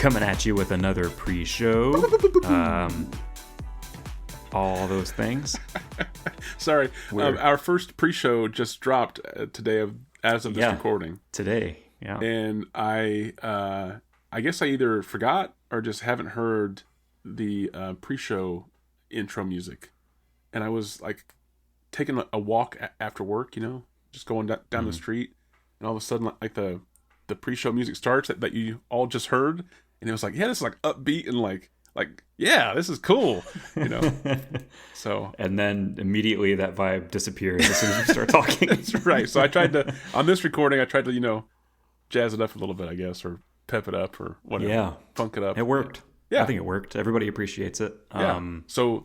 Coming at you with another pre-show. All those things. Sorry, our first pre-show just dropped today as of this recording. Today, yeah. And I guess I either forgot or just haven't heard the pre-show intro music. And I was like taking a walk after work, just going down the street, and all of a sudden, like the pre-show music starts that you all just heard, and it was like, yeah, this is like upbeat and like yeah, this is cool, So and then immediately that vibe disappears as soon as we start talking. That's right. So I tried to on this recording, jazz it up a little bit, I guess, or pep it up or whatever. Yeah, funk it up. It worked. Yeah, I think it worked. Everybody appreciates it. Yeah. So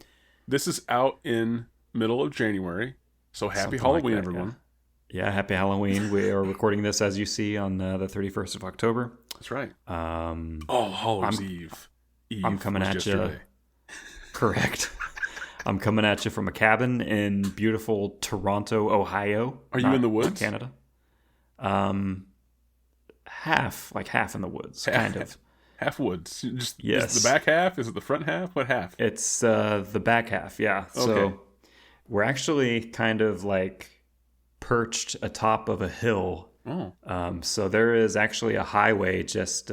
this is out in middle of January. So happy Halloween, like that, everyone. Yeah, happy Halloween. We are recording this, as you see, on the 31st of October. That's right. Hallows Eve. I'm coming at you. Correct. I'm coming at you from a cabin in beautiful Toronto, Ohio. Are you in the woods? Canada. Half in the woods, kind of. Half woods. Yes. Is it the back half? Is it the front half? What half? It's the back half, yeah. Okay. So we're actually kind of like perched atop of a hill. Oh. So there is actually a highway just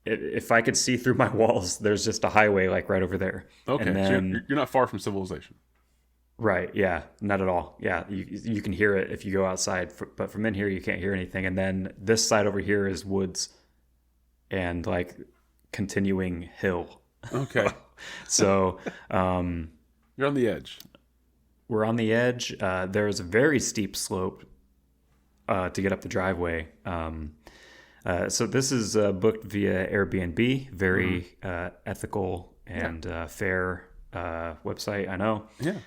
if I could see through my walls, there's just a highway like right over there. Okay, and then, so you're not far from civilization. Right, yeah, not at all. Yeah, you can hear it if you go outside, but from in here you can't hear anything. And then this side over here is woods and like continuing hill. Okay. So you're on the edge. We're on the edge. There's a very steep slope to get up the driveway. So this is booked via Airbnb, very ethical and fair website, I know. Yeah.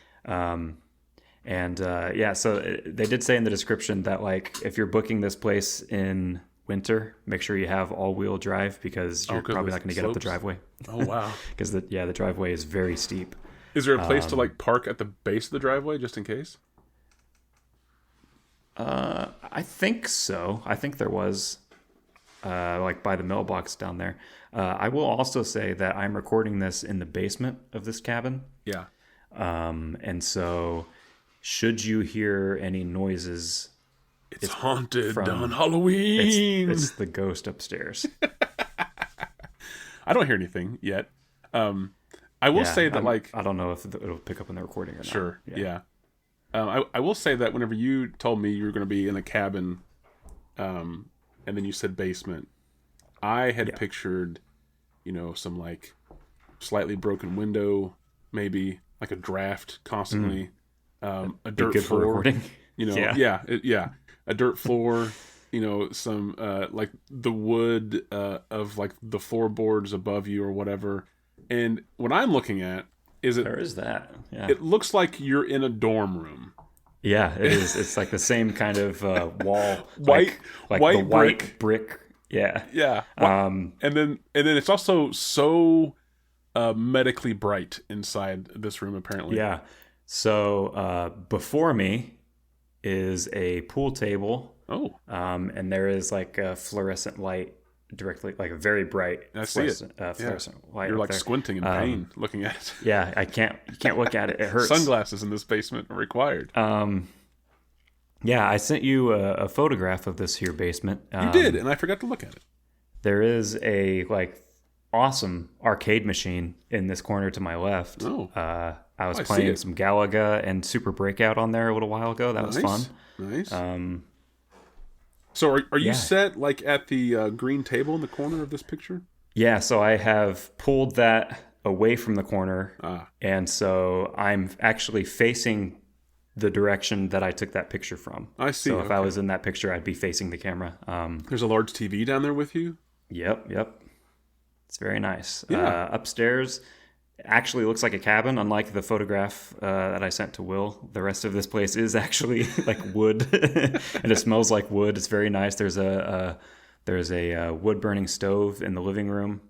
So they did say in the description that like if you're booking this place in winter, make sure you have all-wheel drive because you're probably not going to get up the driveway. Oh, wow. Because the driveway is very steep. Is there a place to like park at the base of the driveway just in case? I think so. I think there was. Like by the mailbox down there. I will also say that I'm recording this in the basement of this cabin. Yeah. And so should you hear any noises, it's haunted on Halloween. It's the ghost upstairs. I don't hear anything yet. I will say that I don't know if it'll pick up in the recording or not. Sure. Yeah. I will say that whenever you told me you were going to be in a cabin, and then you said basement, I had pictured, some like slightly broken window, maybe like a draft constantly, a dirt floor, a dirt floor, some like the wood of like the floorboards above you or whatever. And what I'm looking at there is that. Yeah. It looks like you're in a dorm room. Yeah, it is. It's like the same kind of wall, white the white brick. Yeah, yeah. And then it's also so medically bright inside this room. Apparently, yeah. So before me is a pool table. Oh, and there is like a fluorescent light directly, like a very bright fluorescent light. You're like squinting in pain looking at it. Yeah, you can't look at it. It hurts. Sunglasses in this basement are required. Yeah, I sent you a photograph of this here basement. You did, and I forgot to look at it. There is a like awesome arcade machine in this corner to my left. Oh. I was playing some Galaga and Super Breakout on there a little while ago. That was fun. Nice. So are you set like at the green table in the corner of this picture? Yeah, so I have pulled that away from the corner, and so I'm actually facing the direction that I took that picture from. I see. So if I was in that picture, I'd be facing the camera. There's a large TV down there with you? Yep. It's very nice. Yeah. Upstairs actually looks like a cabin, unlike the photograph that I sent to Will. The rest of this place is actually like wood, and it smells like wood. It's very nice. There's a wood burning stove in the living room.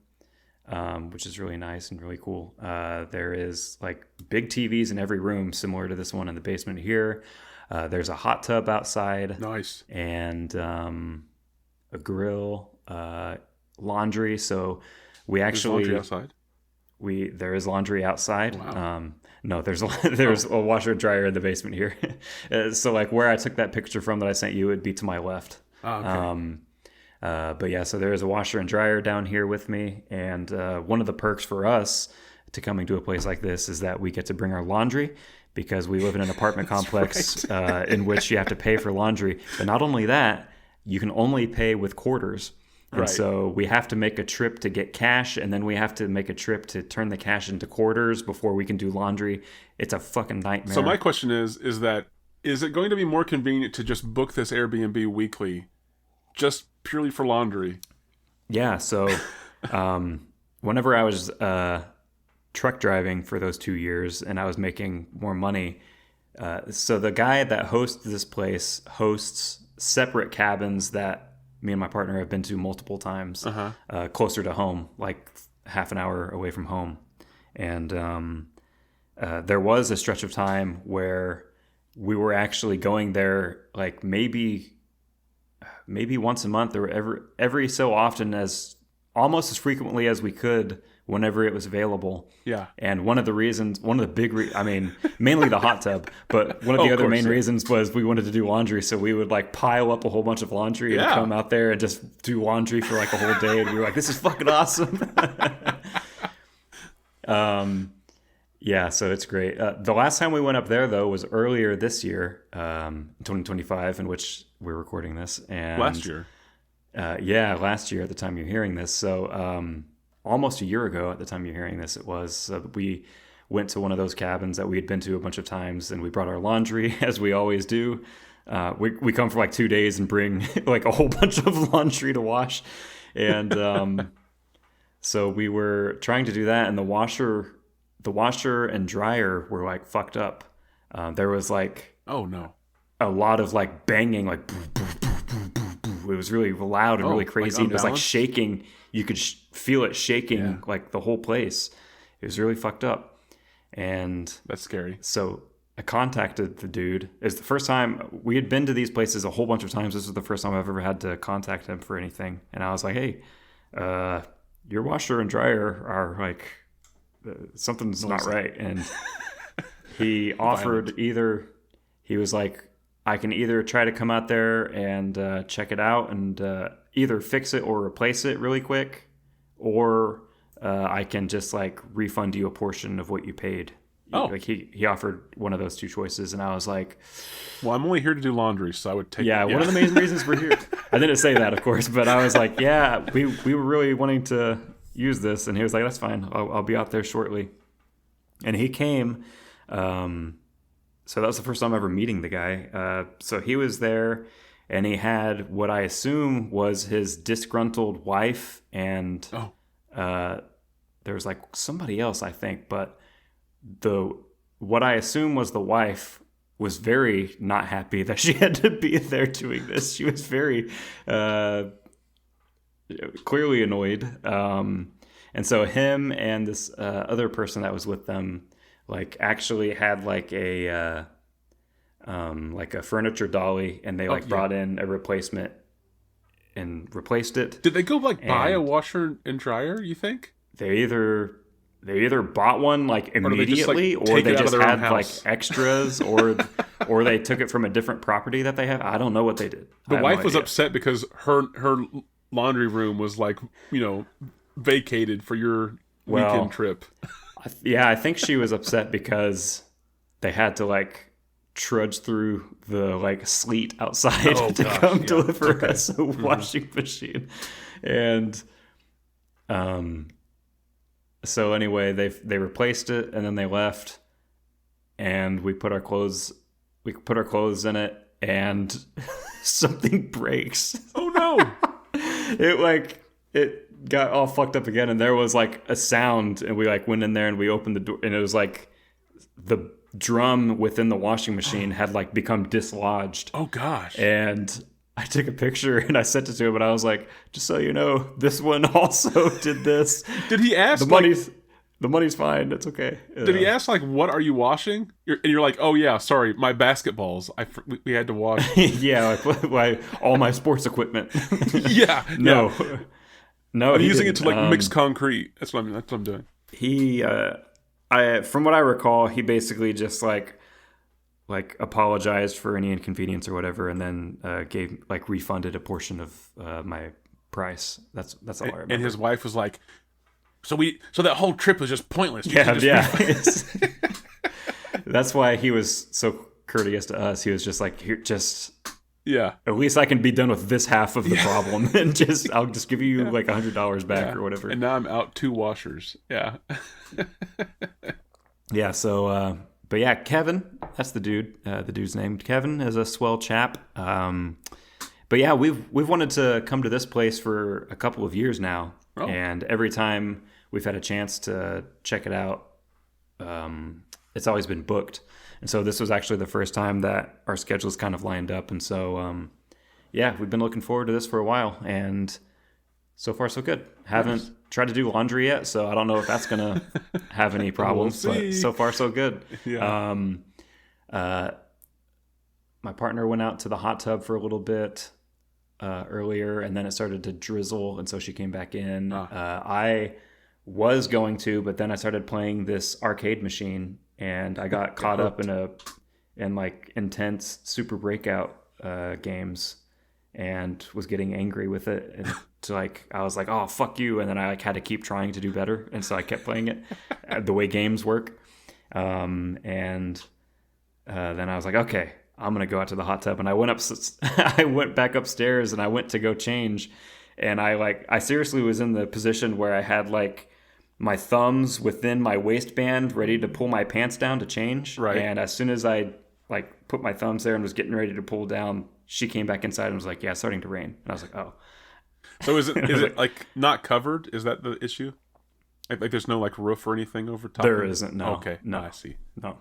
which is really nice and really cool. There is like big TVs in every room, similar to this one in the basement here. There's a hot tub outside. Nice. And a grill. laundry. So we There's actually laundry outside. there is laundry outside. Wow. No, there's a washer and dryer in the basement here. So like where I took that picture from that I sent you would be to my left. Oh, okay. But yeah, so there is a washer and dryer down here with me, and one of the perks for us to coming to a place like this is that we get to bring our laundry, because we live in an apartment complex in which you have to pay for laundry. But not only that, you can only pay with quarters. And Right. so we have to make a trip to get cash, and then we have to make a trip to turn the cash into quarters before we can do laundry. It's a fucking nightmare. So my question is it going to be more convenient to just book this Airbnb weekly just purely for laundry? Yeah, so whenever I was truck driving for those 2 years and I was making more money, so the guy that hosts this place hosts separate cabins that me and my partner have been to multiple times, closer to home, like half an hour away from home. And there was a stretch of time where we were actually going there like maybe once a month, or every so often, as almost as frequently as we could whenever it was available. Yeah. And one of the big mainly the hot tub, but one of the other main reasons was we wanted to do laundry. So we would like pile up a whole bunch of laundry and come out there and just do laundry for like a whole day. And we were like, this is fucking awesome. Yeah, so it's great. The last time we went up there, though, was earlier this year, 2025, in which we're recording this. And Last year. Last year at the time you're hearing this. So almost a year ago at the time you're hearing this, it was. So we went to one of those cabins that we had been to a bunch of times, and we brought our laundry, as we always do. We come for like 2 days and bring like a whole bunch of laundry to wash. And so we were trying to do that, and the washer and dryer were like fucked up. There was like Oh no. a lot of like banging, like it was really loud and really crazy. Like it was like unbalanced? shaking. You could feel it shaking like the whole place. It was really fucked up. And That's scary. so I contacted the dude. It's the first time we had been to these places a whole bunch of times. This was the first time I've ever had to contact him for anything. And I was like, hey, your washer and dryer are like, something's not right. And he offered he was like, I can either try to come out there and check it out and either fix it or replace it really quick, or I can just like refund you a portion of what you paid. Oh. Like he offered one of those two choices, and I was like, Well, I'm only here to do laundry, so I would take yeah, one of the main reasons we're here. I didn't say that, of course, but I was like, yeah, we were really wanting to use this. And he was like, that's fine. I'll be out there shortly. And he came. So that was the first time ever meeting the guy. So he was there, and he had what I assume was his disgruntled wife, and there was like somebody else, I think, but what I assume was the wife was very not happy that she had to be there doing this. She was very clearly annoyed. And so him and this other person that was with them like actually had like a furniture dolly, and they brought in a replacement and replaced it. Did they go like buy a washer and dryer, you think? They either bought one like immediately, or they just had house. like extras, or they took it from a different property that they have. I don't know what they did. The wife was upset because her laundry room was like, vacated for your weekend trip. Yeah, I think she was upset because they had to like trudge through the like sleet outside come deliver us a washing machine. And so anyway, they replaced it, and then they left, and we put our clothes in it, and something breaks. Oh no. It got all fucked up again, and there was like a sound, and we like went in there and we opened the door, and it was like the drum within the washing machine had like become dislodged. Oh gosh. And I took a picture and I sent it to him, and I was like, just so you know, this one also did this. Did he ask the money's fine, it's okay. Did he ask like, what are you washing? And you're like, oh yeah, sorry, my basketballs. We had to wash. Yeah, like all my sports equipment. Yeah. No. No, I'm he using it to didn't. like mix concrete. That's what I'm doing. He, I from what I recall, he basically just like apologized for any inconvenience or whatever, and then gave like refunded a portion of my price. That's all I remember. And his wife was like, so that whole trip was just pointless. You Yeah, should just yeah. That's why he was so courteous to us. He was just like, here, just yeah. at least I can be done with this half of the problem, and I'll just give you like $100 back or whatever. And now I'm out 2 washers. Yeah. Yeah. So, but yeah, Kevin, that's the dude. The dude's named Kevin, is a swell chap. But yeah, we've wanted to come to this place for a couple of years now, and every time we've had a chance to check it out, it's always been booked. And so this was actually the first time that our schedules kind of lined up. And so, yeah, we've been looking forward to this for a while, and so far so good. Haven't tried to do laundry yet, so I don't know if that's gonna have any problems. But so far so good. Yeah. My partner went out to the hot tub for a little bit earlier, and then it started to drizzle, and so she came back in. I was going to, but then I started playing this arcade machine, and I got caught up in like intense Super Breakout games, and was getting angry with it, and so like I was like, oh fuck you, and then I like had to keep trying to do better, and so I kept playing it the way games work, and then I was like, okay, I'm gonna go out to the hot tub, and I went back upstairs, and I went to go change, and I seriously was in the position where I had like my thumbs within my waistband ready to pull my pants down to change, Right. And as soon as I like put my thumbs there and was getting ready to pull down, she came back inside and was like, yeah, it's starting to rain, and I was like, oh. So is it like not covered? Is that the issue? Like there's no like roof or anything over top? There of it? isn't, no. Okay. No. I see. No.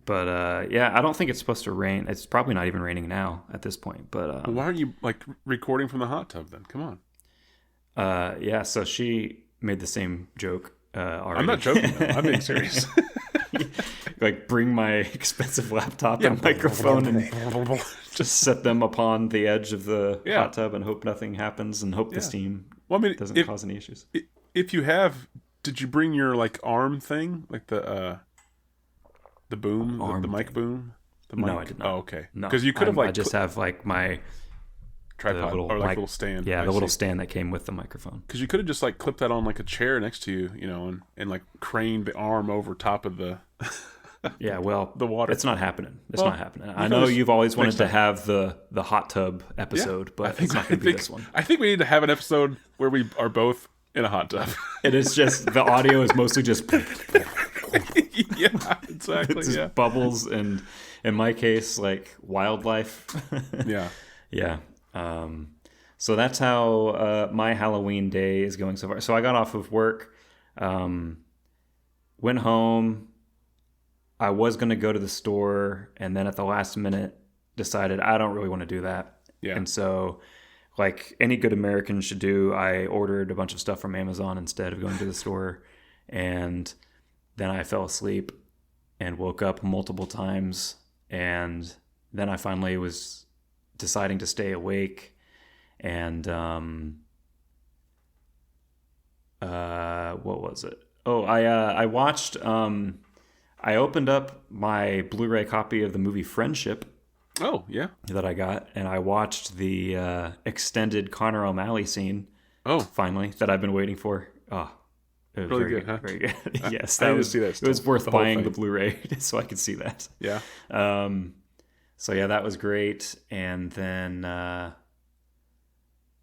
But yeah, I don't think it's supposed to rain. It's probably not even raining now at this point. But Well, why aren't you like recording from the hot tub then? Come on. yeah, so she made the same joke already. I'm not joking though. I'm being serious. Like bring my expensive laptop and microphone and just set them upon the edge of the hot tub and hope nothing happens and hope the steam Well, I mean, doesn't cause any issues. If you have, did you bring your like arm thing, like the boom, the mic boom? The mic? No, I did not. Oh, okay. No, Because you could have like I just have like my tripod or like little stand. Yeah, the little stand that came with the microphone. Because you could have just like clipped that on like a chair next to you, and like craned the arm over top of the. Yeah, well, the water. It's not happening. It's not happening. I know know you've always wanted to time. have the hot tub episode, but it's not going to be this one. I think we need to have an episode where we are both in a hot tub. It is just the audio is mostly just Yeah, exactly. it's just bubbles, and in my case, like wildlife. Yeah. Yeah. So that's how my Halloween day is going so far. So I got off of work, went home. I was going to go to the store, and then at the last minute decided I don't really want to do that. Yeah. And so, like any good American should do, I ordered a bunch of stuff from Amazon instead of going to the store. And then I fell asleep and woke up multiple times. And then I finally was deciding to stay awake. And what was it? Oh, I watched... I opened up my Blu-ray copy of the movie Friendship. Oh, yeah. That I got, and I watched the extended Connor O'Malley scene. Oh, finally, that I've been waiting for. Oh, it was really very good, huh? Very good. Yes, I that need to was. see that It still, was worth the whole buying thing. the Blu-ray so I could see that. Yeah. So yeah, that was great, and then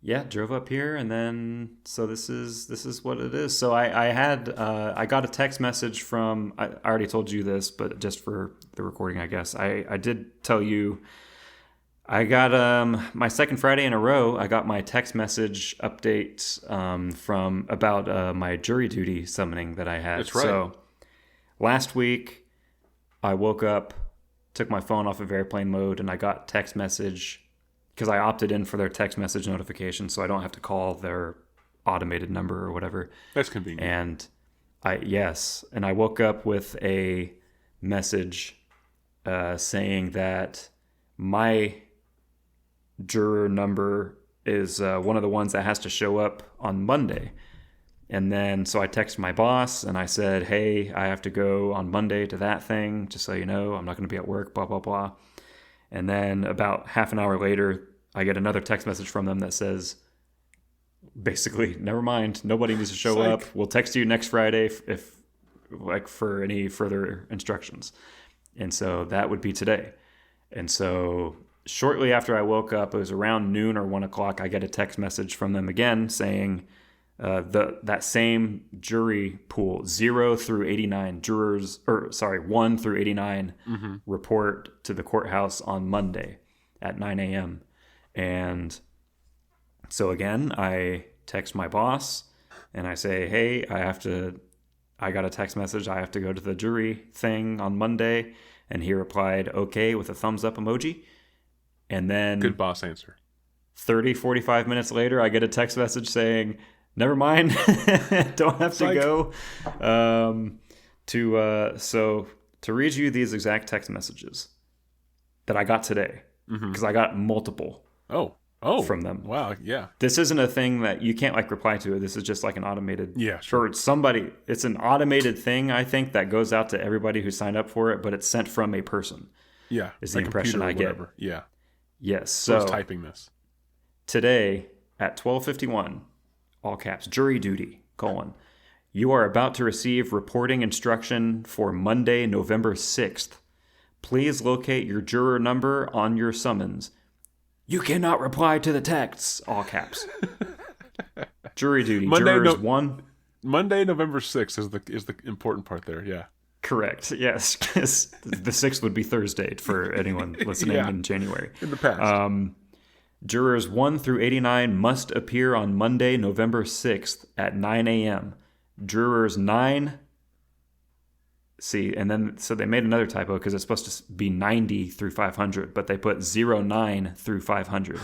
yeah, drove up here, and then so this is what it is. So I got a text message from, I already told you this, but just for the recording, I guess I did tell you. I got my second Friday in a row. I got my text message update from about my jury duty summoning that I had. That's right. So last week I woke up, took my phone off of airplane mode, and I got text message. Because I opted in for their text message notification, so I don't have to call their automated number or whatever. That's convenient. And I woke up with a message saying that my juror number is one of the ones that has to show up on Monday. And then, so I texted my boss and I said, hey, I have to go on Monday to that thing, just so you know, I'm not going to be at work, blah, blah, blah. And then about half an hour later, I get another text message from them that says, basically, never mind, nobody needs to show Psych. up. We'll text you next Friday if like for any further instructions. And so that would be today. And so shortly after I woke up, it was around noon or 1 o'clock, I get a text message from them again saying, that same jury pool, 0 through 89 jurors, 1 through 89 report to the courthouse on Monday at 9 a.m. And so again, I text my boss and I say, hey, I got a text message. I have to go to the jury thing on Monday. And he replied, okay, with a thumbs up emoji. And then Good boss answer. 30, 45 minutes later, I get a text message saying, never mind, don't have to go. So to read you these exact text messages that I got today, because I got multiple from them. Wow, yeah. This isn't a thing that you can't like reply to. This is just like an automated. Yeah, sure. Or somebody. It's an automated thing, I think, that goes out to everybody who signed up for it, but it's sent from a person. Yeah, is the impression I get. Yeah. Yes. So I So was typing this. today at 12:51. All caps, jury duty, : you are about to receive reporting instruction for Monday, November 6th. Please locate your juror number on your summons. You cannot reply to the texts, all caps. Jury duty, jurors 1. Monday, November 6th is the important part there, yeah. Correct, yes. 'Cause the 6th would be Thursday for anyone listening Yeah. in January. In the past. Jurors 1 through 89 must appear on Monday, November 6th at 9 a.m. Jurors 9... See, and then, so they made another typo because it's supposed to be 90 through 500, but they put 09 through 500.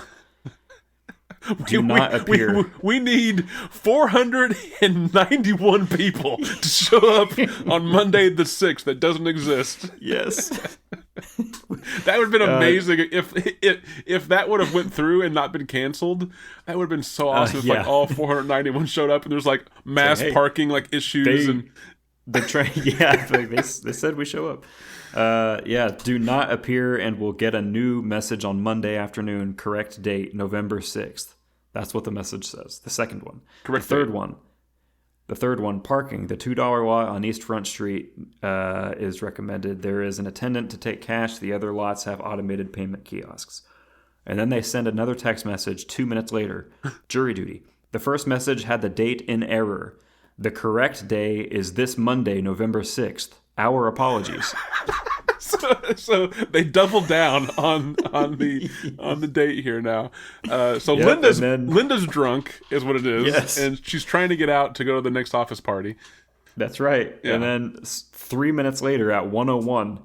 Do not appear. We need 491 people to show up on Monday the 6th that doesn't exist. Yes. That would have been amazing if that would have went through and not been canceled. That would have been so awesome if yeah. like all 491 showed up and there's like mass hey, parking like issues and the train. Yeah, they said we show up. Do not appear and we'll get a new message on Monday afternoon. Correct date, November 6th. That's what the message says. The second one. Correct The third date. one. The third one, parking. The $2 lot on East Front Street is recommended. There is an attendant to take cash. The other lots have automated payment kiosks. And then they send another text message 2 minutes later. Jury duty. The first message had the date in error. The correct day is this Monday, November 6th. Our apologies. So they doubled down on the date here now. So Yep, Linda's drunk is what it is, Yes. and she's trying to get out to go to the next office party. That's right. Yeah. And then 3 minutes later at 1:01,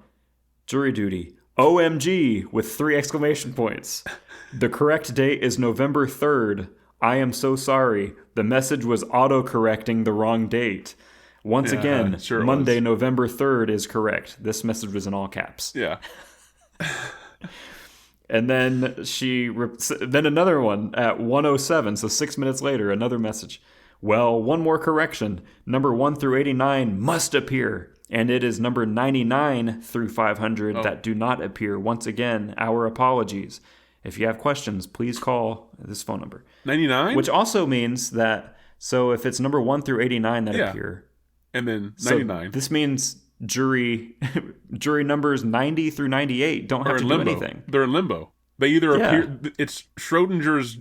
jury duty. OMG with 3 exclamation points. The correct date is November 3rd. I am so sorry. The message was auto-correcting the wrong date. Once again, sure it Monday, was. November 3rd is correct. This message was in all caps. Yeah. And then then another one at 1:07, so 6 minutes later, another message. Well, one more correction. Number 1 through 89 must appear, and it is number 99 through 500 that do not appear. Once again, our apologies. If you have questions, please call this phone number. 99? Which also means that, so if it's number 1 through 89 that Yeah. appear, And then so 99. this means jury numbers 90 through 98 don't have They're to in do limbo. anything. They're in limbo. They either Yeah. appear. It's Schrodinger's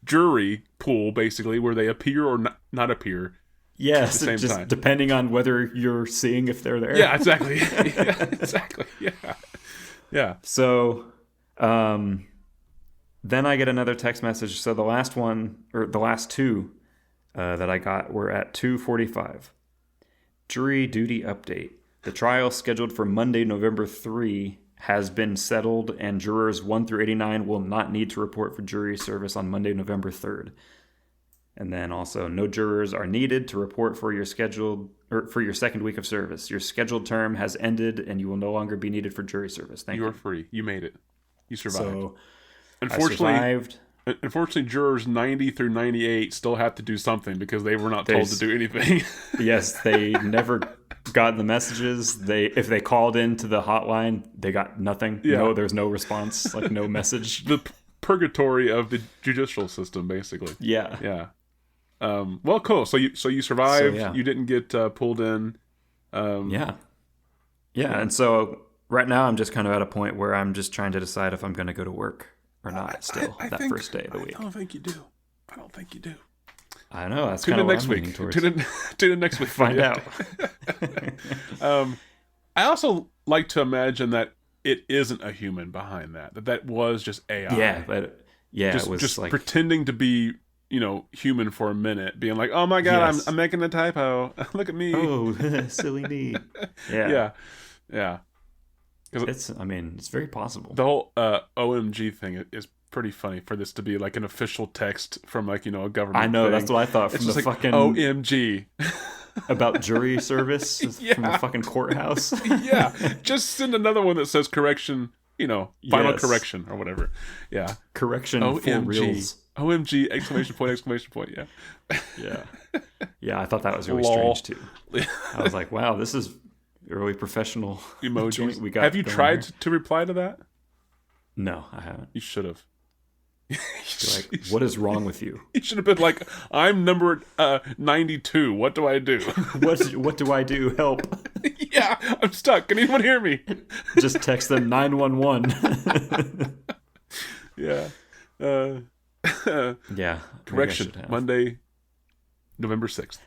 jury pool, basically, where they appear or not appear. Yes, the same just time. depending on whether you're seeing if they're there. Yeah, exactly. Yeah, exactly. Yeah. Yeah. So, then I get another text message. So the last one, or the last two that I got were at 2:45. Jury duty update. The trial scheduled for Monday, November 3 has been settled, and jurors 1 through 89 will not need to report for jury service on Monday, November 3rd. And then also, no jurors are needed to report for your second week of service. Your scheduled term has ended, and you will no longer be needed for jury service. Thank you. You're free. You made it. You survived. So Unfortunately, I survived. unfortunately, jurors 90 through 98 still have to do something because they were not told to do anything. Yes, they never got the messages. If they called into the hotline, they got nothing. Yeah. No, there's no response, like no message. The purgatory of the judicial system, basically. Yeah. Yeah. Well, cool. So you survived. yeah. You didn't get pulled in. Yeah. And so right now I'm just kind of at a point where I'm just trying to decide if I'm going to go to work or not still I that think, first day of the week. I don't think you do. I know. That's Tune kind of in what next I'm leaning week. towards. Tune in next week. Find out. I also like to imagine that it isn't a human behind that was just AI. It was just like pretending to be, human for a minute, being like, "Oh my god, Yes. I'm making a typo. Look at me." oh, silly me. Yeah. Yeah. It's very possible. The whole OMG thing is pretty funny for this to be like an official text from a government. I know, thing. that's what I thought from It's the just like, fucking OMG. about jury service from the Yeah. fucking courthouse. Yeah, just send another one that says correction, final Yes. correction or whatever. Yeah. Correction for OMG. reals. OMG, exclamation point, yeah. Yeah, I thought that was really Lol. strange too. I was like, wow, this is a really professional joint Emojis. we got. Have you going tried here. to reply to that? No, I haven't. You should have. Like, what is wrong with you? You should have been like, I'm number 92. What do I do? What do I do? Help. Yeah, I'm stuck. Can anyone hear me? Just text them 911. Yeah. Yeah. maybe I Correction. should have. Monday, November 6th.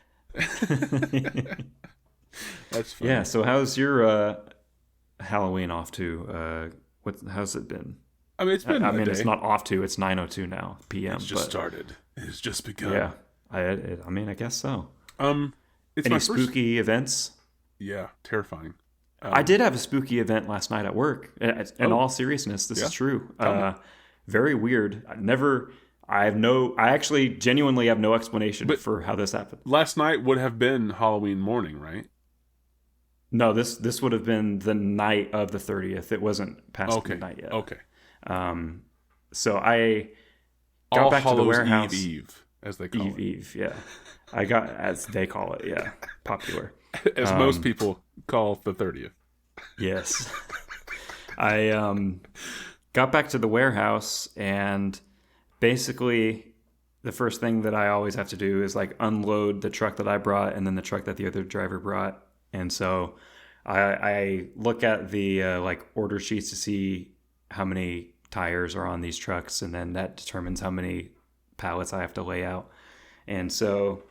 That's funny. Yeah, so how's your Halloween off to? How's it been? I mean, it's been a day. It's not off to. It's 9:02 now p.m. It's just but, started. It's just begun. Yeah, I guess so. It's Any my first... spooky events? Yeah, terrifying. I did have a spooky event last night at work. In all seriousness, this is true. Very weird. I actually genuinely have no explanation for how this happened. Last night would have been Halloween morning, right? No, this would have been the night of the 30th. It wasn't past midnight yet. Okay. So I got All back to the Hallows warehouse. Eve, as they call it. Eve, yeah. I got, as they call it, yeah. Popular. As most people call the 30th. Yes. I got back to the warehouse, and basically the first thing that I always have to do is like unload the truck that I brought and then the truck that the other driver brought. And so I look at the like order sheets to see how many tires are on these trucks, and then that determines how many pallets I have to lay out. And so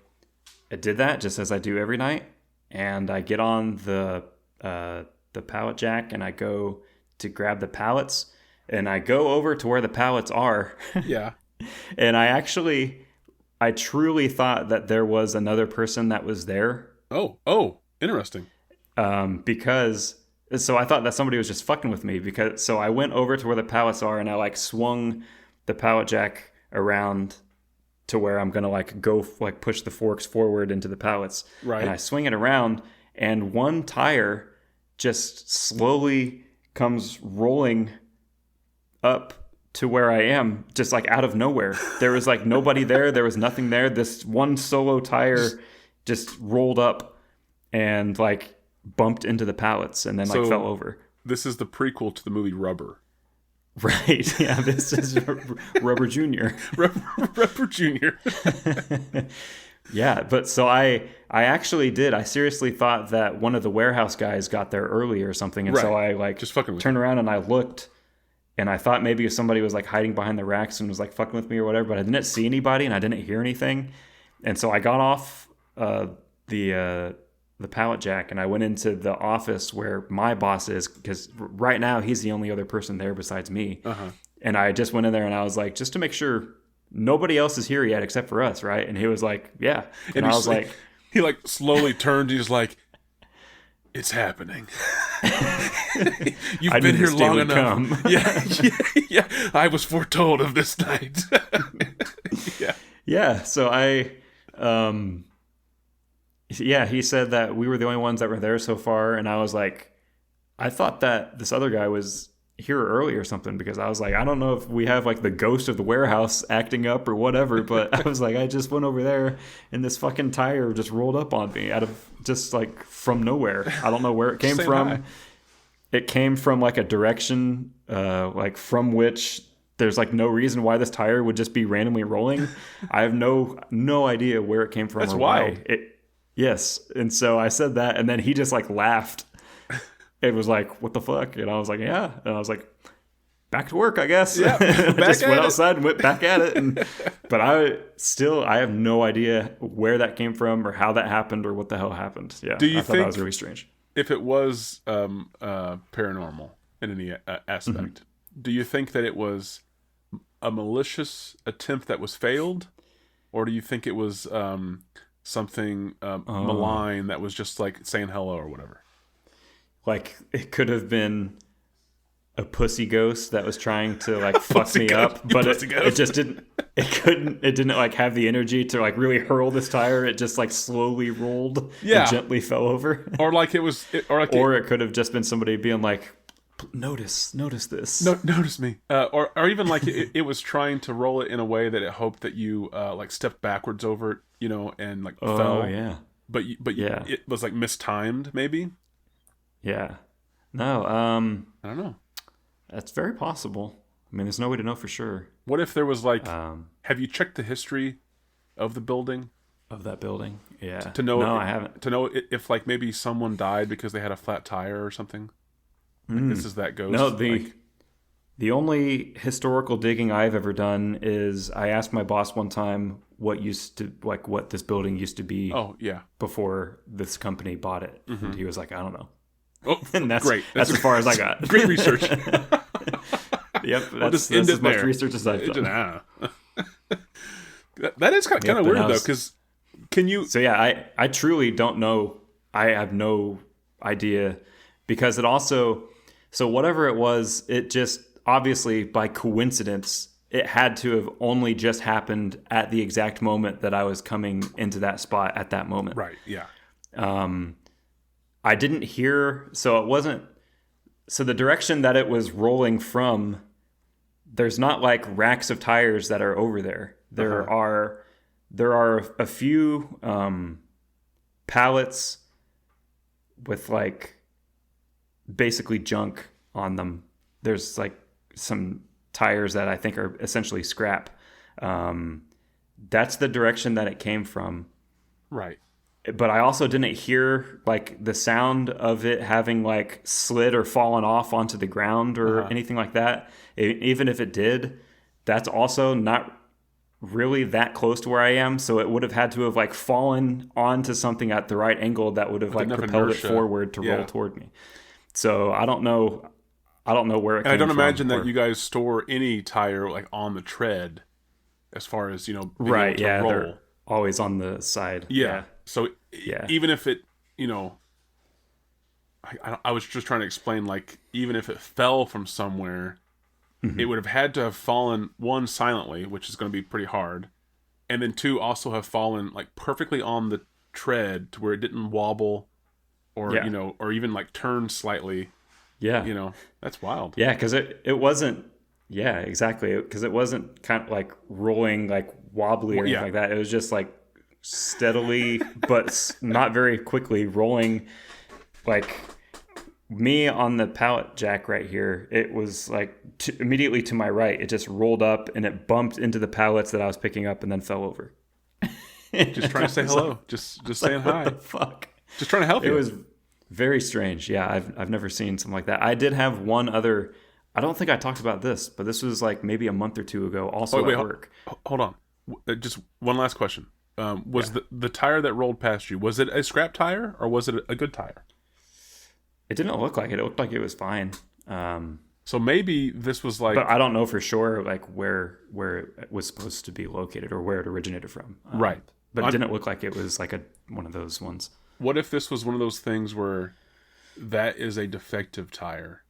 I did that just as I do every night, and I get on the pallet jack and I go to grab the pallets, and I go over to where the pallets are. Yeah. And I truly thought that there was another person that was there. Oh, interesting. Because so I thought that somebody was just fucking with me, so I went over to where the pallets are, and I like swung the pallet jack around to where I'm gonna like go like push the forks forward into the pallets. Right. And I swing it around, and one tire just slowly comes rolling up to where I am, just like out of nowhere. There was like nobody there. There was nothing there. This one solo tire just rolled up and like bumped into the pallets and then like fell over. This is the prequel to the movie Rubber. Right. Yeah. This is Rubber Junior. Rubber Junior. Yeah. But so I actually did. I seriously thought that one of the warehouse guys got there early or something. And so I like just fucking with turned around and I looked, and I thought maybe somebody was like hiding behind the racks and was like fucking with me or whatever, but I didn't see anybody and I didn't hear anything. And so I got off the pallet jack and I went into the office where my boss is, because right now he's the only other person there besides me. Uh-huh. And I just went in there and I was like, just to make sure nobody else is here yet except for us, right? And he was like, yeah. And I was like, he like slowly turned. He's like, it's happening. You've been here long enough. Yeah. I was foretold of this night. Yeah. So he said that we were the only ones that were there so far, and I was like, I thought that this other guy was here early or something, because I was like, I don't know if we have like the ghost of the warehouse acting up or whatever, but I was like, I just went over there and this fucking tire just rolled up on me out of just like from nowhere. I don't know where it came Saying from. hi. It came from like a direction, like from which there's like no reason why this tire would just be randomly rolling. I have no idea where it came from. That's or wild. Why. Yes. And so I said that, and then he just like laughed. It was like, what the fuck? And I was like, yeah. And I was like, back to work, I guess. Yeah, Just back went at it. outside and went back at it. But I have no idea where that came from or how that happened or what the hell happened. Yeah. Do you I thought that think- was really strange. If it was paranormal in any aspect, do you think that it was a malicious attempt that was failed, or do you think it was something malign that was just like saying hello or whatever? Like it could have been a pussy ghost that was trying to like fuck Pussy me ghost, up, you but pussy it ghost. just didn't. It didn't like have the energy to like really hurl this tire. It just like slowly rolled Yeah. and gently fell over. Or like it was, Or it could have just been somebody being like, notice this. No, notice me. Or even like it was trying to roll it in a way that it hoped that you like stepped backwards over it, you know, and like Oh fell. yeah, But it was like mistimed, maybe. yeah. No, I don't know. that's very possible. I mean, there's no way to know for sure. What if there was like? Um, Have you checked the history of the building of that building, yeah. to know? No, I haven't. To know if like maybe someone died because they had a flat tire or something. Like this is that ghost. No, like, the only historical digging I've ever done is I asked my boss one time what this building used to be oh yeah. before this company bought it, and he was like, I don't know. Oh, And that's great. That's as far as I got. Great research. Yep, I'll just that's end as it much there. research as I've done. That is kind of but weird now though, it's- because can you? So yeah, I truly don't know. I have no idea, because it also, so whatever it was, it just obviously by coincidence it had to have only just happened at the exact moment that I was coming into that spot at that moment. Right. Yeah. I didn't hear, so it wasn't, so the direction that it was rolling from, there's not like racks of tires that are over there. There are a few pallets with like basically junk on them. There's like some tires that I think are essentially scrap. That's the direction that it came from. Right. But I also didn't hear like the sound of it having like slid or fallen off onto the ground or anything like that. Even if it did, that's also not really that close to where I am. So it would have had to have like fallen onto something at the right angle that would have like enough propelled inertia. it forward to Yeah. roll toward me. So I don't know where it came And I don't from. imagine that or- you guys store any tire like on the tread, as far as being right. able to Yeah, roll. they're always on the side. Yeah. So Yeah. even if it, I was just trying to explain, like, even if it fell from somewhere, it would have had to have fallen, one, silently, which is going to be pretty hard, and then two, also have fallen like perfectly on the tread to where it didn't wobble or Yeah. or even like turn slightly. Yeah. That's wild. Yeah, because it wasn't. Yeah, exactly. Because it wasn't kind of like rolling like wobbly or anything Yeah. like that. It was just like steadily, but not very quickly rolling. Like me on the pallet jack right here, it was like immediately to my right. It just rolled up and it bumped into the pallets that I was picking up and then fell over. Just trying to say hello. Just saying hi. What the fuck? Just trying to help It you. was very strange. Yeah, I've never seen something like that. I did have one other. I don't think I talked about this, but this was like maybe a month or two ago. Also wait, at work. Hold on. Just one last question. Was the tire that rolled past you, was it a scrap tire or was it a good tire? It didn't look like it. It looked like it was fine. So maybe this was like But I don't know for sure like where it was supposed to be located or where it originated from. Right. But it didn't look like it was like one of those ones. what if this was one of those things where that is a defective tire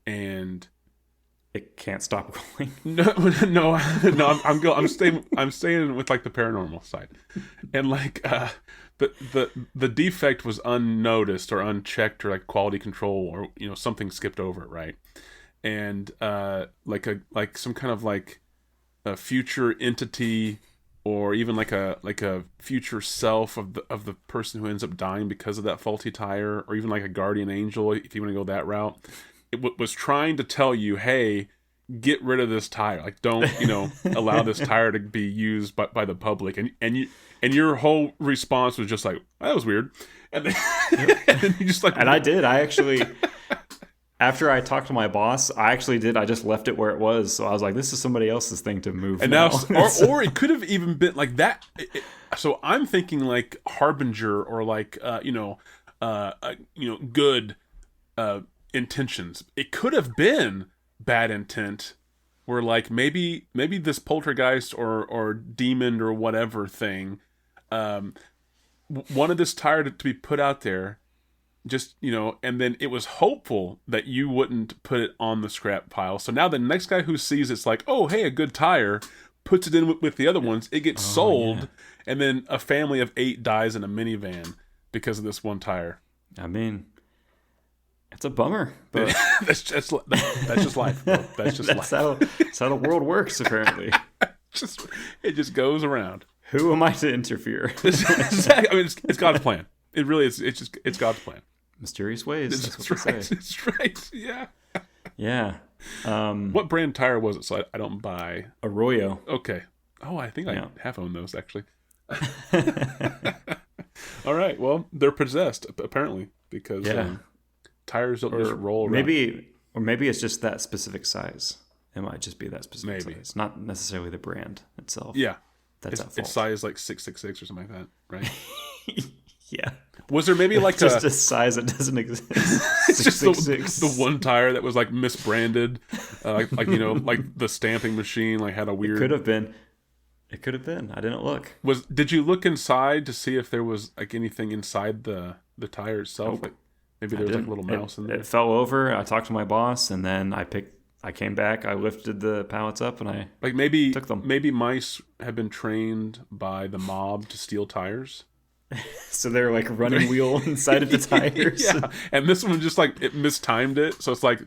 and It can't stop rolling. no, I'm staying with like the paranormal side, and like the defect was unnoticed or unchecked or like quality control or something skipped over it, right? and like some kind of like a future entity, or even like a future self of the person who ends up dying because of that faulty tire, or even like a guardian angel if you want to go that route. It was trying to tell you, hey, get rid of this tire. Like, don't allow this tire to be used by the public. And your whole response was just like, that was weird. And then, and then you just like, and I did. I actually, after I talked to my boss, I just left it where it was. So I was like, this is somebody else's thing to move. And now or it could have even been like that. So I'm thinking like Harbinger, or like good intentions. It could have been bad intent, where like maybe this poltergeist or demon or whatever thing wanted this tire to be put out there, just and then it was hopeful that you wouldn't put it on the scrap pile. So now the next guy who sees it's like, oh hey, a good tire, puts it in with the other ones, it gets sold, yeah. And then a family of 8 dies in a minivan because of this one tire. I mean, it's a bummer, but that's just life. Bro. That's just life. That's how the world works, apparently. It just goes around. Who am I to interfere? Exactly. I mean, it's God's plan. It really is. It's God's plan. Mysterious ways. That's what right. Say. It's right. Yeah. Yeah. What brand tire was it? So I don't buy Arroyo. Okay. Oh, I think I have owned those actually. All right. Well, they're possessed apparently because tires don't just roll around. Maybe it's just that specific size. It might just be that specific size, not necessarily the brand itself. Yeah. It's size like 666 or something like that, right? Yeah. Was there maybe like just a size that doesn't exist? It's just the one tire that was like misbranded, like the stamping machine like had a weird. It could have been. I didn't look. Did you look inside to see if there was like anything inside the tire itself? Nope. Like maybe there was like a little mouse in there. It fell over. I talked to my boss, and then I came back. I lifted the pallets up, and I took them. Maybe mice have been trained by the mob to steal tires. So they're like running wheel inside of the tires. Yeah, and this one just like it mistimed it. So it's like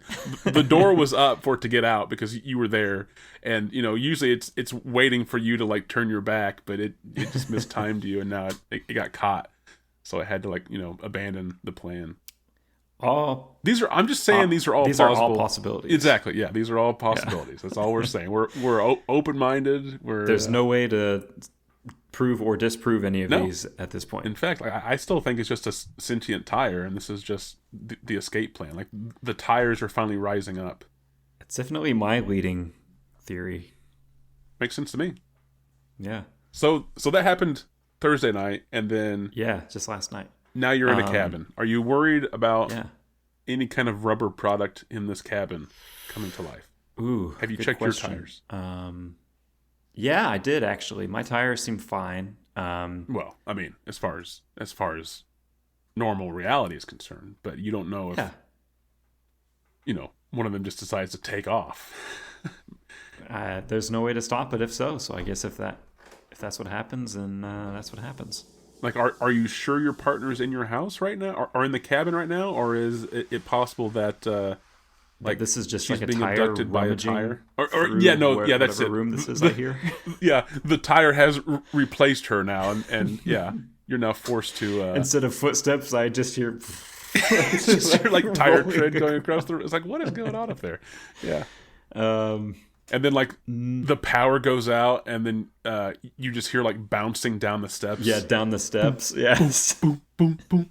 the door was up for it to get out because you were there, and usually it's waiting for you to like turn your back, but it just mistimed you, and now it got caught. So I had to abandon the plan. I'm just saying these are all these possible. Are all possibilities. Exactly. Yeah, these are all possibilities. Yeah. That's all we're saying. We're open-minded. There's no way to prove or disprove any of these at this point. In fact, I still think it's just a sentient tire, and this is just the escape plan. Like the tires are finally rising up. It's definitely my leading theory. Makes sense to me. Yeah. So that happened Thursday night, and then just last night. Now you're in a cabin. Are you worried about any kind of rubber product in this cabin coming to life? Ooh, have you checked question. Your tires? Yeah, I did actually. My tires seem fine. Well, I mean, as far as normal reality is concerned, but you don't know if one of them just decides to take off. There's no way to stop it if so. So I guess if that's what happens, then that's what happens. Like, are you sure your partner's in your house right now, or in the cabin right now, or is it possible that like this is just she's like a being tire abducted by a tire? Or that's it. Room this is, I hear. Yeah, the tire has replaced her now, and you're now forced to. Instead of footsteps, I just hear. Just hear like tire tread going across the room. It's like, what is going on up there? Yeah. And then like the power goes out, and then you just hear like bouncing down the steps. Yeah, down the steps. Yes. Boom, boom, boom.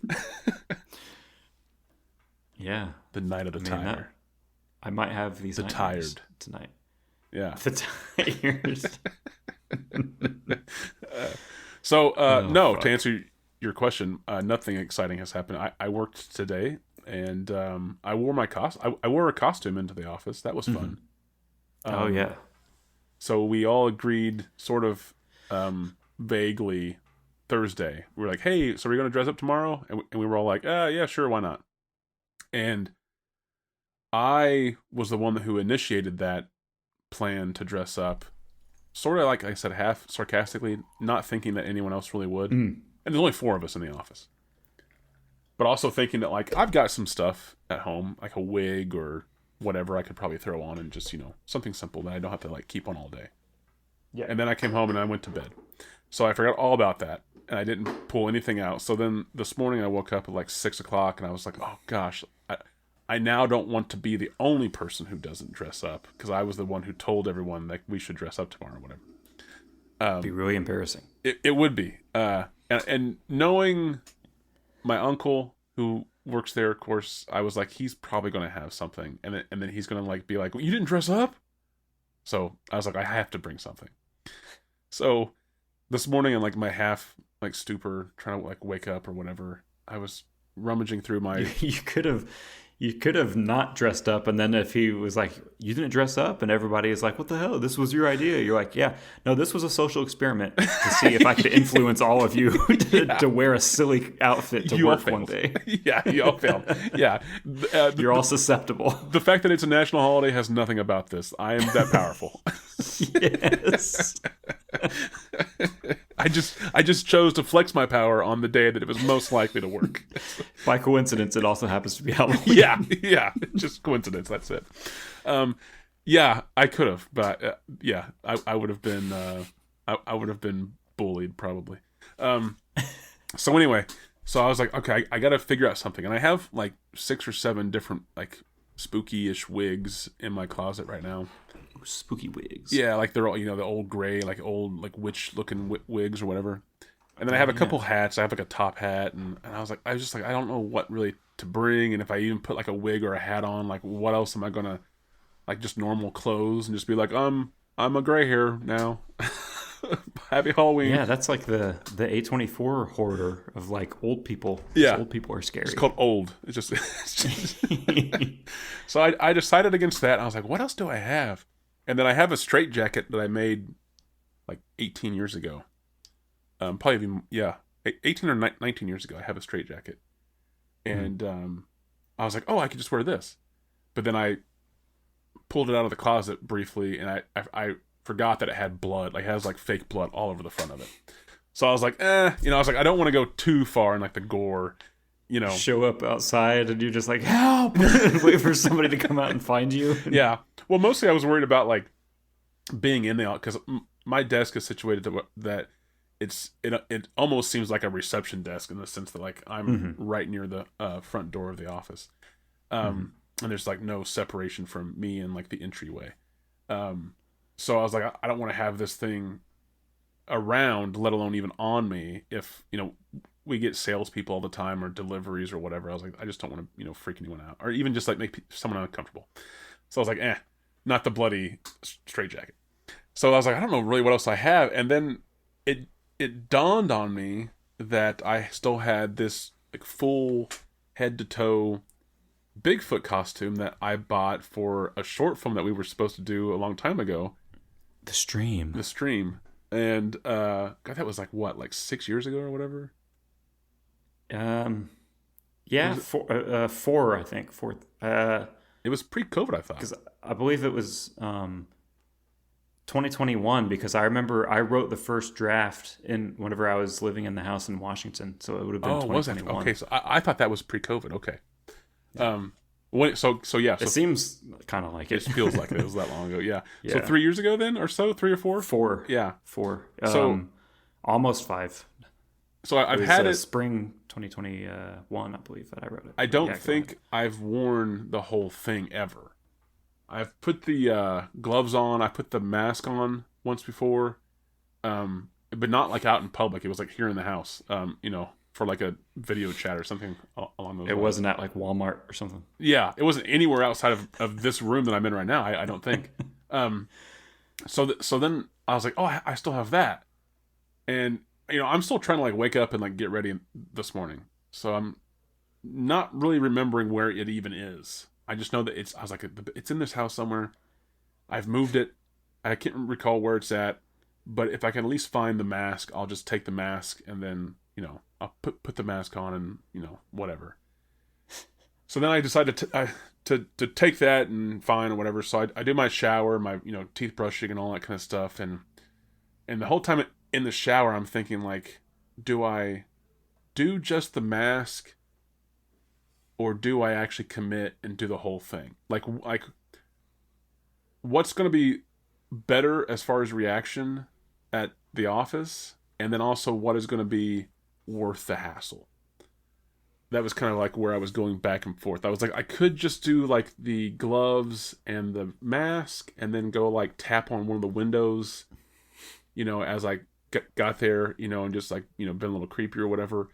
Yeah. The night of the tire. I might have these. The tired tonight. Yeah. The tires. To answer your question, nothing exciting has happened. I worked today, and I wore I wore a costume into the office. That was fun. Oh yeah. So we all agreed sort of vaguely Thursday. We were like, hey, so we're going to dress up tomorrow? And we were all like, yeah, sure, why not? And I was the one who initiated that plan to dress up, sort of like I said, half sarcastically, not thinking that anyone else really would. And there's only 4 of us in the office. But also thinking that, like, I've got some stuff at home, like a wig or whatever I could probably throw on, and just, something simple that I don't have to like keep on all day. Yeah. And then I came home and I went to bed. So I forgot all about that, and I didn't pull anything out. So then this morning I woke up at like 6 o'clock, and I was like, oh gosh, I now don't want to be the only person who doesn't dress up, because I was the one who told everyone that we should dress up tomorrow or whatever. It'd be really embarrassing. It would be. And knowing my uncle who works there, of course, I was like, he's probably going to have something. And then he's going to like be like, well, you didn't dress up? So I was like, I have to bring something. So this morning in like my half like stupor, trying to like wake up or whatever, I was rummaging through my... You could have not dressed up, and then if he was like, you didn't dress up, and everybody is like, what the hell, this was your idea, you're like, yeah, no, this was a social experiment to see if I could influence all of you to wear a silly outfit to work one day. Yeah, you all failed. Yeah. You're all susceptible. The fact that it's a national holiday has nothing about this. I am that powerful. Yes. I just chose to flex my power on the day that it was most likely to work. By coincidence, it also happens to be Halloween. Yeah, just coincidence. That's it. Yeah, I could have, but yeah, I would have been I would have been bullied probably. So anyway, so I was like, okay, I got to figure out something, and I have like 6 or 7 different like spooky-ish wigs in my closet right now. Spooky wigs. Yeah, like they're all, the old gray, like old, like witch-looking wigs or whatever. And then I have a couple hats. I have like a top hat, and I was just like, I don't know what really to bring, and if I even put like a wig or a hat on, like what else am I gonna, like just normal clothes, and just be like, I'm a gray hair now. Happy Halloween. Yeah, that's like the A24 hoarder of like old people. Yeah, old people are scary. It's called old. It's just So I decided against that. And I was like, what else do I have? And then I have a straight jacket that I made like 18 years ago. Probably even, 18 or 19 years ago. I have a straight jacket, and I was like, oh, I could just wear this. But then I pulled it out of the closet briefly, and I forgot that it had blood. Like, it has like fake blood all over the front of it. So I was like, I was like, I don't want to go too far in like the gore, Show up outside and you're just like, help! Wait for somebody to come out and find you. Yeah. Well, mostly I was worried about like being in the, because my desk is situated to that it almost seems like a reception desk, in the sense that like I'm right near the front door of the office. And there's like no separation from me and like the entryway. So I was like, I don't want to have this thing around, let alone even on me, if we get salespeople all the time or deliveries or whatever. I was like, I just don't want to freak anyone out, or even just like make someone uncomfortable. So I was like, not the bloody straight jacket. So I was like, I don't know really what else I have. And then it dawned on me that I still had this like full head to toe Bigfoot costume that I bought for a short film that we were supposed to do a long time ago. The stream. And God, that was like what, like 6 years ago or whatever. Yeah, four, I think. Fourth. It was pre-COVID, I thought. Because I believe it was 2021, because I remember I wrote the first draft whenever I was living in the house in Washington, so it would have been 2021. Okay, so I thought that was pre-COVID. Okay. Yeah. So it seems kind of like it. It feels like it was that long ago. Yeah. So 3 years ago then, or so, 3 or 4? 4. Yeah. 4. So almost 5. So I've had it spring 2021, I believe, that I wrote it. I don't think I've worn the whole thing ever. I've put the gloves on. I put the mask on once before, but not like out in public. It was like here in the house, for like a video chat or something along those lines. It wasn't at like Walmart or something. Yeah, it wasn't anywhere outside of this room that I'm in right now. I don't think. So then I was like, oh, I still have that, and I'm still trying to like wake up and like get ready this morning. So I'm not really remembering where it even is. I just know that I was like, it's in this house somewhere. I've moved it. I can't recall where it's at, but if I can at least find the mask, I'll just take the mask and then, I'll put the mask on and, whatever. So then I decided to take that and fine or whatever. So I do my shower, my, teeth brushing and all that kind of stuff. And the whole time in the shower, I'm thinking like, do I do just the mask or do I actually commit and do the whole thing? Like what's going to be better as far as reaction at the office, and then also what is going to be worth the hassle. That was kind of like where I was going back and forth. I was like, I could just do like the gloves and the mask and then go like tap on one of the windows, as I got there, and just like, been a little creepy or whatever.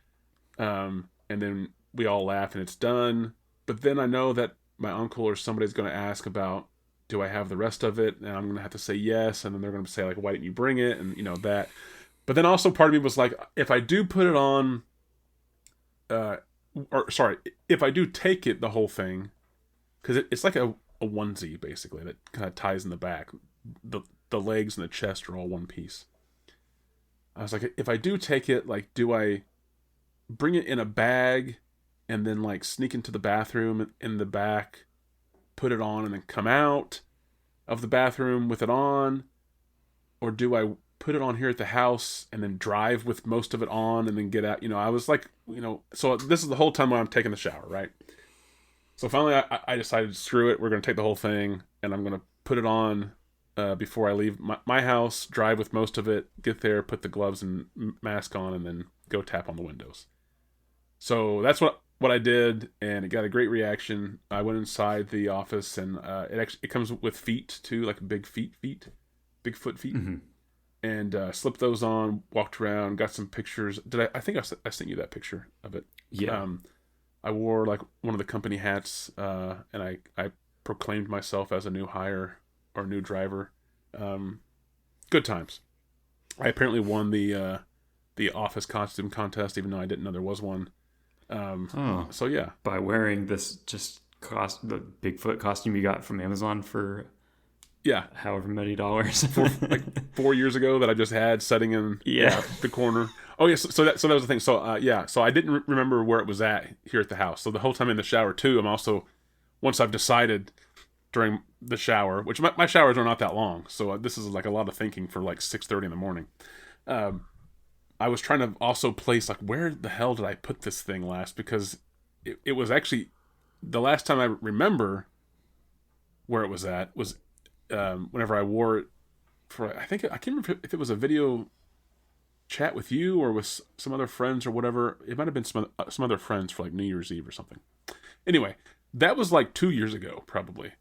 And then we all laugh and it's done. But then I know that my uncle or somebody's going to ask about, do I have the rest of it? And I'm going to have to say yes. And then they're going to say like, why didn't you bring it? And that. But then also part of me was like, if I do put it on, if I do take it, the whole thing, because it's like a onesie basically that kind of ties in the back. The legs and the chest are all one piece. I was like, if I do take it, like, do I bring it in a bag and then like sneak into the bathroom in the back, put it on, and then come out of the bathroom with it on? Or do I put it on here at the house and then drive with most of it on and then get out? I was like, so this is the whole time when I'm taking the shower, right? So finally I decided, screw it, we're going to take the whole thing, and I'm going to put it on before I leave my house, drive with most of it, get there, put the gloves and mask on, and then go tap on the windows. So that's what I did, and it got a great reaction. I went inside the office, and it comes with feet too, like big Bigfoot feet. Mm-hmm. And slipped those on, walked around, got some pictures. I think I sent you that picture of it. Yeah. I wore like one of the company hats, and I proclaimed myself as a new hire or new driver. Good times. I apparently won the office costume contest, even though I didn't know there was one. So yeah, by wearing this the Bigfoot costume you got from Amazon for however many dollars, 4 years ago, that I just had setting in the corner. Oh yeah, so that was the thing. So so I didn't remember where it was at here at the house. So the whole time in the shower too, I'm also, once I've decided during the shower, which my showers are not that long, so this is like a lot of thinking for like 6:30 in the morning. I was trying to also place like, where the hell did I put this thing last? Because it was actually, the last time I remember where it was at was whenever I wore it for, I can't remember if it was a video chat with you or with some other friends or whatever. It might have been some other friends for like New Year's Eve or something. Anyway, that was like 2 years ago probably,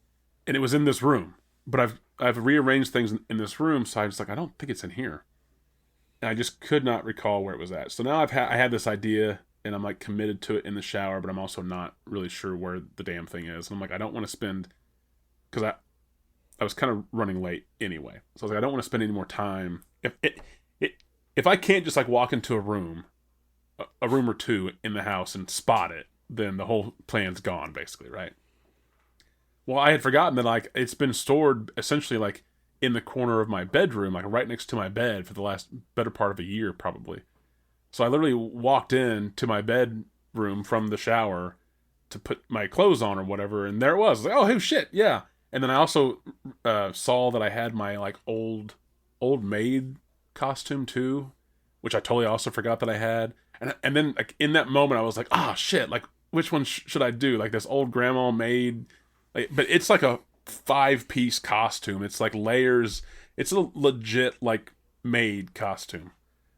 and it was in this room. But I've rearranged things in this room, so I was like, I don't think it's in here, and I just could not recall where it was at. So now I had this idea, and I'm like committed to it in the shower, but I'm also not really sure where the damn thing is. And I'm like, I don't want to spend, because I was kind of running late anyway. So I was like, I don't want to spend any more time. If I can't just like walk into a room or two in the house and spot it, then the whole plan's gone basically, right? Well, I had forgotten that like it's been stored essentially like in the corner of my bedroom, like right next to my bed for the last better part of a year probably. So I literally walked in to my bedroom from the shower to put my clothes on or whatever, and there it was. I was like, oh, hey, shit, yeah. And then I also saw that I had my like old maid costume too, which I totally also forgot that I had. And then like in that moment I was like, ah, shit, like which one should I do? Like this old grandma maid, like, but it's like a 5-piece costume. It's like layers. It's a legit like maid costume.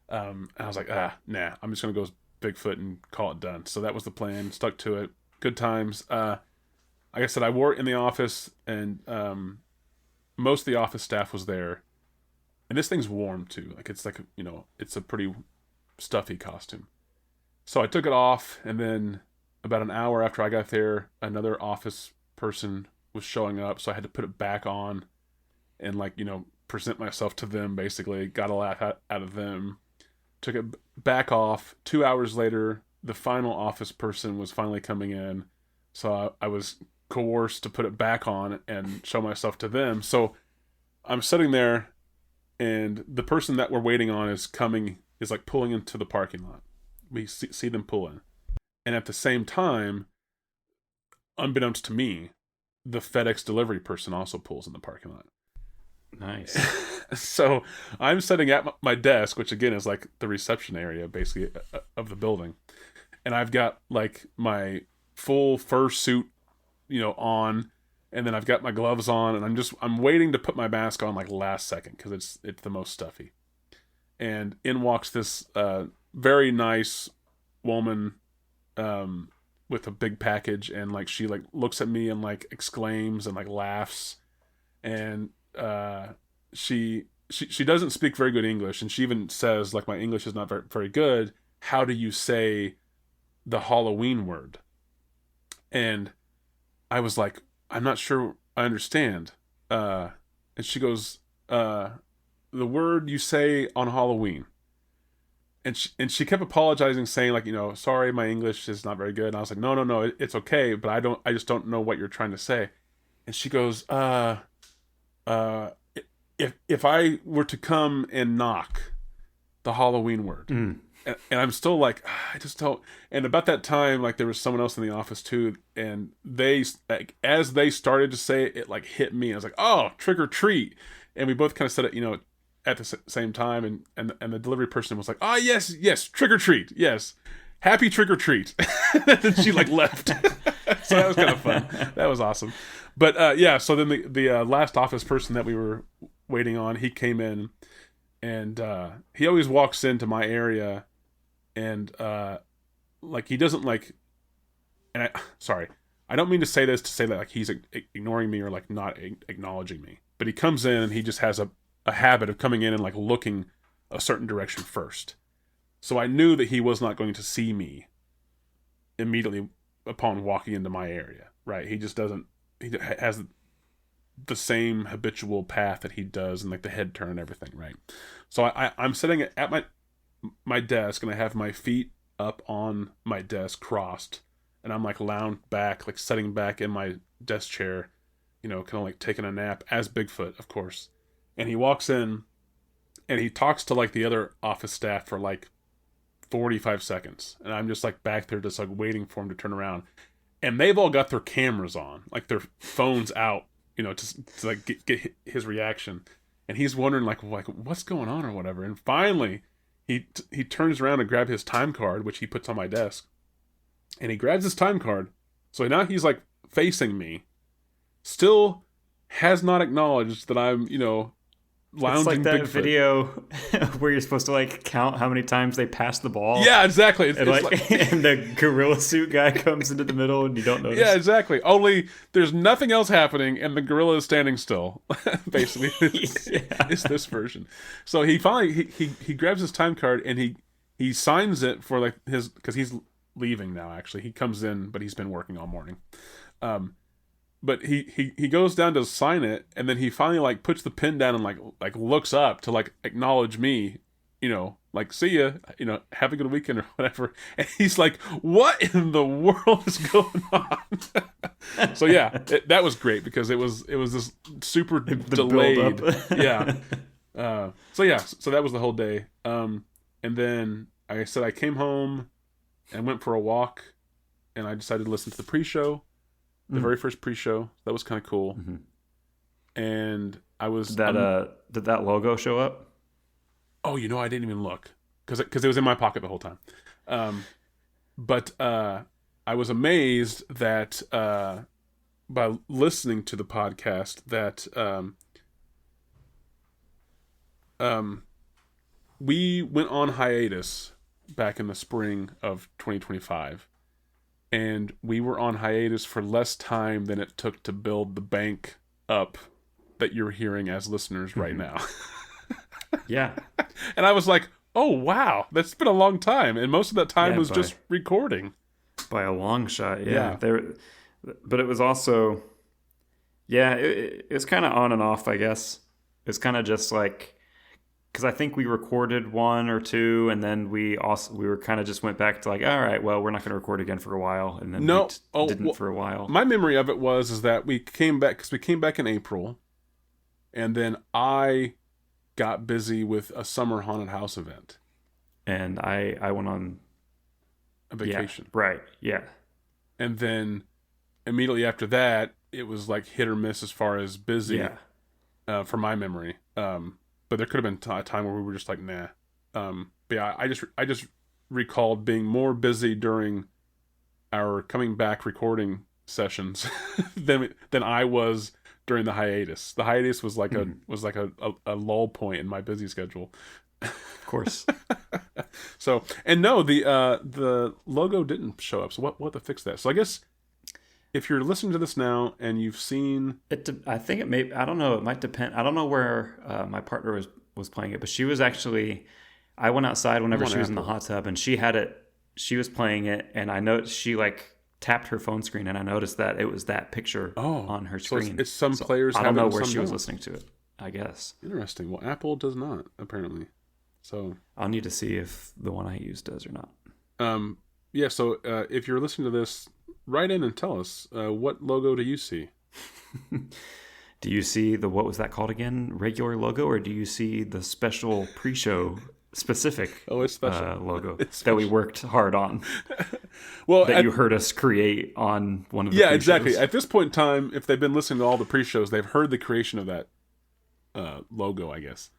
And I was like, nah, I'm just gonna go Bigfoot and call it done. So that was the plan. Stuck to it. Good times. Like I said, I wore it in the office, and most of the office staff was there. And this thing's warm too. Like it's like, it's a pretty stuffy costume. So I took it off, and then about an hour after I got there, another office person was showing up, so I had to put it back on and like, present myself to them basically. Got a laugh out of them. Took it back off. 2 hours later, the final office person was finally coming in. So I was coerced to put it back on and show myself to them. So I'm sitting there, and the person that we're waiting on is like pulling into the parking lot. We see them pull in. And at the same time, unbeknownst to me, the FedEx delivery person also pulls in the parking lot. Nice. So I'm sitting at my desk, which again is like the reception area basically of the building. And I've got like my full fursuit, on, and then I've got my gloves on, and I'm waiting to put my mask on like last second because it's the most stuffy. And in walks this very nice woman with a big package, and like she like looks at me and like exclaims and like laughs, and she doesn't speak very good English, and she even says like my English is not very, very good. How do you say the Halloween word? And I was like, I'm not sure I understand. And she goes, the word you say on Halloween. And she kept apologizing, saying like, sorry, my English is not very good. And I was like, no, it's okay, but I just don't know what you're trying to say. And she goes, if I were to come and knock, the Halloween word. And I'm still like, I just don't. And about that time, like there was someone else in the office too, and they like as they started to say it, it like hit me. I was like, oh, trick or treat, and we both kind of said it, at the same time, and the delivery person was like, oh yes, trick or treat, yes, happy trick or treat. And she like left. So that was kind of fun. That was awesome. But yeah, so then the last office person that we were waiting on, he came in, and he always walks into my area. And like he doesn't like, and I don't mean to say this to say that like he's ignoring me or like not acknowledging me, but he comes in and he just has a habit of coming in and like looking a certain direction first. So I knew that he was not going to see me immediately upon walking into my area, right? He just doesn't. He has the same habitual path that he does and like the head turn and everything, right? So I'm sitting at my desk, and I have my feet up on my desk crossed, and I'm like lounged back, like sitting back in my desk chair, kind of like taking a nap, as Bigfoot, of course. And he walks in and he talks to like the other office staff for like 45 seconds, and I'm just like back there just like waiting for him to turn around. And they've all got their cameras on, like their phones out, to like get his reaction. And he's wondering like what's going on or whatever. And finally he turns around and grabs his time card, which he puts on my desk. And he grabs his time card. So now he's like facing me. Still has not acknowledged that I'm, lounging. It's like that Bigfoot. Video where you're supposed to like count how many times they pass the ball. Yeah, exactly. And and the gorilla suit guy comes into the middle and you don't notice. Yeah, exactly. Only there's nothing else happening and the gorilla is standing still. Basically, it's this version. So he finally he grabs his time card and he signs it for like his, because he's leaving now. Actually, he comes in, but he's been working all morning. But he goes down to sign it, and then he finally like puts the pen down and like looks up to like acknowledge me, like see ya, have a good weekend or whatever. And he's like, what in the world is going on? So yeah, that was great because it was this super delayed. Yeah. So yeah, so that was the whole day. And then I said I came home and went for a walk, and I decided to listen to the pre-show. The very first pre-show. That was kind of cool. Mm-hmm. And I was... Did that logo show up? Oh, I didn't even look. Because it was in my pocket the whole time. But I was amazed that by listening to the podcast that we went on hiatus back in the spring of 2025. And we were on hiatus for less time than it took to build the bank up that you're hearing as listeners right now. Yeah. And I was like, oh, wow, that's been a long time. And most of that time was just recording. By a long shot, yeah. But it was also, it was kind of on and off, I guess. It was kind of just like, because I think we recorded one or two, and then we were kind of just went back to like, all right, well, we're not going to record again for a while, and then didn't for a while. My memory of it is that we came back in April, and then I got busy with a summer haunted house event, and I went on a vacation. Yeah, right? Yeah, and then immediately after that, it was like hit or miss as far as busy. Yeah. From my memory. But there could have been a time where we were just like, nah. But yeah, I just recalled being more busy during our coming back recording sessions than I was during the hiatus. The hiatus was like a lull point in my busy schedule. Of course. So, and no, the logo didn't show up. So what to fix that? So I guess if you're listening to this now and you've seen I think it may, I don't know, it might depend. I don't know where my partner was playing it, but she was actually, I went outside whenever she was in the hot tub and she had it, she was playing it, and I noticed she like tapped her phone screen and I noticed that it was that picture on her screen. So it's some players I don't have know it, where some she was don't. listening to it, I guess. Interesting. Well, Apple does not, apparently. So I'll need to see if the one I use does or not. yeah, so if you're listening to this, write in and tell us, what logo do you see? Do you see the, what was that called again? Regular logo, or do you see the special pre-show specific It's special. logo It's that we worked hard on? Well, that you heard us create on one of the yeah, pre-shows. exactly. At this point in time, if they've been listening to all the pre-shows, they've heard the creation of that logo, I guess.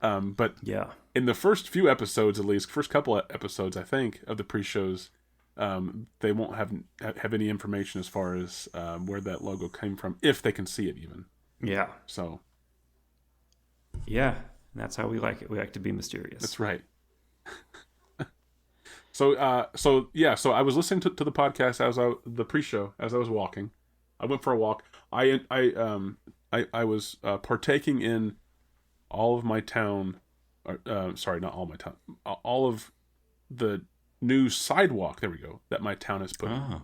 But yeah, in the first few episodes, at least, first couple of episodes, I think, of the pre-shows, they won't have any information as far as where that logo came from, if they can see it even. yeah, So, yeah. That's how we like it. We like to be mysterious. that's right. So I was listening to the podcast the pre-show as I was walking. I went for a walk. I was partaking in all of my town. Sorry, not all my town. All of the new sidewalk. There we go. That my town has put. Oh.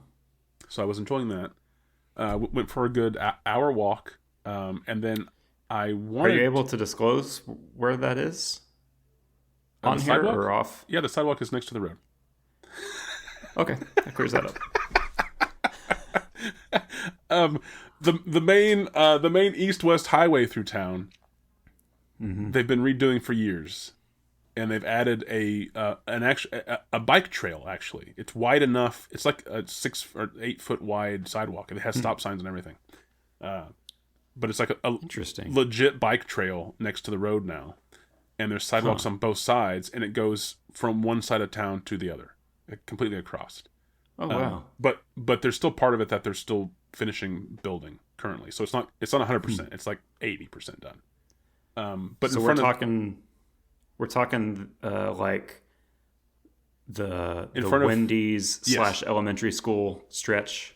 So I was enjoying that. Went for a good hour walk, and then I wanted. Are you able to disclose where that is? On the here sidewalk? or off? Yeah, the sidewalk is next to the road. Okay, that clears that up. The main east-west highway through town, they've been redoing for years, and they've added a bike trail. Actually, it's wide enough. It's like a 6 or 8 foot wide sidewalk, and it has stop signs and everything. But it's like a Interesting. legit bike trail next to the road now, and there's sidewalks on both sides, and it goes from one side of town to the other, completely across. Oh wow. But there's still part of it that they're still finishing building currently, so it's not 100%. It's like 80% done. But so in we're front talking like the front of- Wendy's Yes. / elementary school stretch.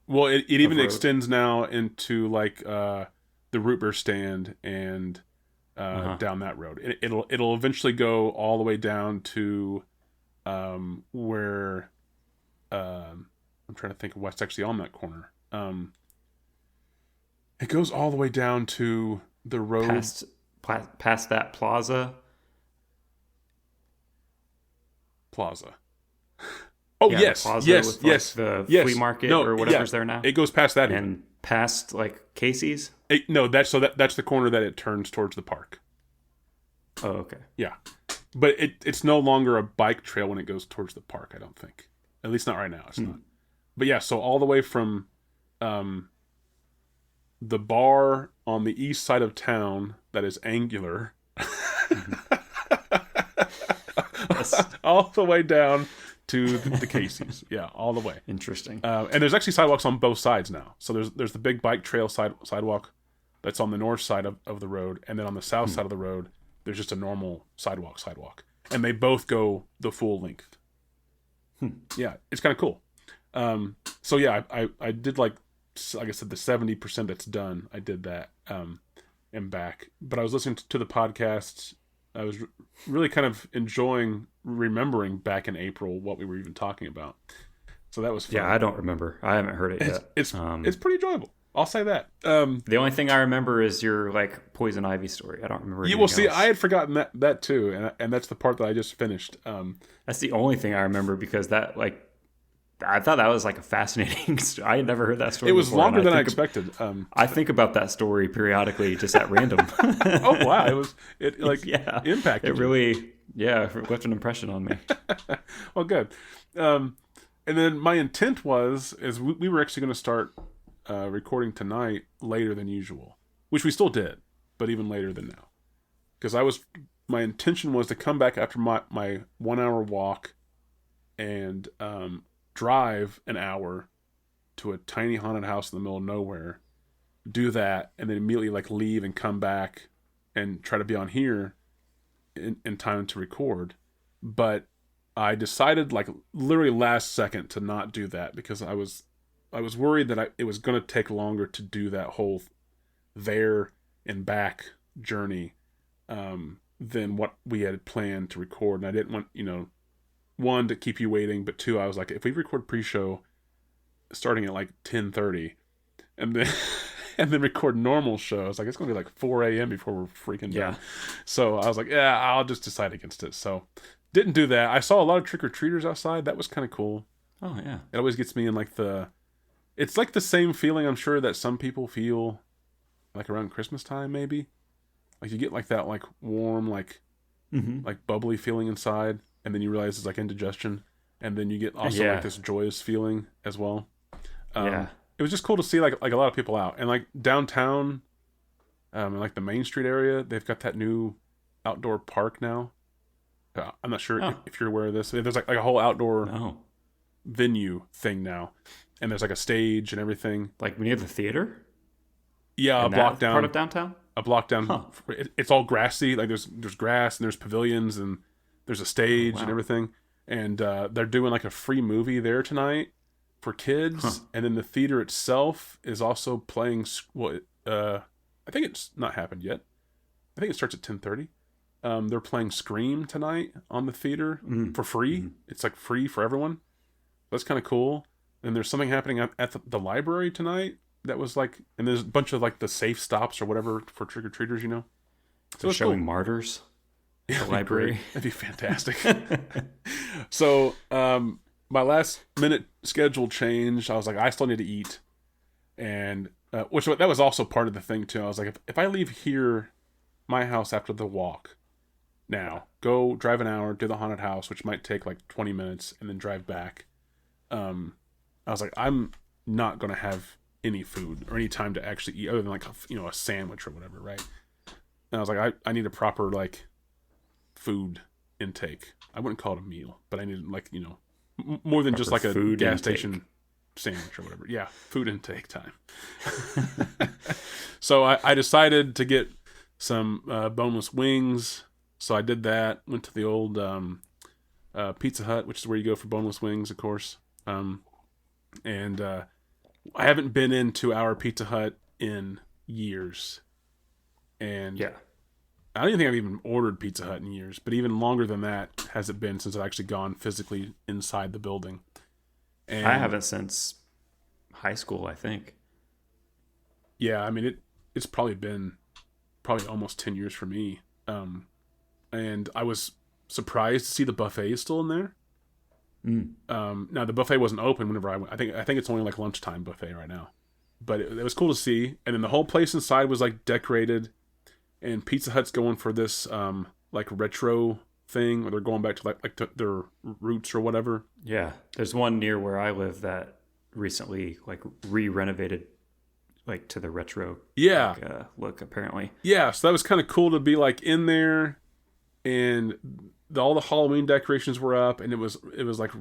well, it even road. extends now into like the root beer stand and down that road. It'll eventually go all the way down to where I'm trying to think of what's actually on that corner. It goes all the way down to the road Past that plaza. plaza. Oh Yeah, yes, the plaza yes, with, yes. the yes. flea market No, or whatever's yeah. there now. It goes past that. And past like Casey's. No, that's the corner that it turns towards the park. Oh, okay. Yeah, but it's no longer a bike trail when it goes towards the park. I don't think, at least not right now. It's not. But yeah, so all the way from the bar on the east side of town that is angular, all the way down to the Casey's. Yeah, all the way. Interesting. And there's actually sidewalks on both sides now. So there's the big bike trail sidewalk that's on the north side of the road, and then on the south side of the road, there's just a normal sidewalk. And they both go the full length. Yeah, it's kind of cool. So yeah, I did like I said, the 70% that's done, I did that and back. But I was listening to the podcasts. I was really kind of enjoying remembering back in April what we were even talking about. So that was fun. Yeah, I don't remember. I haven't heard it yet. It's pretty enjoyable. I'll say that. The only thing I remember is your like poison ivy story. I don't remember. You will see. Else. I had forgotten that too, and that's the part that I just finished. That's the only thing I remember because that like I thought that was like a fascinating. I had never heard that story. It was before, longer than I expected. I think about that story periodically, just at random. Oh wow! It impacted. It really left an impression on me. Well, good. And then my intent is we were actually going to start recording tonight later than usual, which we still did, but even later than now, because my intention was to come back after my 1 hour walk and drive an hour to a tiny haunted house in the middle of nowhere, do that, and then immediately like leave and come back and try to be on here in time to record. But I decided like literally last second to not do that because I was worried that it was going to take longer to do that whole there and back journey than what we had planned to record. And I didn't want, one, to keep you waiting, but two, I was like, if we record pre-show starting at like 10:30 and then and then record normal shows, like it's going to be like 4 a.m. before we're freaking done. So I was like, yeah, I'll just decide against it. So didn't do that. I saw a lot of trick-or-treaters outside. That was kind of cool. Oh, yeah. It always gets me in like it's like the same feeling I'm sure that some people feel like around Christmas time, maybe. Like you get like that like warm, like like bubbly feeling inside, and then you realize it's like indigestion, and then you get also like this joyous feeling as well. It was just cool to see like a lot of people out, and like downtown, and like the Main Street area, they've got that new outdoor park now. I'm not sure if you're aware of this. There's like a whole outdoor venue thing now, and there's like a stage and everything. Like near the theater? Yeah, in a block down. Part of downtown? A block down. Huh. It's all grassy. Like there's grass and there's pavilions and there's a stage and everything. And they're doing like a free movie there tonight for kids. And then the theater itself is also playing. I think it's not happened yet. I think it starts at 10:30. They're playing Scream tonight on the theater for free. It's like free for everyone. That's kind of cool. And there's something happening at the library tonight that was like, and there's a bunch of like the safe stops or whatever for trick-or-treaters, So it's showing cool. Martyrs at the library. That'd be fantastic. So my last minute schedule changed. I was like, I still need to eat. And that was also part of the thing too. I was like, if I leave here, my house after the walk, now go drive an hour, do the haunted house, which might take like 20 minutes, and then drive back. I was like, I'm not going to have any food or any time to actually eat other than like, a sandwich or whatever. Right. And I was like, I need a proper like food intake. I wouldn't call it a meal, but I needed like, more than proper just like a gas station sandwich or whatever. Yeah. Food intake time. So I decided to get some boneless wings. So I did that, went to the old Pizza Hut, which is where you go for boneless wings, of course. And I haven't been into our Pizza Hut in years. And I don't even think I've even ordered Pizza Hut in years, but even longer than that has it been since I've actually gone physically inside the building. And I haven't since high school, I think. Yeah, I mean, it's probably been almost 10 years for me. And I was surprised to see the buffet still in there. Now the buffet wasn't open whenever I went. I think it's only like lunchtime buffet right now, but it was cool to see. And then the whole place inside was like decorated, and Pizza Hut's going for this like retro thing, or they're going back to like their roots or whatever. Yeah, there's one near where I live that recently like re-renovated like to the retro look apparently. Yeah, so that was kind of cool to be like in there, and all the Halloween decorations were up, and it was like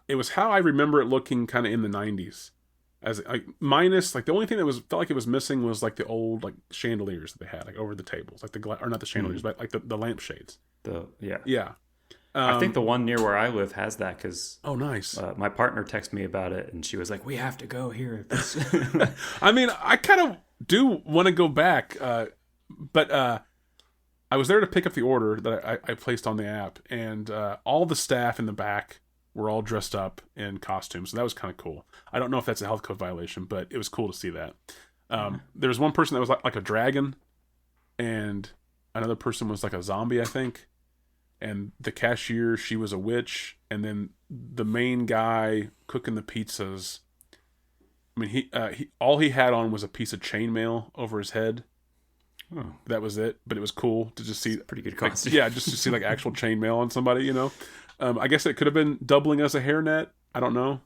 it was how I remember it looking kind of in the 90s, as like minus like the only thing that felt like it was missing was like the old like chandeliers that they had like over the tables, like or not the chandeliers, but like the lampshades. I think the one near where I live has that because nice. My partner texted me about it, and she was like, "We have to go here." I mean, I kind of do want to go back, but I was there to pick up the order that I placed on the app, and all the staff in the back were all dressed up in costumes, so that was kind of cool. I don't know if that's a health code violation, but it was cool to see that. There was one person that was like a dragon, and another person was like a zombie, I think. And the cashier, she was a witch, and then the main guy cooking the pizzas. I mean, he all he had on was a piece of chainmail over his head. Oh. That was it, but it was cool to just see. Pretty good costume. Like, just to see like actual chainmail on somebody, I guess it could have been doubling as a hairnet. I don't know.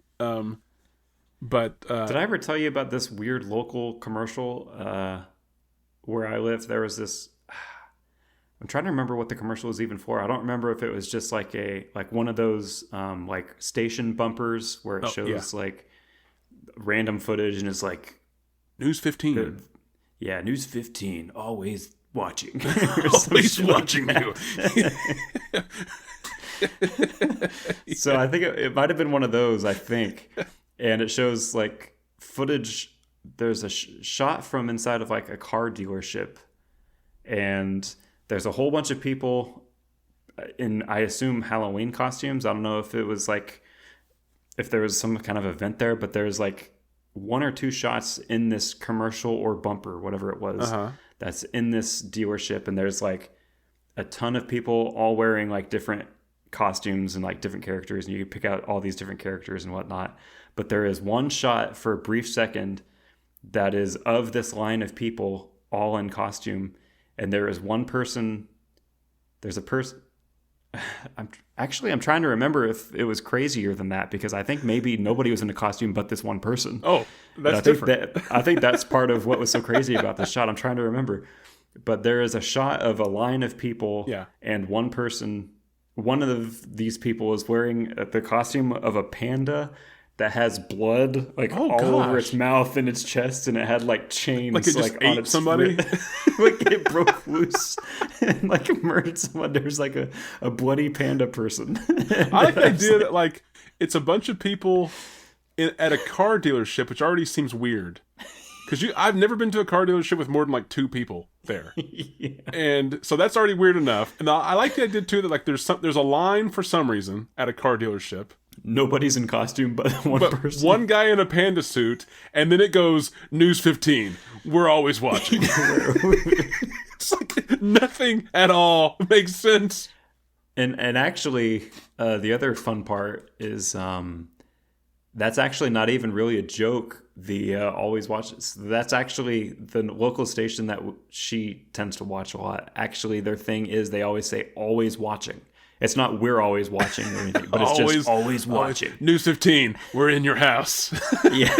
But did I ever tell you about this weird local commercial where I live? There was this. I'm trying to remember what the commercial was even for. I don't remember if it was just like one of those like station bumpers where it shows like random footage and it's like News 15. Yeah, News 15, always watching. Always watching you. So I think it might have been one of those, I think. And it shows like footage. There's a shot from inside of like a car dealership. And there's a whole bunch of people in, I assume, Halloween costumes. I don't know if it was like, if there was some kind of event there, but there's like one or two shots in this commercial or bumper, whatever it was, that's in this dealership. And there's like a ton of people all wearing like different costumes and like different characters. And you can pick out all these different characters and whatnot. But there is one shot for a brief second that is of this line of people all in costume. And there is one person, there's a person, I'm trying to remember if it was crazier than that, because I think maybe nobody was in a costume but this one person. Oh, that's different. I think that's part of what was so crazy about this shot. I'm trying to remember. But there is a shot of a line of people and one person, one of these people is wearing the costume of a panda that has blood like all over its mouth and its chest, and it had like chains like it just like ate on its somebody. Like it broke loose and like murdered someone. There's like a bloody panda person. I like the idea that like it's a bunch of people at a car dealership, which already seems weird. Because I've never been to a car dealership with more than like two people there, and so that's already weird enough. And I like the idea too that like there's a line for some reason at a car dealership. Nobody's in costume but one person. One guy in a panda suit, and then it goes News 15. We're always watching. It's like nothing at all makes sense. And actually, the other fun part is that's actually not even really a joke. The always watch. That's actually the local station that she tends to watch a lot. Actually, their thing is they always say "always watching." It's not "we're always watching" or anything, but it's just always watching. News 15, we're in your house. Yeah.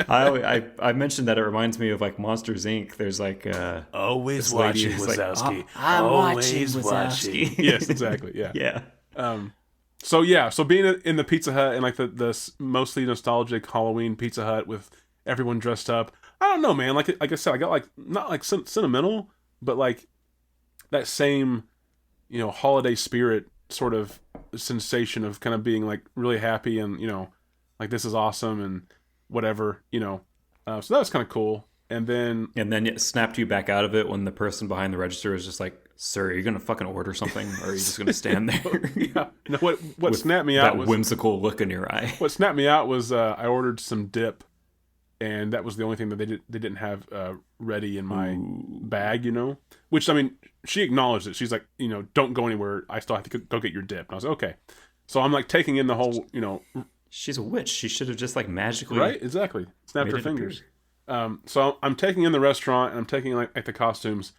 I mentioned that it reminds me of like Monsters, Inc. There's like always watching Wazowski. Like, I'm watching Wazowski. Yes, exactly. Yeah. Yeah. So being in the Pizza Hut and like the mostly nostalgic Halloween Pizza Hut with everyone dressed up. I don't know, man. Like I said, I got like not like sentimental, but like that same, holiday spirit sort of sensation of kind of being like really happy and, like this is awesome and whatever, so that was kind of cool. And then it snapped you back out of it when the person behind the register was just like, "Sir, are you going to fucking order something or are you just going to stand there?" Yeah. No, what snapped me out was that whimsical look in your eye. What snapped me out was I ordered some dip, and that was the only thing that they didn't have ready in my bag, Which, I mean, she acknowledged it. She's like, don't go anywhere. I still have to go get your dip. And I was like, okay. So I'm like taking in the whole, She's a witch. She should have just like magically... Right, exactly. Snapped her fingers. So I'm taking in the restaurant and I'm taking like the costumes.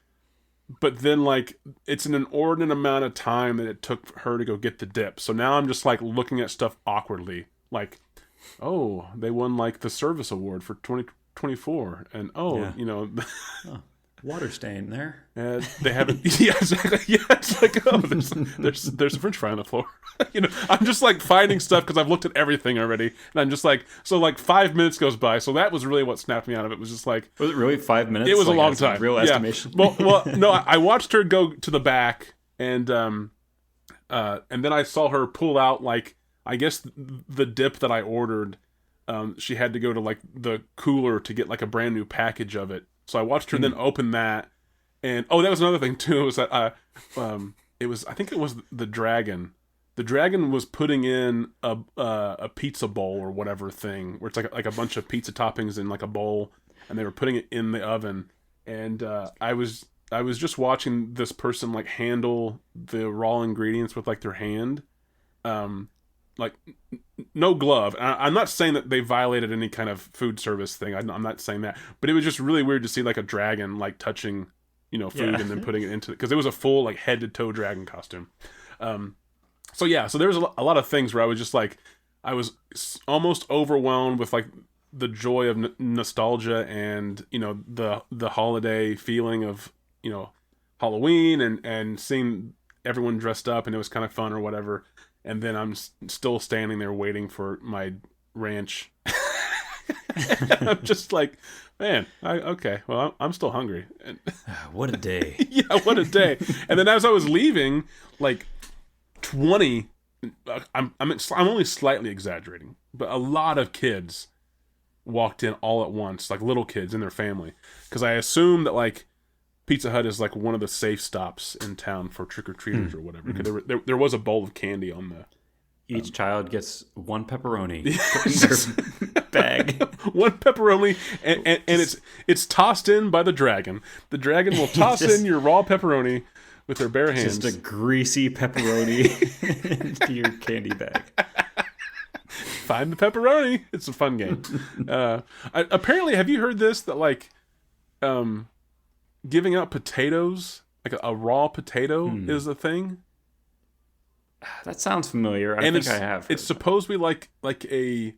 But then like it's an inordinate amount of time that it took her to go get the dip. So now I'm just like looking at stuff awkwardly. Like, oh, they won like the service award for 2024. And water stain there. They haven't. Yeah, exactly. Yeah, it's like, oh, there's a French fry on the floor. I'm just like finding stuff because I've looked at everything already, and I'm just like, so like 5 minutes goes by. So that was really what snapped me out of it. Was just like, was it really 5 minutes? It was like, a long time. Real estimation. Well, no, I watched her go to the back, and then I saw her pull out like I guess the dip that I ordered. She had to go to like the cooler to get like a brand new package of it. So I watched her then open that, and that was another thing too. Was that I think it was the dragon. The dragon was putting in a pizza bowl or whatever thing, where it's like a bunch of pizza toppings in like a bowl, and they were putting it in the oven. And I was just watching this person like handle the raw ingredients with like their hand, like no glove. I'm not saying that they violated any kind of food service thing. I'm not saying that, but it was just really weird to see like a dragon like touching, food and then putting it into it, because it was a full like head to toe dragon costume. So there was a lot of things where I was just like, I was almost overwhelmed with like the joy of nostalgia and the holiday feeling of Halloween and seeing everyone dressed up, and it was kind of fun or whatever. And then I'm still standing there waiting for my ranch. I'm just like, man, okay, well, I'm still hungry. And, What a day. yeah, what a day. And then as I was leaving, like 20, I'm only slightly exaggerating, but a lot of kids walked in all at once, like little kids and their family, because I assume that like Pizza Hut is like one of the safe stops in town for trick or treaters or whatever. Because there was a bowl of candy on the. Each child gets one pepperoni in their bag. One pepperoni, and it's tossed in by the dragon. The dragon will toss in your raw pepperoni with their bare hands. Just a greasy pepperoni into your candy bag. Find the pepperoni. It's a fun game. Apparently, have you heard this? That like, giving out potatoes, like a raw potato, is a thing. That sounds familiar. I think I have. It's supposed to be like a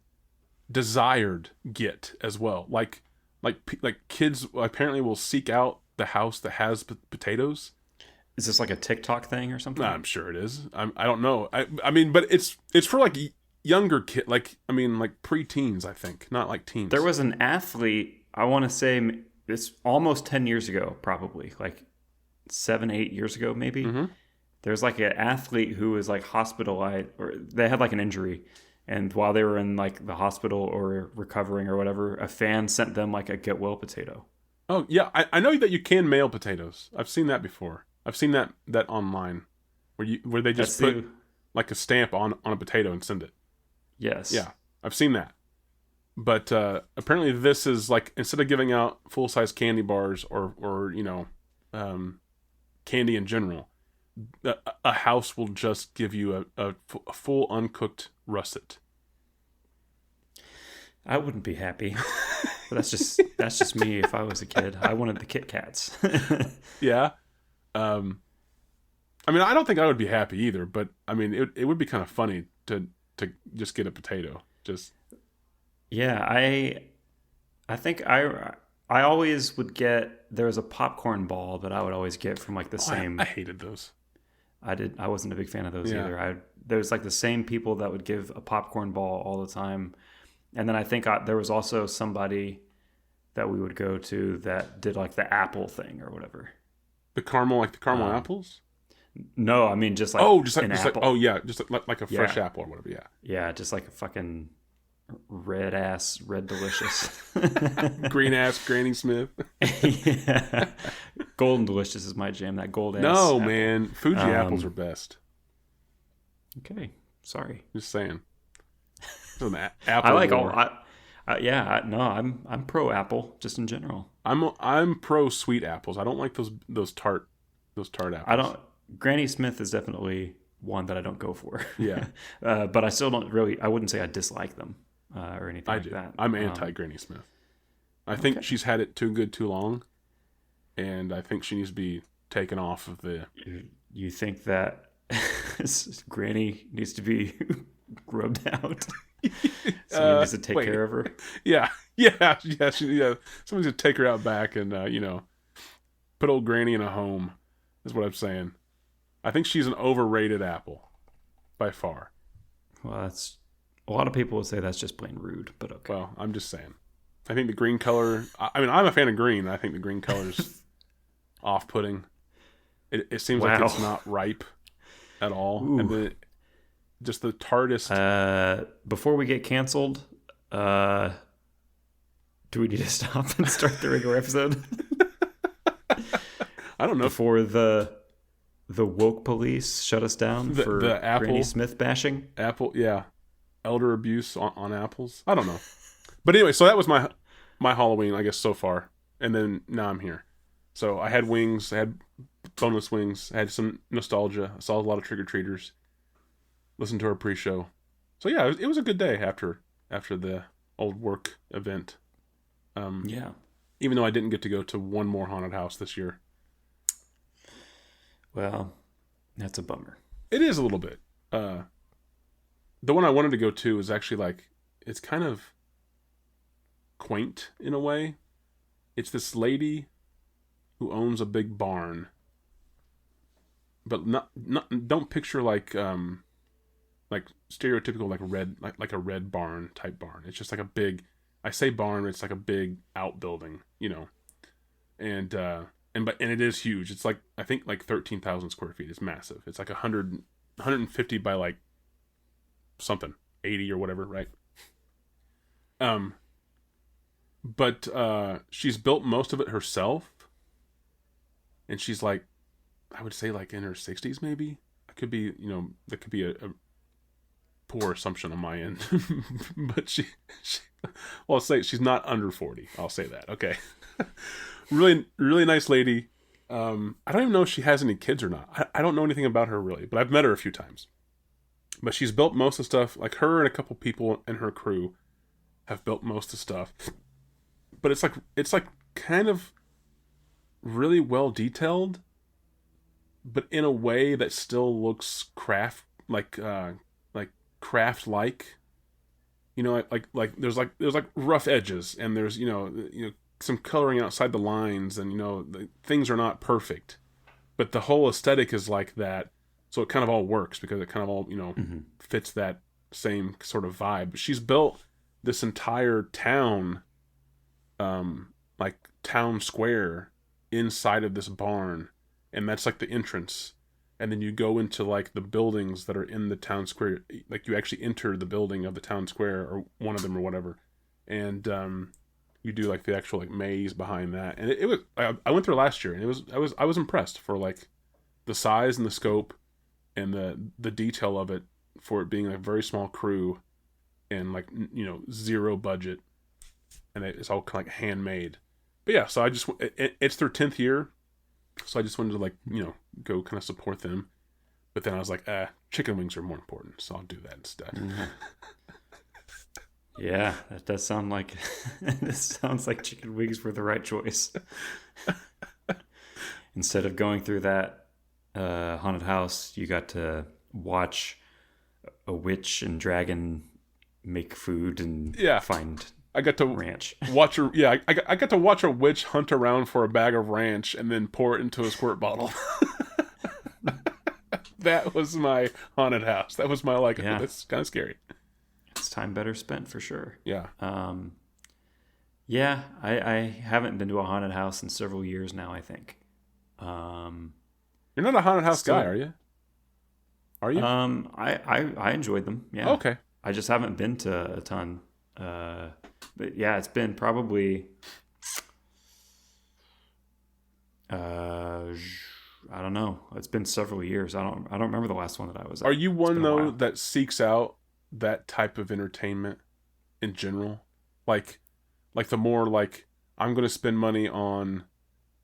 desired get as well. Like kids apparently will seek out the house that has potatoes. Is this like a TikTok thing or something? I'm sure it is. I don't know. I mean, but it's for like younger kid. Like preteens. I think, not like teens. There was an athlete. I want to say it's almost 10 years ago, probably like 7-8 years ago, maybe. Mm-hmm. There's like an athlete who was like hospitalized, or they had like an injury, and while they were in like the hospital or recovering or whatever, a fan sent them like a get well potato. Oh yeah, I know that you can mail potatoes. I've seen that before. I've seen that online, where they just put like a stamp on a potato and send it. Yes. Yeah, I've seen that. But apparently this is like, instead of giving out full size candy bars or candy in general, a house will just give you a full uncooked russet. I wouldn't be happy. But that's just me. If I was a kid, I wanted the Kit Kats. Yeah. I mean, I don't think I would be happy either, but I mean, it would be kind of funny to just get a potato. Just. Yeah, I think I always would get. There was a popcorn ball that I would always get from like the same. I hated those. I wasn't a big fan of those either. There's like the same people that would give a popcorn ball all the time, and then I think there was also somebody that we would go to that did like the apple thing or whatever. The caramel apples. No, I mean just like just like a fresh apple or whatever. Yeah, just like a fucking red delicious, green ass Granny Smith. Yeah. Golden Delicious is my jam. That gold ass. No, apple. man, Fuji apples are best. Okay, sorry. Just saying. Apple I like all. I'm pro apple just in general. I'm pro sweet apples. I don't like those tart apples. Granny Smith is definitely one that I don't go for. Yeah. But I still don't really. I wouldn't say I dislike them or anything like that. I'm anti Granny Smith. I think she's had it too good too long, and I think she needs to be taken off of the. You think that Granny needs to be rubbed out? Someone needs to take care of her. Yeah. Someone's gonna take her out back and put old Granny in a home. Is what I'm saying. I think she's an overrated apple, by far. Well, that's a lot of people would say that's just plain rude, but okay. Well, I'm just saying. I think the green color. I mean, I'm a fan of green. I think the green color's off-putting. It seems like it's not ripe at all, Ooh. And just the tartest. Before we get canceled, do we need to stop and start the regular episode? I don't know. Before the woke police shut us down for the Apple, Granny Smith bashing. Apple, yeah, elder abuse on apples. I don't know, but anyway, so that was my Halloween, I guess, so far, and then now I'm here. So I had wings, I had boneless wings, I had some nostalgia. I saw a lot of trick or treaters. Listened to our pre-show. So yeah, it was a good day after the old work event. Yeah. Even though I didn't get to go to one more haunted house this year. Well, that's a bummer. It is a little bit. The one I wanted to go to is actually like, it's kind of quaint in a way. It's this lady who owns a big barn, but not don't picture like stereotypical like red like a red barn type barn. It's just like a big, I say barn, but it's like a big outbuilding, you know. And and it is huge. It's like I think like 13,000 square feet. It's massive. It's like 150 by like something 80 or whatever, right? But she's built most of it herself, and she's like, I would say like in her 60s maybe. I could be, you know, that could be a poor assumption on my end, but she well, I'll say she's not under 40. I'll say that. Okay. Really nice lady. I don't even know if she has any kids or not. I don't know anything about her really, but I've met her a few times. But she's built most of the stuff. Like her and a couple people in her crew have built most of the stuff. But it's like kind of really well detailed, but in a way that still looks craft like you know, like there's rough edges, and there's you know some coloring outside the lines, and you know things are not perfect, but the whole aesthetic is like that, so it kind of all works because it kind of all, you know, fits that same sort of vibe. But she's built this entire town, like town square inside of this barn, and that's like the entrance. And then you go into like the buildings that are in the town square. Like you actually enter the building of the town square, or one of them or whatever. And you do like the actual like maze behind that. And it was, I went there last year, and I was impressed for like the size and the scope and the detail of it, for it being a very small crew and like, you know, zero budget. And it's all kind of like handmade. But yeah, so it's their 10th year. So I just wanted to like, you know, go kind of support them. But then I was like, chicken wings are more important, so I'll do that instead. Mm-hmm. Yeah, that does sound like this sounds like chicken wings were the right choice. Instead of going through that haunted house, you got to watch a witch and dragon make food and find I got to ranch. Watch her. Yeah, I got to watch a witch hunt around for a bag of ranch and then pour it into a squirt bottle. That was my haunted house. That was my like. Yeah. That's kind of scary. It's time better spent for sure. Yeah. Yeah. I haven't been to a haunted house in several years now, I think. You're not a haunted house guy, are you? Are you? I enjoyed them. Yeah. Okay. I just haven't been to a ton. But yeah, it's been probably I don't know. It's been several years. I don't remember the last one that I was at. Are you one though that seeks out that type of entertainment in general? Like the more like, I'm going to spend money on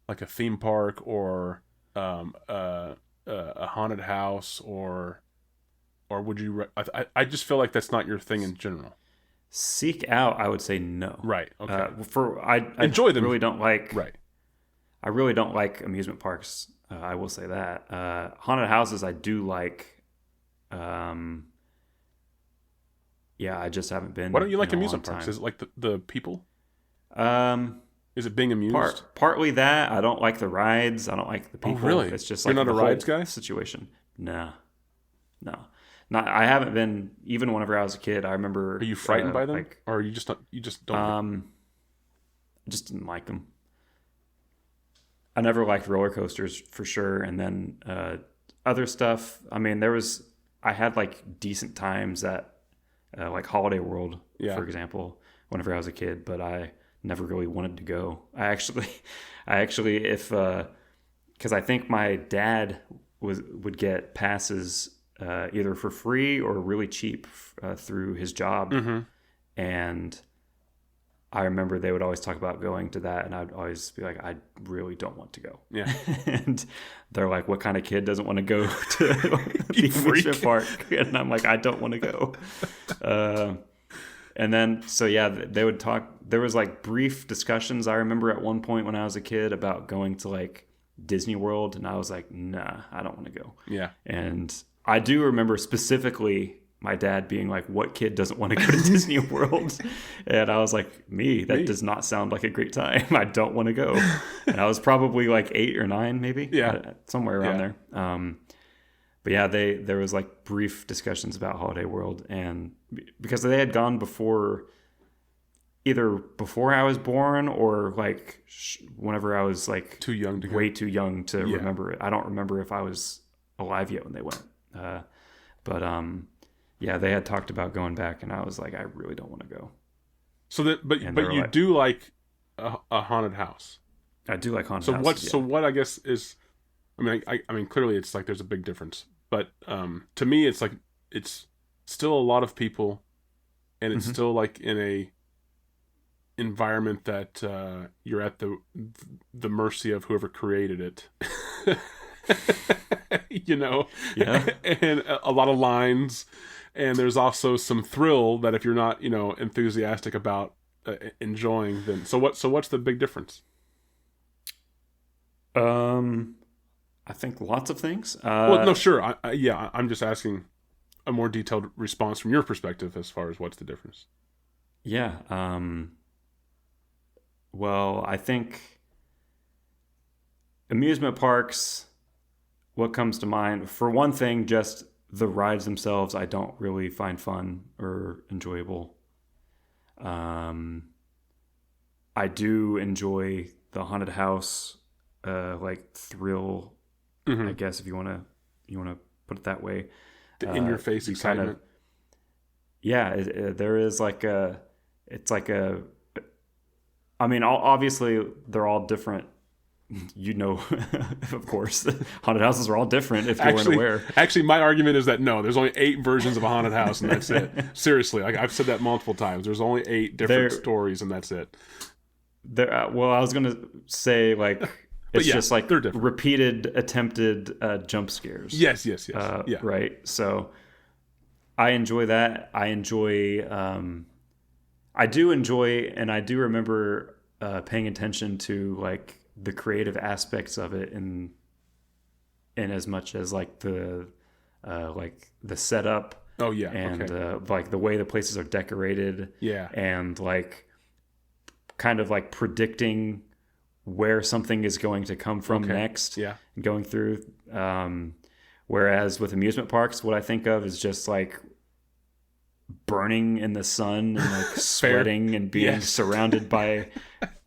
like a theme park or a haunted house, or would you I just feel like that's not your thing in general. Seek out, I would say no. Right. Okay. I enjoy them. Really don't like. Right. I really don't like amusement parks. I will say that. Haunted houses, I do like. Yeah, I just haven't been. Why don't you like amusement parks? Is it like the people? Is it being amused? Partly that. I don't like the rides. I don't like the people. Oh, really? It's just you're like not a rides guy situation. No. Not. I haven't been, even whenever I was a kid. I remember. Are you frightened by them, or are you just not? You just don't. I just didn't like them. I never liked roller coasters for sure, and then other stuff. I mean, I had like decent times at like Holiday World, for example, whenever I was a kid, but I never really wanted to go. I actually, if because I think my dad would get passes either for free or really cheap through his job, and I remember they would always talk about going to that, and I'd always be like, I really don't want to go. Yeah. And they're like, what kind of kid doesn't want to go to the amusement park? And I'm like, I don't want to go. And then, so yeah, they would talk. There was like brief discussions. I remember at one point when I was a kid about going to like Disney World, and I was like, nah, I don't want to go. Yeah. And I do remember specifically my dad being like, what kid doesn't want to go to Disney World? And I was like, that does not sound like a great time. I don't want to go. And I was probably like 8 or 9, maybe. Yeah. Somewhere around there. But yeah, there was like brief discussions about Holiday World, and because they had gone either before I was born or like whenever I was like Too young to go. way too young to remember it. I don't remember if I was alive yet when they went. But yeah, they had talked about going back, and I was like, I really don't want to go. So that, but you do like a haunted house. I do like haunted houses. So what I guess is, I mean, clearly it's like there's a big difference, but to me it's like it's still a lot of people, and it's still like in a environment that you're at the mercy of whoever created it. You know, and a lot of lines, and there's also some thrill that if you're not, enthusiastic about enjoying, then so what's the big difference? I think lots of things. Well, no, sure, I'm just asking a more detailed response from your perspective as far as what's the difference. Yeah. Well, I think amusement parks, what comes to mind, for one thing, just the rides themselves, I don't really find fun or enjoyable. I do enjoy the haunted house, like thrill, I guess, if you want to put it that way. The in your face excitement. There is like I mean, obviously they're all different. Of course, haunted houses are all different if you weren't aware. Actually, my argument is that no, there's only 8 versions of a haunted house, and that's it. Seriously, like I've said that multiple times. There's only 8 different stories, and that's it. Well, I was gonna say like it's just like they're different. Repeated attempted jump scares. Yes. Right. So I enjoy that. I do enjoy, and I do remember paying attention to like the creative aspects of it, in as much as like the setup. Oh yeah, and like the way the places are decorated. Yeah, and like kind of like predicting where something is going to come from next. Yeah, going through. Whereas with amusement parks, what I think of is just like burning in the sun and like sweating and being surrounded by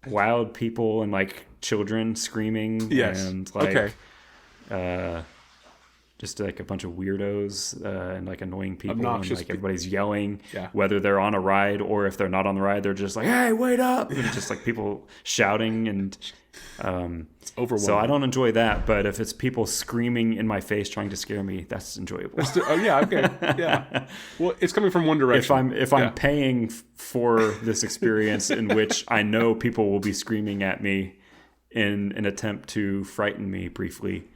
wild people and like children screaming and like just like a bunch of weirdos and like annoying people, obnoxious, and like everybody's yelling, whether they're on a ride or if they're not on the ride, they're just like, hey, wait up, and just like people shouting, and it's overwhelming. So I don't enjoy that, but if it's people screaming in my face trying to scare me, that's enjoyable. Well, it's coming from one direction. If I'm paying for this experience in which I know people will be screaming at me in an attempt to frighten me briefly,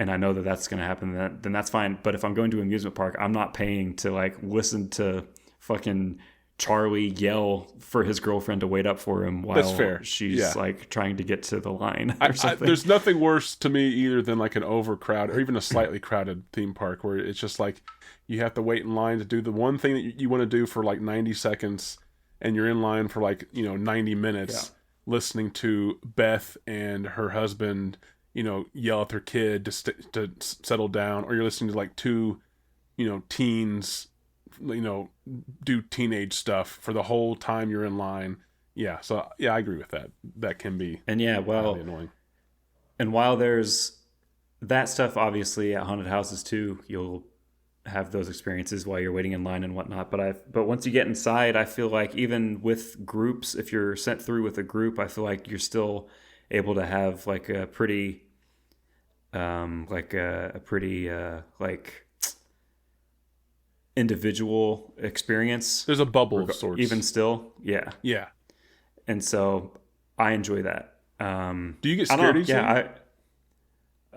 and I know that that's going to happen, then that's fine. But if I'm going to an amusement park, I'm not paying to like listen to fucking Charlie yell for his girlfriend to wait up for him while she's like trying to get to the line or something. There's nothing worse to me either than like an overcrowded or even a slightly crowded theme park where it's just like you have to wait in line to do the one thing that you want to do for like 90 seconds, and you're in line for like 90 minutes listening to Beth and her husband yell at their kid to settle down, or you're listening to like 2 teens do teenage stuff for the whole time you're in line. So I agree with that. That can be really annoying. And while there's that stuff obviously at haunted houses too, you'll have those experiences while you're waiting in line and whatnot, but once you get inside, I feel like even with groups, if you're sent through with a group, I feel like you're still able to have like a pretty individual experience. There's a bubble of sorts. Even still. Yeah. And so I enjoy that. Do you get scared easily?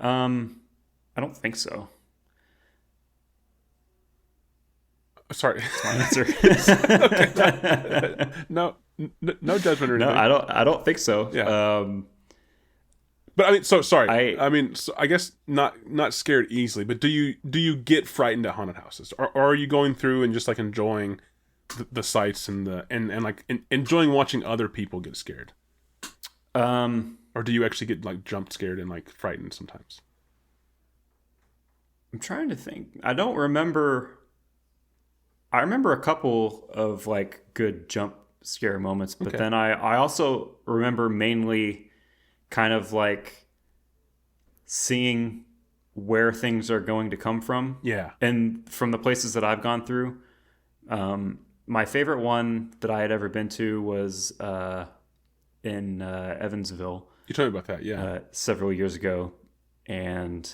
I don't think so. Sorry. That's my answer. No judgment or anything. No, I don't think so. Yeah. But I mean, so sorry. I I mean, so I guess not scared easily. But do you get frightened at haunted houses, or are you going through and just like enjoying the sights and enjoying watching other people get scared? Or do you actually get like jump scared and like frightened sometimes? I'm trying to think. I don't remember. I remember a couple of like good jump scare moments, but Okay. then I also remember mainly kind of like seeing where things are going to come from. Yeah. And from the places that I've gone through, my favorite one that I had ever been to was in Evansville You told me about that. Yeah. several years ago. And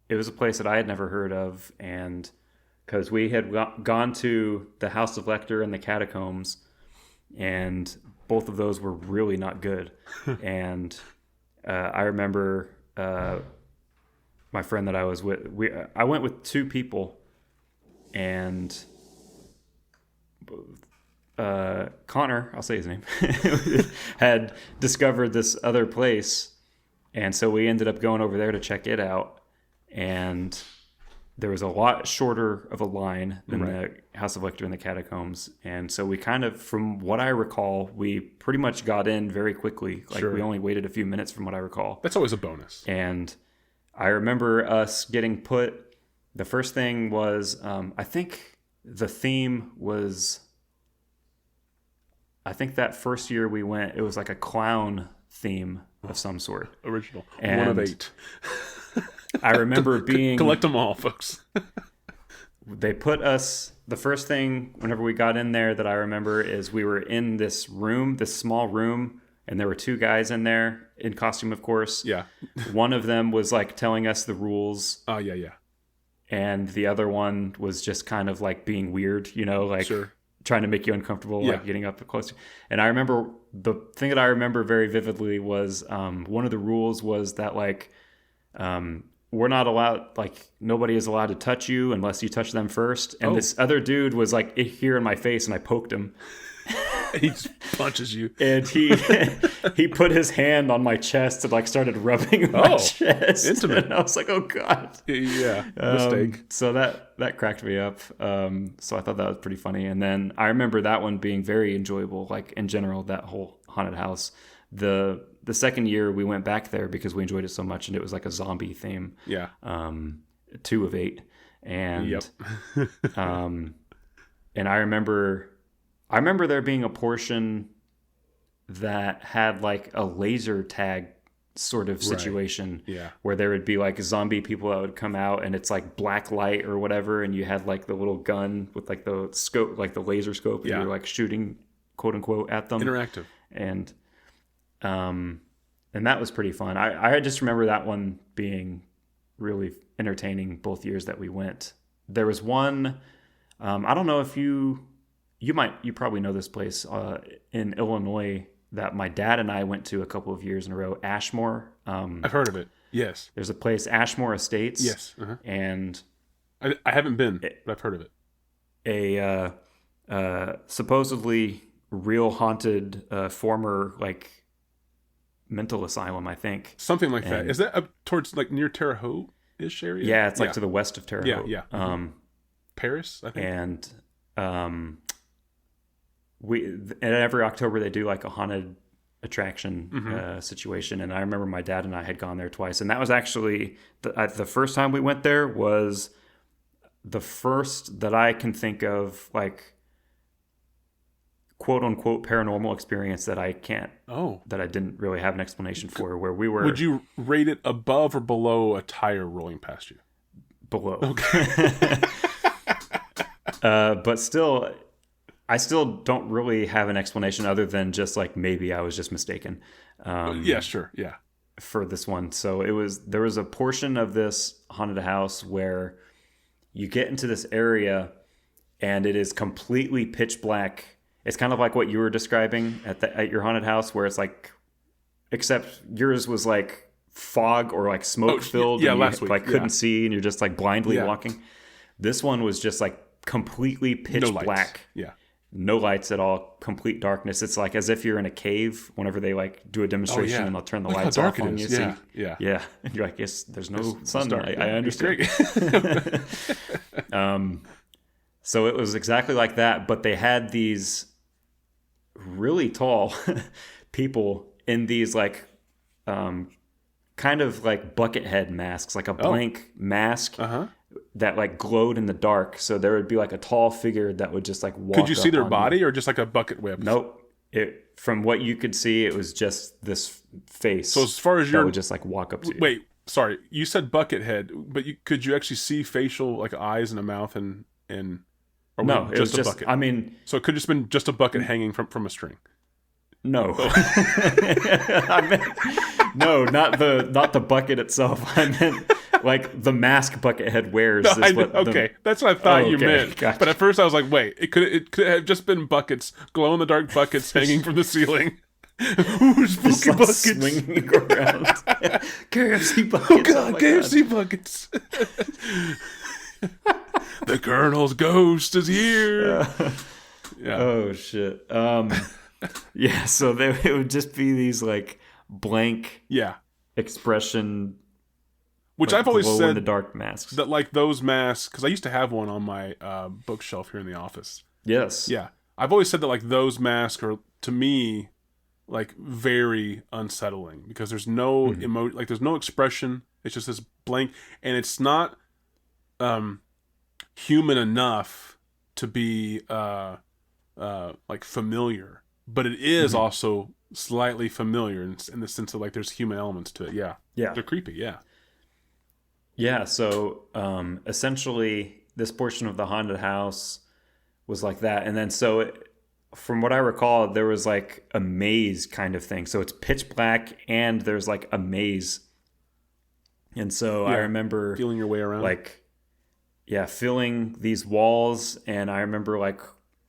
it was a place that I had never heard of. And because we had gone to the House of Lecter and the Catacombs, and both of those were really not good. And I remember my friend that I was with, I went with two people, and Connor, I'll say his name, had discovered this other place. And so we ended up going over there to check it out. And there was a lot shorter of a line than the House of Lecter and the Catacombs. And so we kind of, from what I recall, we pretty much got in very quickly. Like we only waited a few minutes from what I recall. That's always a bonus. And I remember us getting put, the first thing was, I think the theme was, I think that first year we went, it was like a clown theme of some sort. Original. And 1 of 8. I remember being... Collect them all, folks. They put us, the first thing whenever we got in there that I remember is we were in this room, this small room, and there were two guys in there in costume, of course. Yeah. One of them was like telling us the rules, Oh, yeah. and the other one was just kind of like being weird, you know, like trying to make you uncomfortable, like getting up close. And I remember, the thing that I remember very vividly was one of the rules was that like, we're not allowed, like, nobody is allowed to touch you unless you touch them first. And this other dude was like here in my face, and I poked him. He just punches you. And he put his hand on my chest and like started rubbing my chest. Intimate. And I was like, oh God. Yeah. Mistake. So that cracked me up. So I thought that was pretty funny. And then I remember that one being very enjoyable, like in general, that whole haunted house. The second year we went back there because we enjoyed it so much, and it was like a zombie theme. Yeah. 2 of 8. And and I remember there being a portion that had like a laser tag sort of situation where there would be like zombie people that would come out, and it's like black light or whatever, and you had like the little gun with like the scope, like the laser scope, and you're like shooting quote unquote at them. Interactive. And that was pretty fun. I just remember that one being really entertaining both years that we went. There was one, I don't know if you probably know this place in Illinois that my dad and I went to a couple of years in a row, Ashmore. I've heard of it. Yes. There's a place, Ashmore Estates. Yes. And I haven't been, but I've heard of it. A supposedly real haunted former like mental asylum, I think. Something like that. Is that up towards like near Terre Haute-ish area? Yeah, it's like to the west of Terre Haute. Yeah. Paris, I think. And every October they do like a haunted attraction situation, and I remember my dad and I had gone there twice, and that was actually the first time we went there was the first that I can think of like quote unquote paranormal experience that I didn't really have an explanation for, where we were. Would you rate it above or below a tire rolling past you? Below. Okay. But still, I still don't really have an explanation other than just like maybe I was just mistaken. Yeah, sure. Yeah. For this one. So there was a portion of this haunted house where you get into this area and it is completely pitch black. It's kind of like what you were describing at your haunted house, where it's like, except yours was like fog or like smoke filled. Yeah, and last you week. like couldn't see, and you're just like blindly walking. This one was just like completely pitch black. Yeah. no lights at all, complete darkness. It's like as if you're in a cave whenever they like do a demonstration yeah. and they'll turn the Look how lights dark off it on you. is. So Yeah, you- yeah. yeah. And you're like, yes, there's no It's sun. dark. I Yeah, it's understand. great. So it was exactly like that, but they had these really tall people in these like kind of like bucket head masks, like a blank mask Uh-huh. that like glowed in the dark. So there would be like a tall figure that would just like walk. Could you see up their on body or just like a bucket whip? Nope. It from what you could see, it was just this face. So as far as that your would just like walk up to you. wait, sorry, you said bucket head, but could you actually see facial like eyes and a mouth and or No, was it was a just. bucket? I mean, So it could just been just a bucket hanging from a string. no. I meant, no, not the bucket itself. I meant like the mask Buckethead wears. No, is what the- okay, that's what I thought you okay, meant. gotcha. But at first I was like, wait, it could have just been buckets, glow in the dark buckets hanging from the ceiling. Ooh, spooky Just like buckets. swinging around. KFC buckets. Oh god, my KFC buckets. The Colonel's ghost is here. Yeah. Oh shit. Yeah. So it would just be these like blank Yeah. expression, Which like, I've always glow in said the dark masks. that like those masks, because I used to have one on my bookshelf here in the office. Yes. Yeah. I've always said that like those masks are, to me, like very unsettling because there's no like there's no expression. It's just this blank, and it's not human enough to be like familiar, but it is also slightly familiar in the sense of like there's human elements to it. Yeah. Yeah. They're creepy. Yeah. Yeah, so essentially, this portion of the haunted house was like that, and then from what I recall, there was like a maze kind of thing. So it's pitch black, and there's like a maze, and so I Yeah, remember Feeling your way around. like, yeah, filling these walls, and I remember like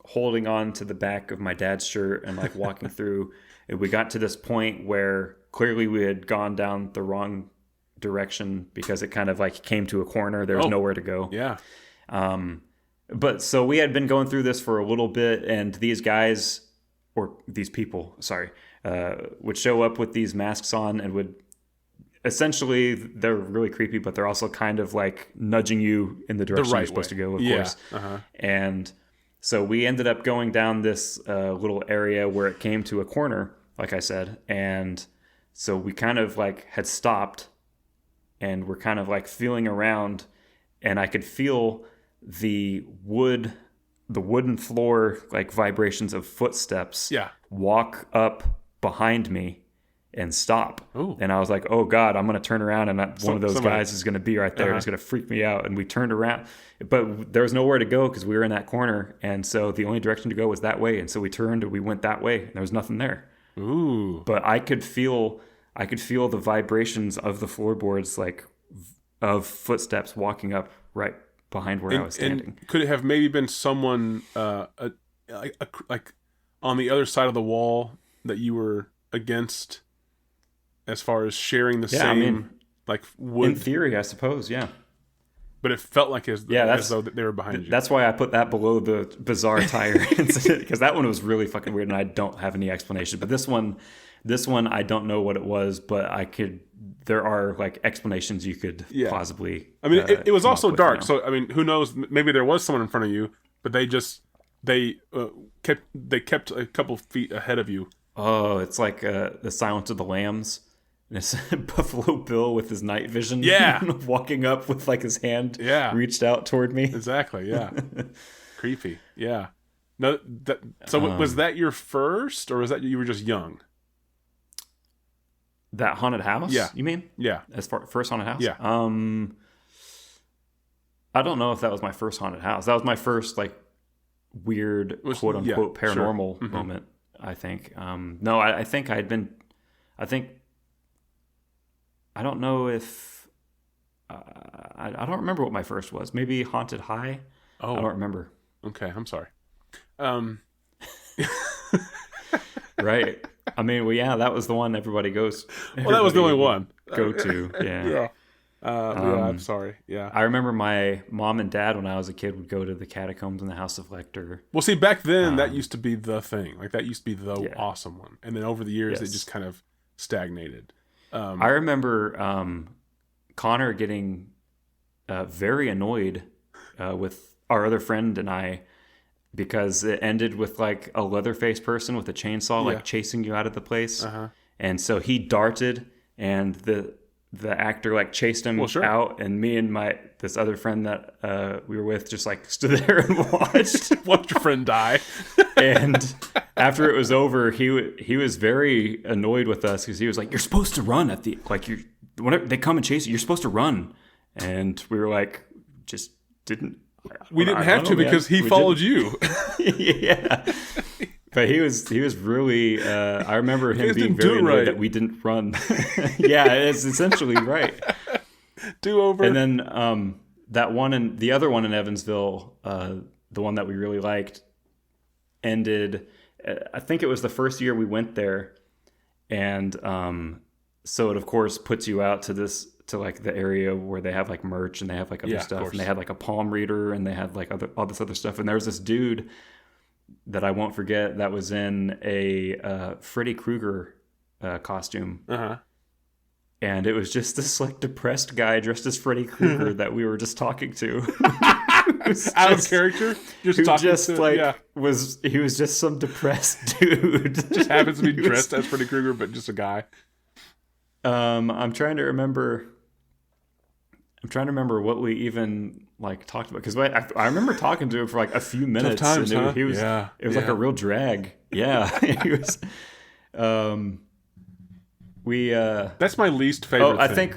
holding on to the back of my dad's shirt and like walking through. And we got to this point where clearly we had gone down the wrong direction because it kind of like came to a corner. There was nowhere to go. Yeah. But so we had been going through this for a little bit, and these guys, or these people, sorry, would show up with these masks on and would essentially, they're really creepy, but they're also kind of like nudging you in the direction right you're supposed way. to go, of Yeah. course. Uh-huh. And so we ended up going down this little area where it came to a corner, like I said. And so we kind of like had stopped and we're kind of like feeling around, and I could feel the wooden floor, like vibrations of footsteps Yeah. walk up behind me and stop. Ooh. And I was like, oh God, I'm going to turn around and one of those somebody- guys is going to be right there. It's going to freak me out. And we turned around, but there was nowhere to go because we were in that corner. And so the only direction to go was that way. And so we turned and we went that way. And there was nothing there. Ooh. But I could feel the vibrations of the floorboards, like of footsteps walking up right behind where I was standing. And could it have maybe been someone like on the other side of the wall that you were against, as far as sharing the Yeah, same I mean, like In wood? theory, I suppose, yeah. But it felt like as though they were behind you. That's why I put that below the bizarre tire incident, because that one was really fucking weird, and I don't have any explanation. But this one, I don't know what it was, but there are like explanations you could plausibly. I mean, it was come also up with dark, now. so I mean, who knows? Maybe there was someone in front of you, but they kept a couple feet ahead of you. Oh, it's like the Silence of the Lambs. And it's Buffalo Bill with his night vision. Yeah. Walking up with like his hand reached out toward me. Exactly. Yeah. Creepy. Yeah. No. Was that your first, or was that you were just young? That haunted house? Yeah. You mean? Yeah. As far first haunted house? Yeah. I don't know if that was my first haunted house. That was my first like weird quote unquote paranormal moment, I think. No, I think I don't know if I don't remember what my first was. Maybe Haunted High. Oh. I don't remember. Okay. I'm sorry. Right. I mean, well, yeah, that was the one everybody goes. Well, that was the only one. Go to. Yeah. Yeah. Yeah, I'm sorry. Yeah. I remember my mom and dad when I was a kid would go to the catacombs in the House of Lecter. Well, see, back then that used to be the thing. Like that used to be the Yeah. awesome one, and then over the years it Yes. just kind of stagnated. I remember Connor getting very annoyed with our other friend and I because it ended with like a Leatherface person with a chainsaw Yeah. like chasing you out of the place. Uh-huh. And so he darted and the actor like chased him Well, sure. out, and me and this other friend that we were with just like stood there and watched. Watch your friend die. And after it was over, he was very annoyed with us because he was like, "You're supposed to run at the like you whenever they come and chase you, you're supposed to run." And we were like, just didn't. We didn't I have don't to know, man. because he We followed you. yeah. But he was really. I remember him guys being didn't do very it annoyed right. that we didn't run. Yeah, it's essentially right. Do over. And then that one and the other one in Evansville, the one that we really liked, ended. I think it was the first year we went there, and so it of course puts you out to like the area where they have like merch and they have like other Yeah, of stuff, course. and they had like a palm reader and they had like all this other stuff. And there was this dude that I won't forget that was in a Freddy Krueger costume. Uh-huh. And it was just this like depressed guy dressed as Freddy Krueger that we were just talking to. Out of character. Just Who talking just to, like yeah. he was just some depressed dude. Just happens to be He was- dressed as Freddy Krueger, but just a guy. I'm trying to remember what we even like talked about, because I remember talking to him for like a few minutes. times, and huh? He was Yeah, it was like yeah. a real drag. Yeah, he was. We That's my least favorite thing.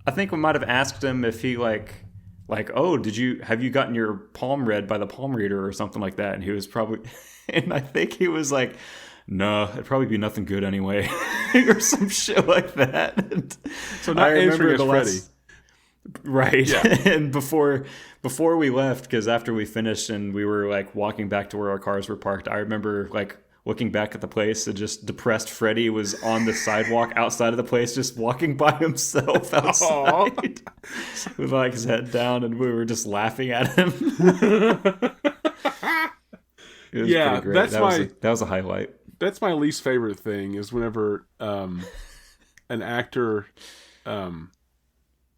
I think we might have asked him if he like oh, have you gotten your palm read by the palm reader or something like that, and he was probably and I think he was like, no, it'd probably be nothing good anyway, or some shit like that. And So not answering as Freddy. Right. Yeah. And before we left, because after we finished and we were like walking back to where our cars were parked, I remember like looking back at the place and just depressed Freddy was on the sidewalk outside of the place, just walking by himself outside with like his head down, and we were just laughing at him. It was Yeah, pretty great. that's That was a highlight. That's my least favorite thing is whenever an actor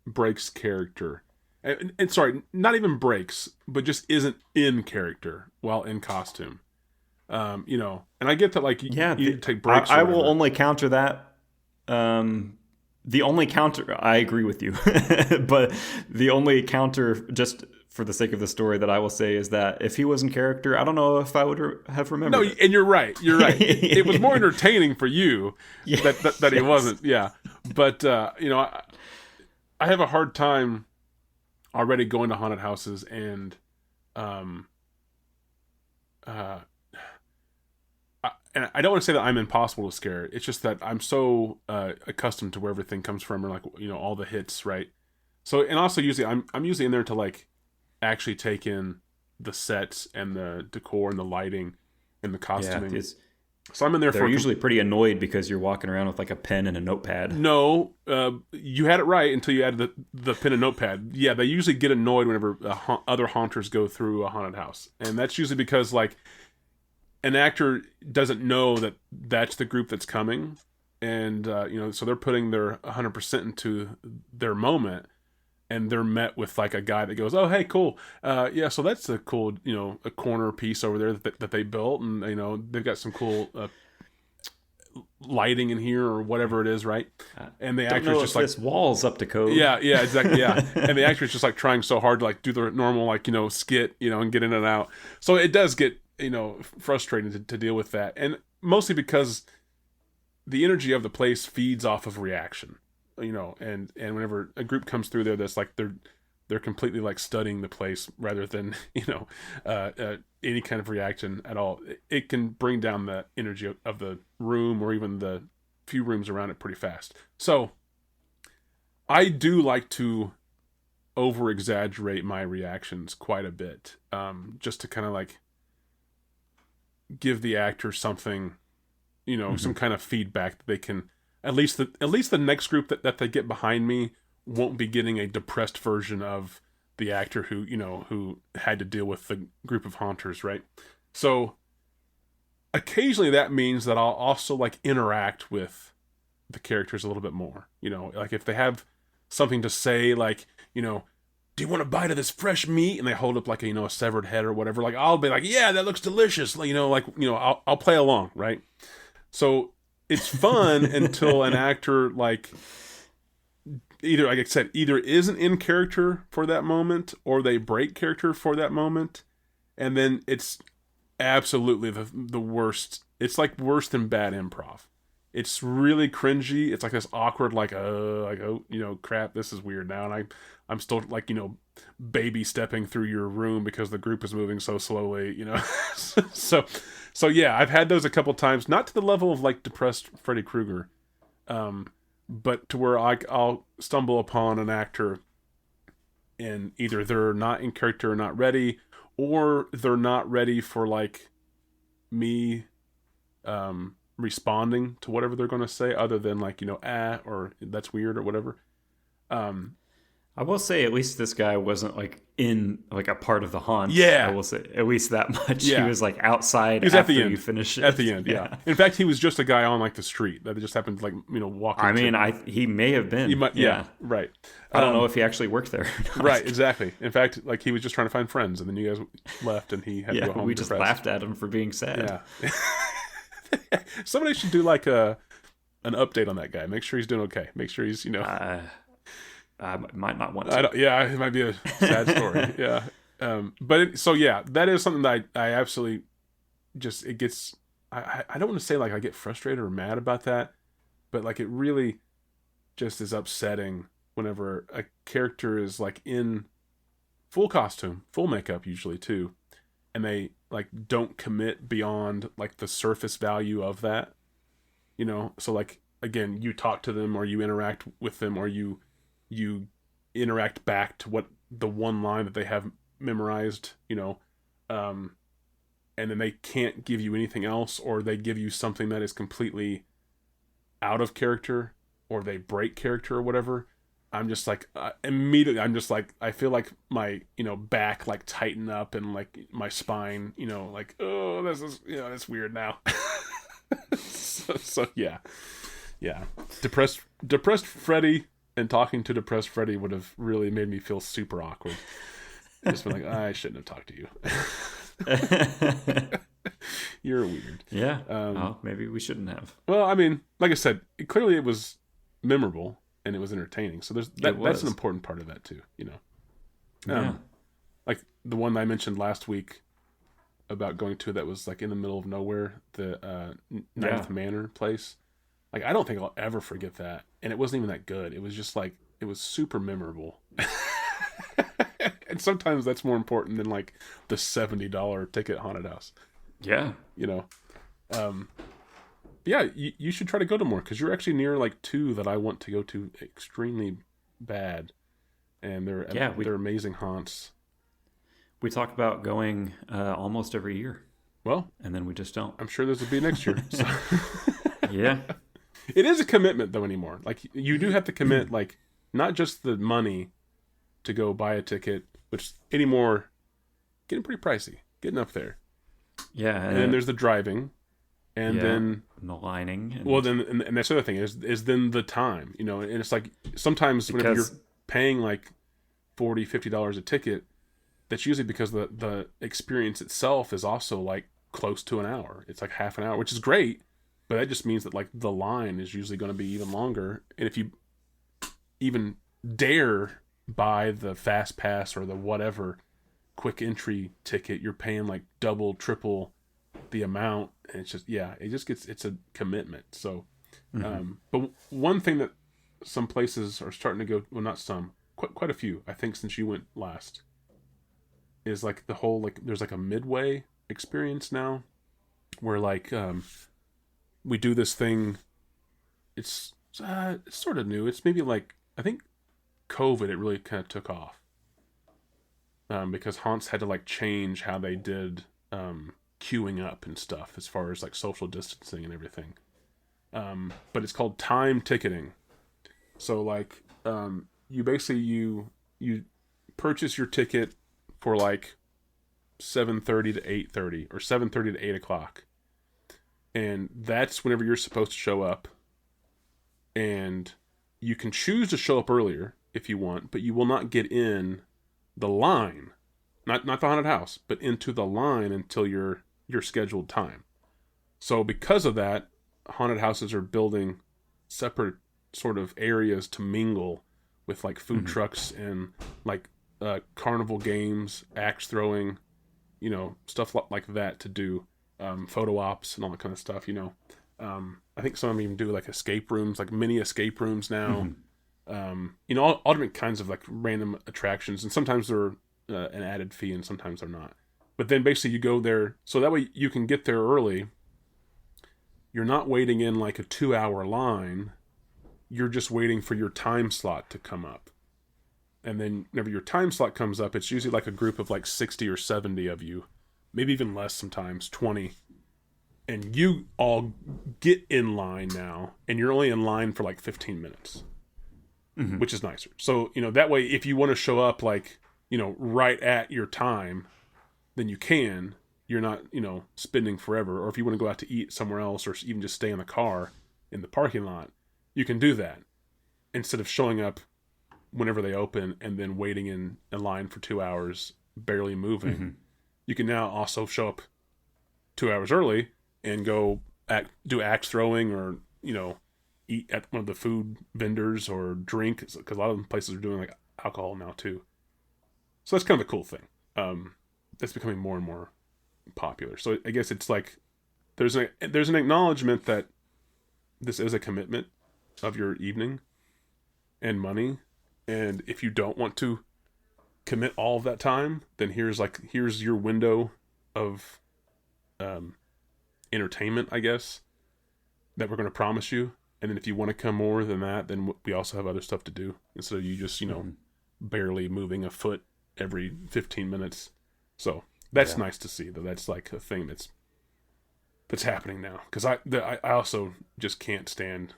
breaks character. And sorry, not even breaks, but just isn't in character while in costume. And I get that, like, you need to take breaks. I will only counter that. The only counter, I agree with you, but the only counter, just for the sake of the story, that I will say is that if he was in character, I don't know if I would have remembered. No, and you're right. You're right. It was more entertaining for you that he wasn't. Yeah, but I have a hard time already going to haunted houses and and I don't want to say that I'm impossible to scare. It's just that I'm so accustomed to where everything comes from, or like all the hits, right? So, and also usually I'm usually in there to like actually take in the sets and the decor and the lighting and the costuming. Yeah, so I'm in there. They're usually pretty annoyed because you're walking around with like a pen and a notepad. No, you had it right until you added the pen and notepad. Yeah, they usually get annoyed whenever other haunters go through a haunted house, and that's usually because like an actor doesn't know that that's the group that's coming, and so they're putting their 100% into their moment, and they're met with like a guy that goes, "Oh, hey, cool, yeah, so that's a cool, a corner piece over there that they built, and they've got some cool lighting in here or whatever it is, right?" And the actor's just like, this wall's up to code. yeah, exactly, yeah. And the actor's just like trying so hard to like do the normal like skit, and get in and out. So it does get frustrating to deal with that, and mostly because the energy of the place feeds off of reaction, and whenever a group comes through there that's like they're completely like studying the place rather than any kind of reaction at all, it can bring down the energy of the room or even the few rooms around it pretty fast. So I do like to over exaggerate my reactions quite a bit, just to kind of like give the actor something, some kind of feedback that they can at least the next group that they get behind me won't be getting a depressed version of the actor who had to deal with the group of haunters, right? So occasionally that means that I'll also like interact with the characters a little bit more. Like if they have something to say, like, do you want a bite of this fresh meat? And they hold up like a severed head or whatever. Like I'll be like, yeah, that looks delicious. I'll play along, right? So it's fun until an actor like either, like I said, either isn't in character for that moment or they break character for that moment, and then it's absolutely the worst. It's like worse than bad improv. It's really cringy. It's like this awkward, crap, this is weird now, and I'm still like baby stepping through your room because the group is moving so slowly, so yeah, I've had those a couple times, not to the level of like depressed Freddy Krueger, but to where I'll stumble upon an actor and either they're not in character or not ready, or they're not ready for like me responding to whatever they're going to say, other than like or that's weird or whatever. I will say at least this guy wasn't like in like a part of the haunt. Yeah, I will say at least that much. Yeah. He was like outside. He was after at the end. You finish it. At the end, yeah. In fact, he was just a guy on like the street that just happened to like walk into. I mean, he may have been. He might, yeah, right. I don't know if he actually worked there. Right, exactly. In fact, like he was just trying to find friends, and then you guys left, and he had to go home. We just laughed at him for being sad. Yeah. Somebody should do like an update on that guy. Make sure he's doing okay. Make sure he's I might not want to. It might be a sad story. Yeah. That is something that I absolutely just, it gets, I don't want to say like I get frustrated or mad about that, but like it really just is upsetting whenever a character is like in full costume, full makeup usually too, and they like don't commit beyond like the surface value of that, so like, again, you talk to them or you interact with them or you interact back to what the one line that they have memorized, and then they can't give you anything else, or they give you something that is completely out of character, or they break character or whatever. I'm just like, immediately, I'm just like, I feel like my, back like tighten up and like my spine, like, oh, this is, that's weird now. so yeah. Depressed Freddy and talking to depressed Freddy would have really made me feel super awkward. Just been like, I shouldn't have talked to you. You're weird. Yeah. Well, maybe we shouldn't have. Well, I mean, like I said, clearly it was memorable and it was entertaining. So that's an important part of that too, Yeah. Like the one I mentioned last week about going to that was like in the middle of nowhere, the Ninth Manor place. Like, I don't think I'll ever forget that. And it wasn't even that good. It was just like, it was super memorable. And sometimes that's more important than like the $70 ticket haunted house. Yeah. You should try to go to more, because you're actually near like two that I want to go to extremely bad. And they're amazing haunts. We talk about going almost every year. Well, and then we just don't. I'm sure this will be next year. So. Yeah. It is a commitment though anymore. Like you do have to commit, like not just the money to go buy a ticket, which anymore getting pretty pricey, getting up there. Yeah. And then there's the driving, and then and the lining. Well, then and that's the other thing is then the time, and it's like sometimes whenever you're paying like $40, $50 a ticket, that's usually because the experience itself is also like close to an hour. It's like half an hour, which is great. But that just means that like the line is usually going to be even longer. And if you even dare buy the fast pass or the whatever quick entry ticket, you're paying like double, triple the amount. And it's just, it's a commitment. So, but one thing that some places are starting to go, well, not some, quite a few, I think since you went last, is like the whole, like there's like a midway experience now where like, we do this thing. It's sort of new. It's maybe like, I think COVID, it really kind of took off. Because haunts had to like change how they did queuing up and stuff as far as like social distancing and everything. But it's called time ticketing. So like you basically you purchase your ticket for like 7:30 to 8:30 or 7:30 to 8 o'clock, and that's whenever you're supposed to show up. And you can choose to show up earlier if you want, but you will not get in the line, not the haunted house, but into the line until your scheduled time. So because of that, haunted houses are building separate sort of areas to mingle with, like food trucks and like carnival games, axe throwing, stuff like that to do, photo ops and all that kind of stuff. I think some of them even do like escape rooms, like mini escape rooms now. All different kinds of like random attractions, and sometimes they're an added fee, and sometimes they're not. But then basically you go there, so that way you can get there early. You're not waiting in like a 2-hour line. You're just waiting for your time slot to come up. And then whenever your time slot comes up, it's usually like a group of like 60 or 70 of you, maybe even less sometimes, 20. And you all get in line now, and you're only in line for like 15 minutes, which is nicer. So, that way, if you want to show up like, right at your time, then you can. You're not, spending forever. Or if you want to go out to eat somewhere else, or even just stay in the car in the parking lot, you can do that instead of showing up whenever they open and then waiting in a line for 2 hours, barely moving. You can now also show up 2 hours early and go do axe throwing, or eat at one of the food vendors or drink, because a lot of places are doing like alcohol now too. So that's kind of a cool thing. That's becoming more and more popular. So I guess it's like there's an acknowledgement that this is a commitment of your evening and money, and if you don't want to commit all of that time, then here's your window of entertainment, I guess, that we're going to promise you. And then if you want to come more than that, then we also have other stuff to do instead of you just barely moving a foot every 15 minutes. So that's nice to see that that's like a thing that's happening now, because I also just can't stand.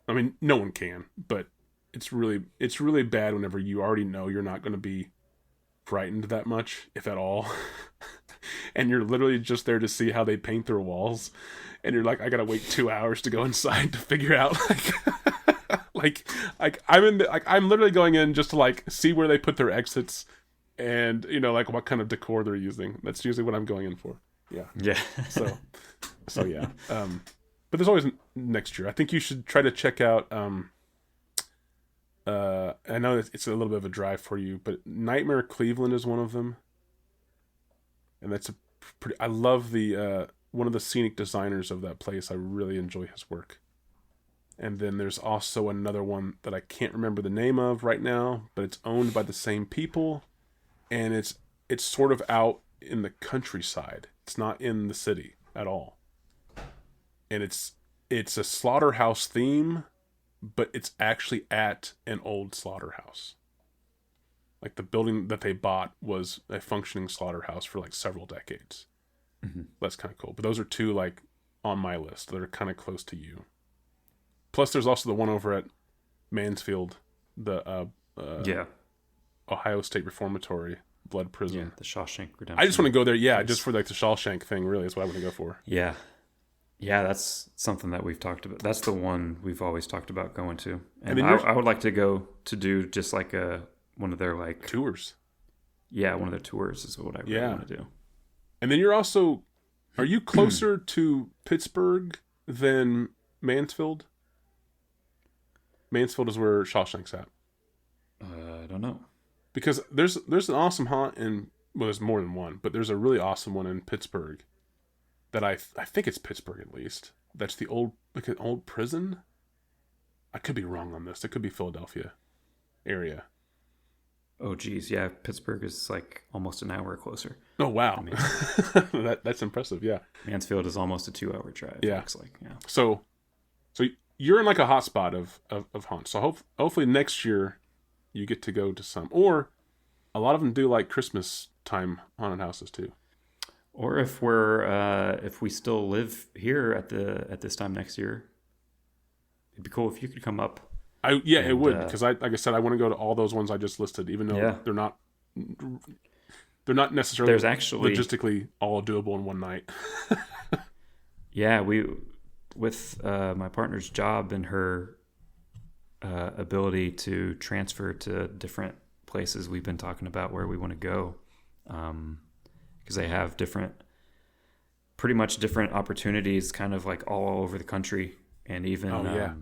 I mean, no one can, but it's really bad whenever you already know you're not going to be frightened that much, if at all. And you're literally just there to see how they paint their walls, and you're like, I gotta wait 2 hours to go inside to figure out like I'm literally going in just to like see where they put their exits, and like what kind of decor they're using. That's usually what I'm going in for. Yeah. So yeah. But there's always next year. I think you should try to check out. I know it's a little bit of a drive for you, but Nightmare Cleveland is one of them. And that's I love the one of the scenic designers of that place. I really enjoy his work. And then there's also another one that I can't remember the name of right now, but it's owned by the same people, and it's sort of out in the countryside. It's not in the city at all. And it's a slaughterhouse theme, but it's actually at an old slaughterhouse. Like the building that they bought was a functioning slaughterhouse for like several decades. That's kind of cool. But those are two like on my list that are kind of close to you. Plus, there's also the one over at Mansfield, the Ohio State Reformatory Blood Prison. Yeah, the Shawshank Redemption. I just want to go there, just for like the Shawshank thing. Really, is what I want to go for. Yeah, that's something that we've talked about. That's the one we've always talked about going to, and I would like to go to do just like one of their like tours. Yeah, one of their tours is what I really want to do. And then are you closer to Pittsburgh than Mansfield? Mansfield is where Shawshank's at. I don't know. Because there's an awesome haunt there's more than one, but there's a really awesome one in Pittsburgh that I think it's Pittsburgh at least. That's the old prison. I could be wrong on this. It could be Philadelphia area. Oh geez, yeah, Pittsburgh is like almost an hour closer. Oh wow, that's impressive. Yeah, Mansfield is almost a 2-hour drive. Yeah, looks like. Yeah. So you're in like a hot spot of haunts. So hopefully next year you get to go to some, or a lot of them do like Christmas time haunted houses too. Or if we still live here at this time next year, it'd be cool if you could come up It And would, because like I said, I want to go to all those ones I just listed, even though yeah, they're not necessarily there's actually logistically all doable in one night. yeah we with my partner's job and her ability to transfer to different places we've been talking about where we want to go, because they have pretty much different opportunities kind of like all over the country, and even Oh yeah.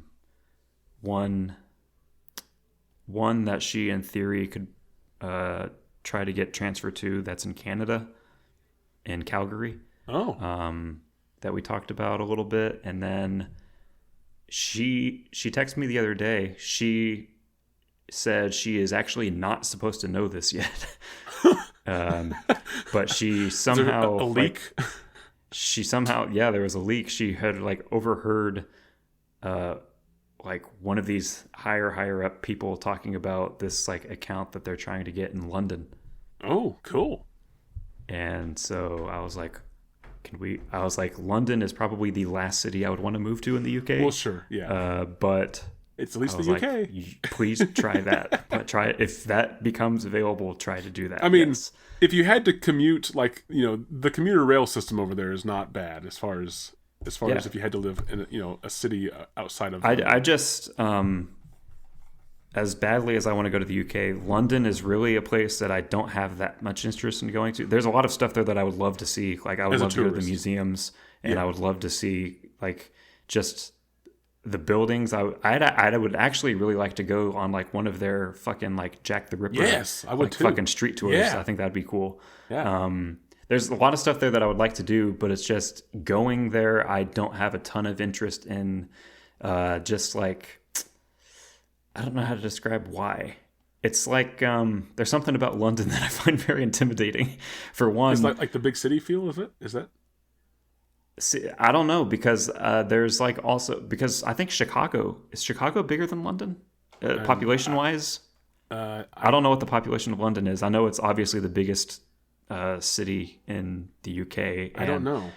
one one that she in theory could try to get transferred to, that's in Canada, in Calgary, Oh. that we talked about a little bit. And then she texted me the other day. She said she is actually not supposed to know this yet. But she Is there somehow a leak? she somehow, yeah, there was a leak. She had like overheard like one of these higher up people talking about this like account that they're trying to get in London. Oh, cool. And so I was like, London is probably the last city I would want to move to in the UK. Well, sure, yeah. But It's at least I was the like, UK. please try that. But try it. If that becomes available, try to do that. I mean, yes. if you had to commute, like, the commuter rail system over there is not bad as far as Yeah. if you had to live in a city outside of. I just as badly as I want to go to the UK, London is really a place that I don't have that much interest in going to. There's a lot of stuff there that I would love to see. Like I would As a love to go to the tourist. museums, and Yeah. I would love to see like just the buildings. I would actually really like to go on like one of their fucking like Jack the Ripper. Yes, I would like too. fucking street tours. Yeah. I think that'd be cool. Yeah. There's a lot of stuff there that I would like to do, but it's just going there. I don't have a ton of interest in. Just like, I don't know how to describe why. It's like there's something about London that I find very intimidating. For one, It's like the big city feel of it. Is that? I don't know, because there's like also, because I think Chicago bigger than London, population wise? I don't know what the population of London is. I know it's obviously the biggest city in the UK. I don't know.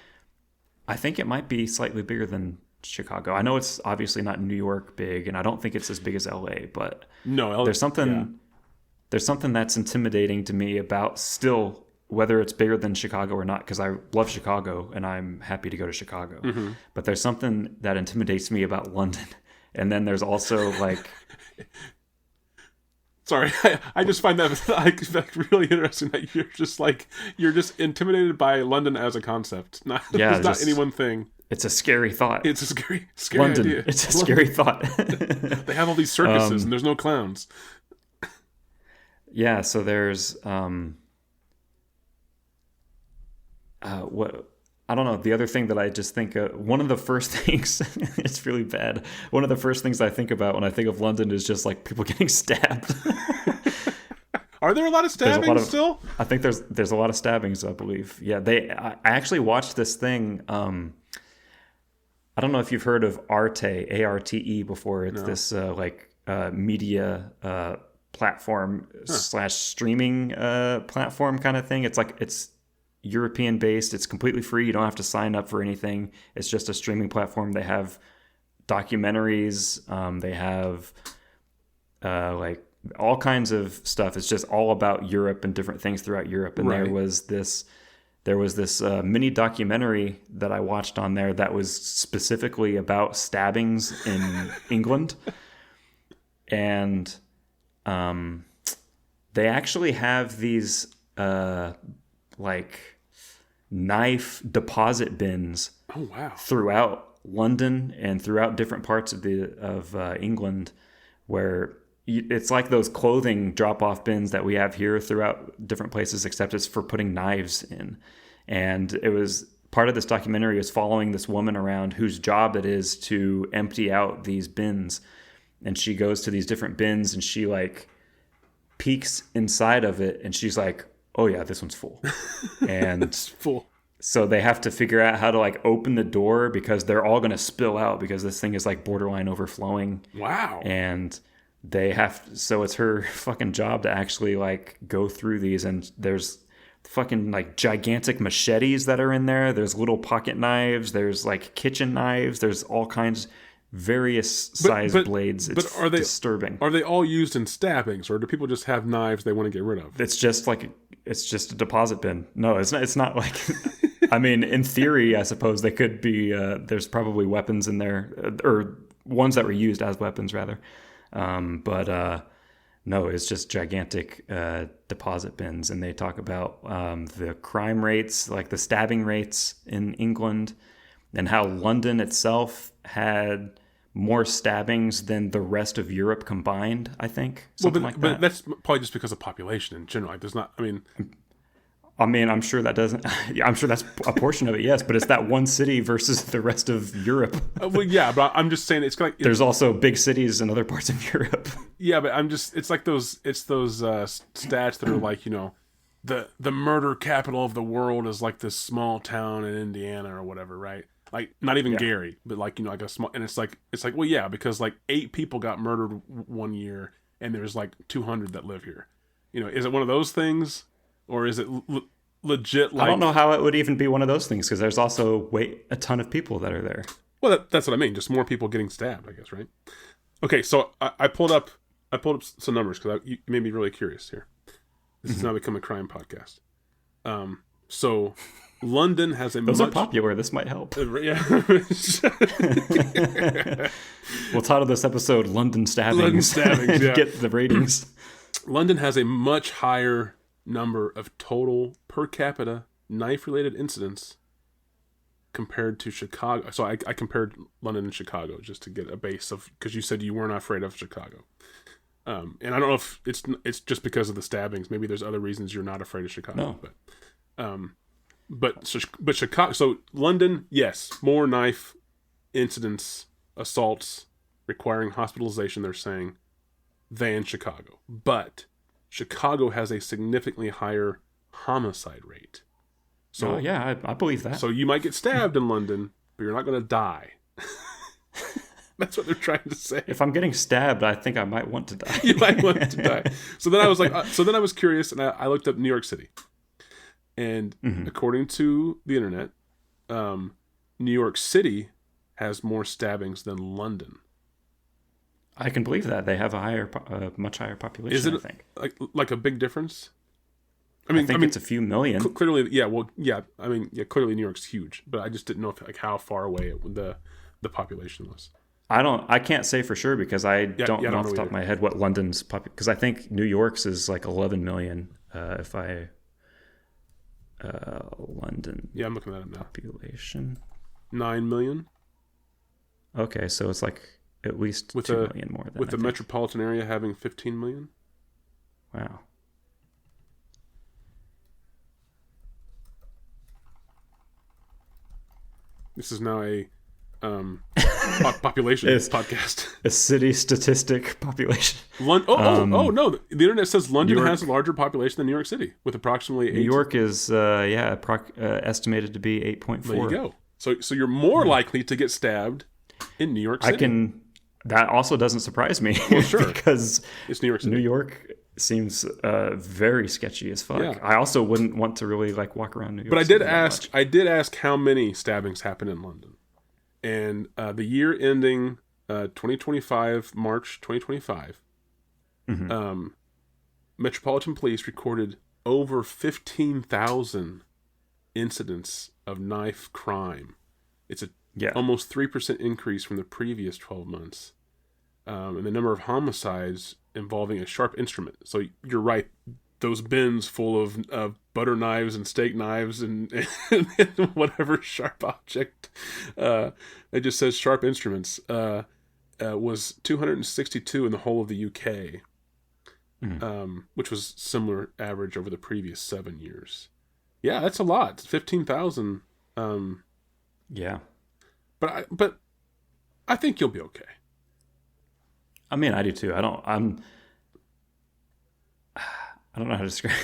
I think it might be slightly bigger than Chicago. I know it's obviously not New York big, and I don't think it's as big as LA, but No, there's something yeah. there's something that's intimidating to me about still whether it's bigger than Chicago or not, because I love Chicago and I'm happy to go to Chicago. Mm-hmm. But there's something that intimidates me about London. And then there's also like Sorry, I just find that like really interesting that you're just intimidated by London as a concept, not Yeah, it's not just- any one thing. it's a scary thought. It's a scary London. idea. It's a scary thought. They have all these circuses and there's no clowns. Yeah, so there's what I don't know. The other thing that I just think one of the first things it's really bad. One of the first things I think about when I think of London is just like people getting stabbed. Are there a lot of stabbing still? I think there's a lot of stabbings, I believe. Yeah, I actually watched this thing. I don't know if you've heard of Arte, ARTE before. It's this media platform / streaming platform kind of thing. It's European based. It's completely free. You don't have to sign up for anything. It's just a streaming platform. They have documentaries. They have like all kinds of stuff. It's just all about Europe and different things throughout Europe. And Right. there was this mini documentary that I watched on there that was specifically about stabbings in England. And they actually have these like knife deposit bins Oh wow. throughout London and throughout different parts of England, where it's like those clothing drop-off bins that we have here throughout different places, except it's for putting knives in. And it was part of this documentary is following this woman around whose job it is to empty out these bins. And she goes to these different bins and she like peeks inside of it and she's like, oh yeah, this one's full. And Full. so they have to figure out how to like open the door because they're all going to spill out because this thing is like borderline overflowing. Wow. And so it's her fucking job to actually like go through these, and there's fucking like gigantic machetes that are in there. There's little pocket knives. There's like kitchen knives. There's all kinds, various size blades. It's but are they disturbing. Are they all used in stabbings, or do people just have knives they want to get rid of? It's just a deposit bin. No, it's not. It's not like. I mean, in theory, I suppose they could be. There's probably weapons in there, or ones that were used as weapons, rather. But no, it's just gigantic deposit bins, and they talk about the crime rates, like the stabbing rates in England, and how London itself had more stabbings than the rest of Europe combined. I think something like that. But that's probably just because of population in general. Like, there's not. I mean, I'm sure that doesn't. I'm sure that's a portion of it, yes. But it's that one city versus the rest of Europe. Well, yeah, but I'm just saying it's like there's also big cities in other parts of Europe. Yeah, but it's like those stats that are like, the murder capital of the world is like this small town in Indiana or whatever, right? Like not even Gary, but like like a small, and it's like well, yeah, because like 8 people got murdered one year, and there's like 200 that live here. Is it one of those things? Or is it legit? Like, I don't know how it would even be one of those things, because there's also a ton of people that are there. Well, that's what I mean. Just more people getting stabbed, I guess, right? Okay, so I pulled up some numbers because you made me really curious here. This has now become a crime podcast. So London has those are popular. This might help. Yeah. We'll title this episode "London Stabbings." London Stabbings. Yeah. Get the ratings. London has a much higher number of total per capita knife-related incidents compared to Chicago. So I compared London and Chicago just to get a base of, because you said you weren't afraid of Chicago. And I don't know if it's just because of the stabbings. Maybe there's other reasons you're not afraid of Chicago. No. But Chicago. So London, yes, more knife incidents, assaults requiring hospitalization. They're saying than Chicago, but Chicago has a significantly higher homicide rate. So yeah, I believe that. So you might get stabbed in London, but you're not going to die. That's what they're trying to say. If I'm getting stabbed, I think I might want to die. You might want to die. So then I was like, I was curious, and I looked up New York City, and according to the internet, New York City has more stabbings than London. I can believe that they have a much higher population. Is it I think like a big difference? I think it's a few million. Clearly, yeah. Well, yeah. I mean, yeah. Clearly, New York's huge, but I just didn't know how far away the population was. I can't say for sure because I don't know off the top of my head what London's because I think New York's is like 11 million. London. Yeah, I'm looking at it now. Population 9 million. Okay, so it's like at least 2 million more than with the metropolitan area having 15 million. Wow. This is now a population podcast. A city statistic population. No! The internet says London has a larger population than New York City, with approximately 8. New York is estimated to be 8.4. There you go. So you're more likely to get stabbed in New York City. That also doesn't surprise me. Well, sure. Because it's New York City. New York seems very sketchy as fuck. Yeah. I also wouldn't want to really walk around New York. But City I did ask how many stabbings happen in London. And the year ending 2025, March 2025, Metropolitan Police recorded over 15,000 incidents of knife crime. It's almost 3% increase from the previous 12 months. And the number of homicides involving a sharp instrument. So you're right. Those bins full of butter knives and steak knives and whatever sharp object. It just says sharp instruments. Was 262 in the whole of the UK, which was similar average over the previous 7 years. Yeah, that's a lot. 15,000. Yeah. But I think you'll be okay. I mean, I do too. I don't know how to describe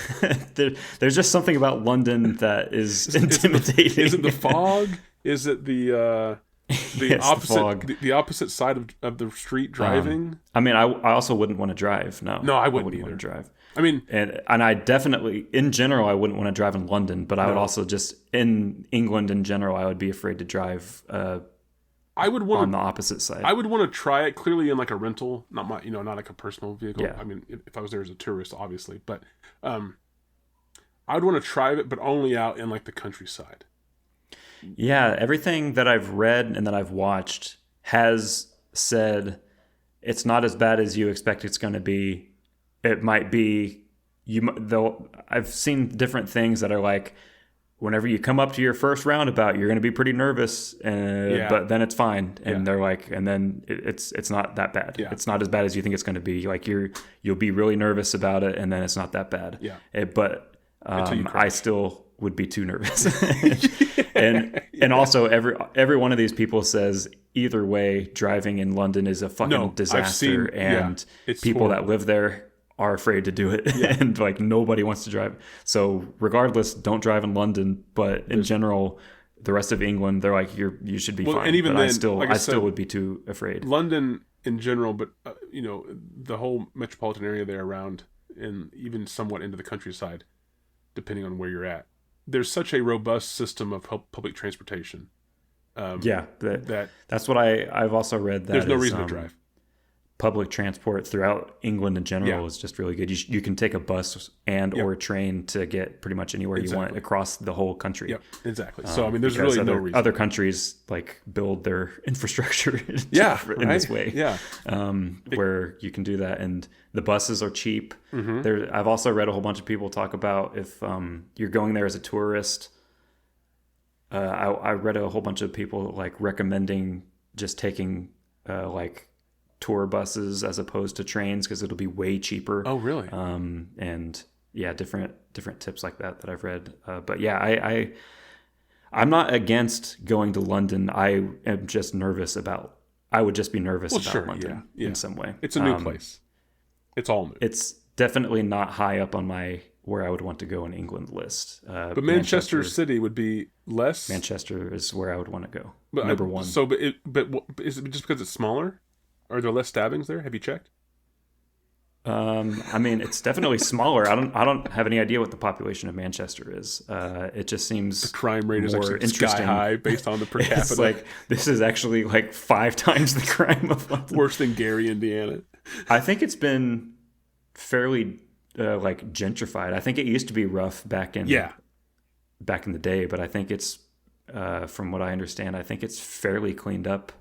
it. There's just something about London that is intimidating. Is it the fog? Is it the opposite side of the street driving? I mean, I also wouldn't want to drive. No, I wouldn't either. Want to drive. I mean, and I definitely, in general, I wouldn't want to drive in London. But I would also just in England in general, I would be afraid to drive. I would on want the to. opposite side. I would want to try it clearly in like a rental, not my, not like a personal vehicle. Yeah. I mean, if I was there as a tourist, obviously, but I would want to try it, but only out in like the countryside. Yeah, everything that I've read and that I've watched has said it's not as bad as you expect it's going to be. It might be though. I've seen different things that are like, whenever you come up to your first roundabout, you're going to be pretty nervous, but then it's fine. And they're like, and then it's not that bad. Yeah. It's not as bad as you think it's going to be. Like you'll be really nervous about it, and then it's not that bad. Yeah. But I still would be too nervous. and also every one of these people says either way, driving in London is a fucking disaster, and people that live there are afraid to do it, and like nobody wants to drive. So regardless, don't drive in London. But in general, the rest of England, they're like you should be fine. And even but then, I still would be too afraid. London in general, but the whole metropolitan area there around, and even somewhat into the countryside, depending on where you're at. There's such a robust system of public transportation. That's what I've also read. That there's no reason to drive. Public transport throughout England in general is just really good. You can take a bus or a train to get pretty much anywhere you want across the whole country. Yep, exactly. So I mean, there's really no reason. Other countries like build their infrastructure in this way. Yeah, where you can do that, and the buses are cheap. Mm-hmm. I've also read a whole bunch of people talk about if you're going there as a tourist. I read a whole bunch of people like recommending just taking like tour buses as opposed to trains because it'll be way cheaper. Oh, really? And yeah, different tips like that I've read. But yeah, I'm not against going to London. I am just nervous about. I would just be nervous about London in some way. It's a new place. It's all new. It's definitely not high up on my where I would want to go in England list. But Manchester City would be less. Manchester is where I would want to go. But, number one. So, but is it just because it's smaller? Are there less stabbings there? Have you checked? I mean, it's definitely smaller. I don't have any idea what the population of Manchester is. It just seems the crime rate is more actually interesting. sky high based on the per capita. It's like this is actually like 5 times the crime of London. Worse than Gary, Indiana. I think it's been fairly like gentrified. I think it used to be rough back in the day, but I think it's from what I understand, I think it's fairly cleaned up.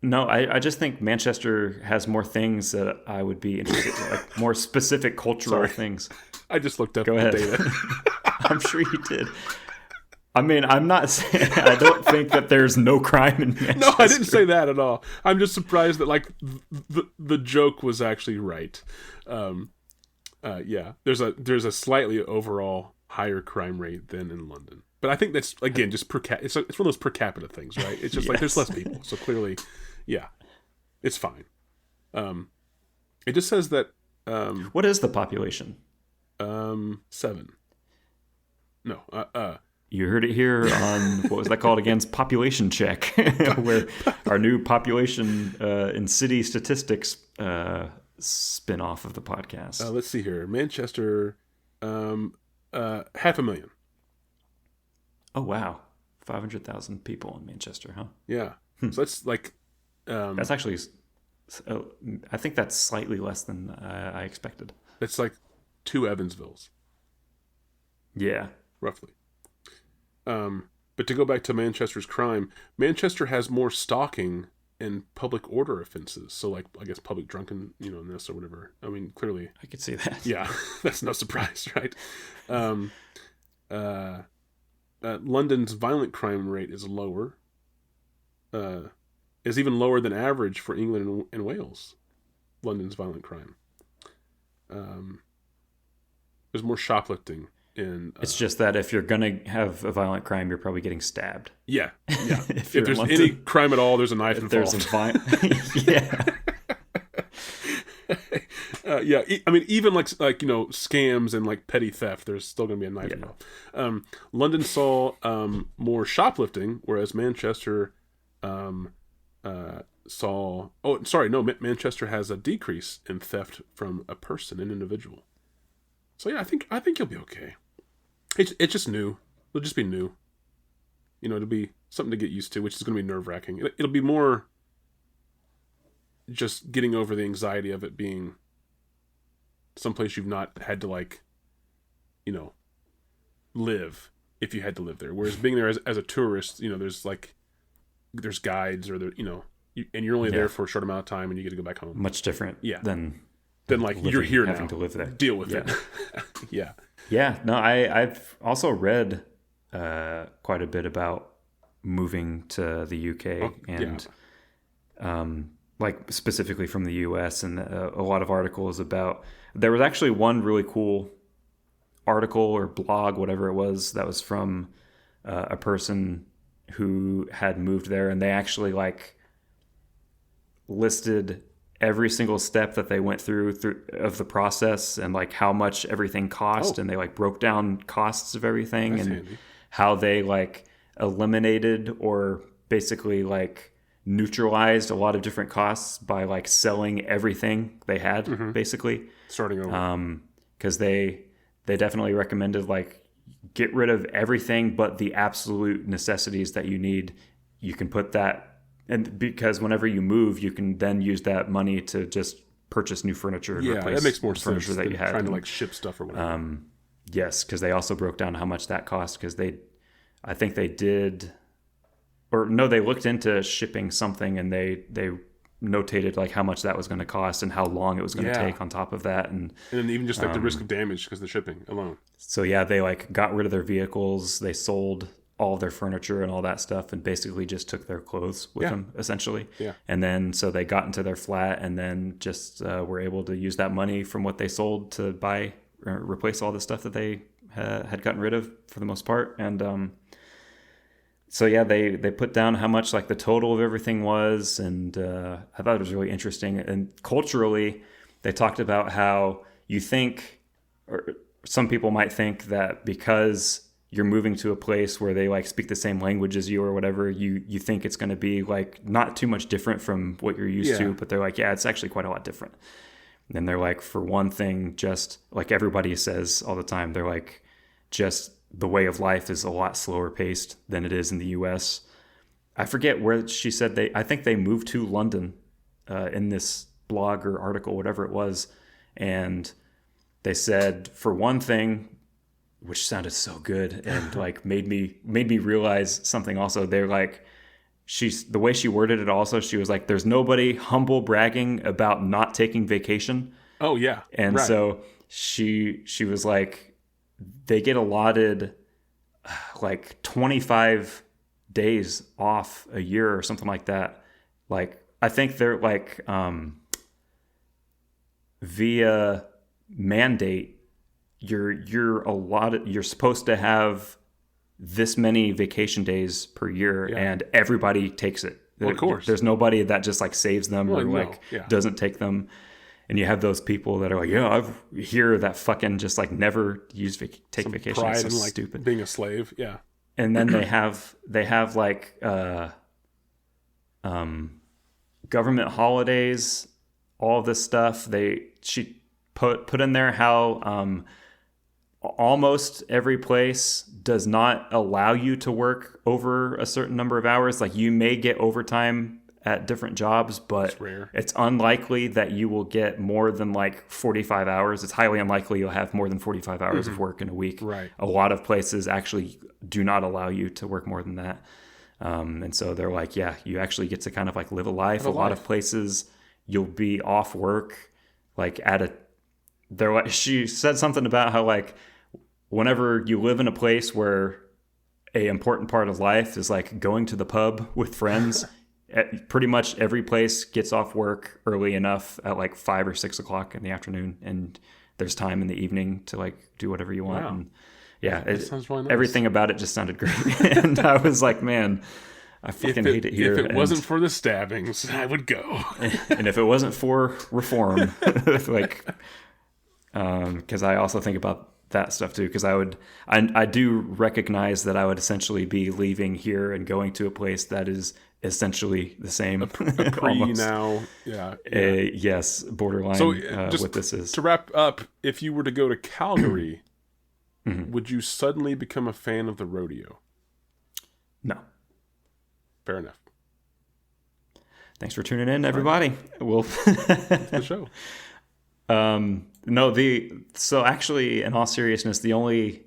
No, I just think Manchester has more things that I would be interested in, like more specific cultural things. I just looked up Go ahead. the data. I'm sure you did. I mean, I'm not saying I don't think that there's no crime in Manchester. No, I didn't say that at all. I'm just surprised that like the joke was actually right. There's a slightly overall higher crime rate than in London. But I think that's again just per cap. It's one of those per capita things, right? It's just like there's less people, so clearly, it's fine. It just says that. What is the population? 7. No. You heard it here on what was that called again? Population Check, where our new population and city statistics spin-off of the podcast. Let's see here, Manchester, 500,000. Oh wow, 500,000 people in Manchester, huh? Yeah, so that's like that's actually, I think that's slightly less than I expected. It's like 2 Evansvilles. Yeah, roughly. But to go back to Manchester's crime, Manchester has more stalking and public order offenses. So, like, I guess public drunkenness or whatever. I mean, clearly, I could see that. Yeah, that's no surprise, right? London's violent crime rate is lower. Is even lower than average for England and Wales. London's violent crime. There's more shoplifting. It's just that if you're gonna have a violent crime, you're probably getting stabbed. Yeah. if there's any crime at all, there's a knife involved. I mean, even like scams and like petty theft, there's still gonna be a knife involved. London saw more shoplifting, whereas Manchester saw. Oh, sorry, no. Manchester has a decrease in theft from a person, an individual. So yeah, I think you'll be okay. It's just new. It'll just be new. It'll be something to get used to, which is going to be nerve-wracking. It'll be more just getting over the anxiety of it being someplace you've not had to, like, live if you had to live there. Whereas being there as a tourist, there's guides, or and you're only there for a short amount of time, and you get to go back home. Much different than like you're here having now. To live there. Deal with it. Yeah. Yeah. No, I've also read quite a bit about moving to the UK and like specifically from the US, and a lot of articles about. There was actually one really cool article or blog, whatever it was, that was from a person who had moved there, and they actually like listed every single step that they went through of the process, and like how much everything cost, and they like broke down costs of everything. That's and handy. How they like eliminated or basically like neutralized a lot of different costs by like selling everything they had, basically starting over. Because they definitely recommended like get rid of everything but the absolute necessities that you need. You can put that. And because whenever you move, you can then use that money to just purchase new furniture and replace that makes more sense that you had. Trying to like ship stuff or whatever. Yes, because they also broke down how much that cost. Because I think they did, or no, they looked into shipping something, and they notated like how much that was going to cost and how long it was going to take on top of that, and then even just like the risk of damage because of the shipping alone. So yeah, they like got rid of their vehicles, they sold all of their furniture and all that stuff, and basically just took their clothes with them, essentially. Yeah. And then so they got into their flat, and then just were able to use that money from what they sold to buy or replace all the stuff that they had gotten rid of for the most part. And so yeah, they put down how much like the total of everything was, and I thought it was really interesting. And culturally, they talked about how you think, or some people might think that because you're moving to a place where they like speak the same language as you or whatever, you think it's going to be like not too much different from what you're used to, but they're like, yeah, it's actually quite a lot different. And they're like, for one thing, just like everybody says all the time, they're like, just the way of life is a lot slower paced than it is in the US. I forget where she said I think they moved to London in this blog or article, whatever it was. And they said, for one thing, which sounded so good and like made me realize something also. They're like, the way she worded it also, she was like, there's nobody humble bragging about not taking vacation. Oh yeah. And so she was like, they get allotted like 25 days off a year or something like that. Like, I think they're like via mandate, you're supposed to have this many vacation days per year, and everybody takes it. Well, of course. There's nobody that just like saves them doesn't take them. And you have those people that are like, I've hear that fucking just like never take vacation. Pride it's so in like stupid. Being a slave. Yeah. And then they have like government holidays, all this stuff. She put in there how almost every place does not allow you to work over a certain number of hours. Like, you may get overtime at different jobs, but it's unlikely that you will get more than like 45 hours. It's highly unlikely you'll have more than 45 hours of work in a week. Right. A lot of places actually do not allow you to work more than that. And so they're like, yeah, you actually get to kind of like live a life. A lot of places you'll be off work, like they're like, she said something about how like whenever you live in a place where a important part of life is like going to the pub with friends, pretty much every place gets off work early enough at like 5 or 6 o'clock in the afternoon, and there's time in the evening to like do whatever you want. Wow. And yeah, sounds really nice. Everything about it just sounded great. And I was like, man, I fucking hate it here. If it wasn't for the stabbings, I would go. And if it wasn't for reform, like, because I also think about that stuff too, because I do recognize that I would essentially be leaving here and going to a place that is essentially the same. A pre now. Yeah. Yes, borderline. So what this is. To wrap up, if you were to go to Calgary, would you suddenly become a fan of the rodeo? No. Fair enough. Thanks for tuning in, everybody. We'll The show. So actually, in all seriousness, the only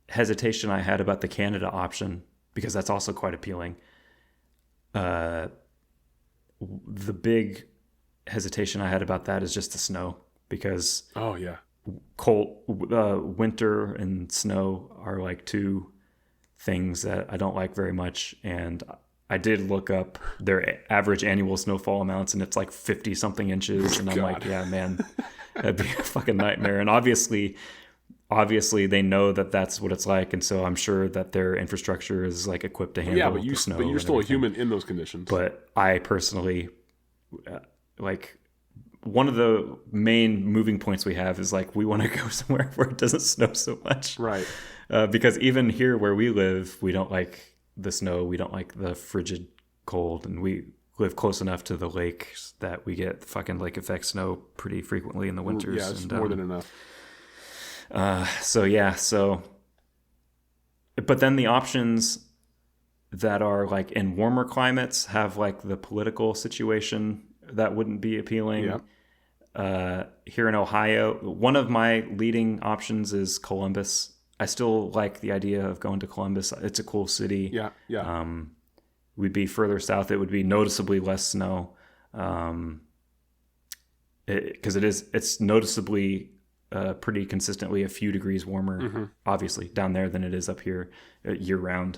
hesitation I had about the Canada option, because that's also quite appealing, the big hesitation I had about that is just the snow, because Oh yeah. cold winter and snow are like two things that I don't like very much. And I did look up their average annual snowfall amounts, and it's like 50 something inches. And I'm like, yeah, man, that'd be a fucking nightmare. And obviously they know that that's what it's like. And so I'm sure that their infrastructure is like equipped to handle the snow. But you're still a human in those conditions. But I personally, like, one of the main moving points we have is like, we want to go somewhere where it doesn't snow so much. Right. Because even here where we live, we don't like the snow. We don't like the frigid cold. And we live close enough to the lakes that we get fucking lake effect snow pretty frequently in the winters. Yeah, it's more than enough. But then the options that are like in warmer climates have like the political situation that wouldn't be appealing. Yeah. Here in Ohio, one of my leading options is Columbus. I still like the idea of going to Columbus. It's a cool city. Yeah. Yeah. We'd be further south. It would be noticeably less snow. Because it's noticeably pretty consistently a few degrees warmer, obviously, down there than it is up here year round.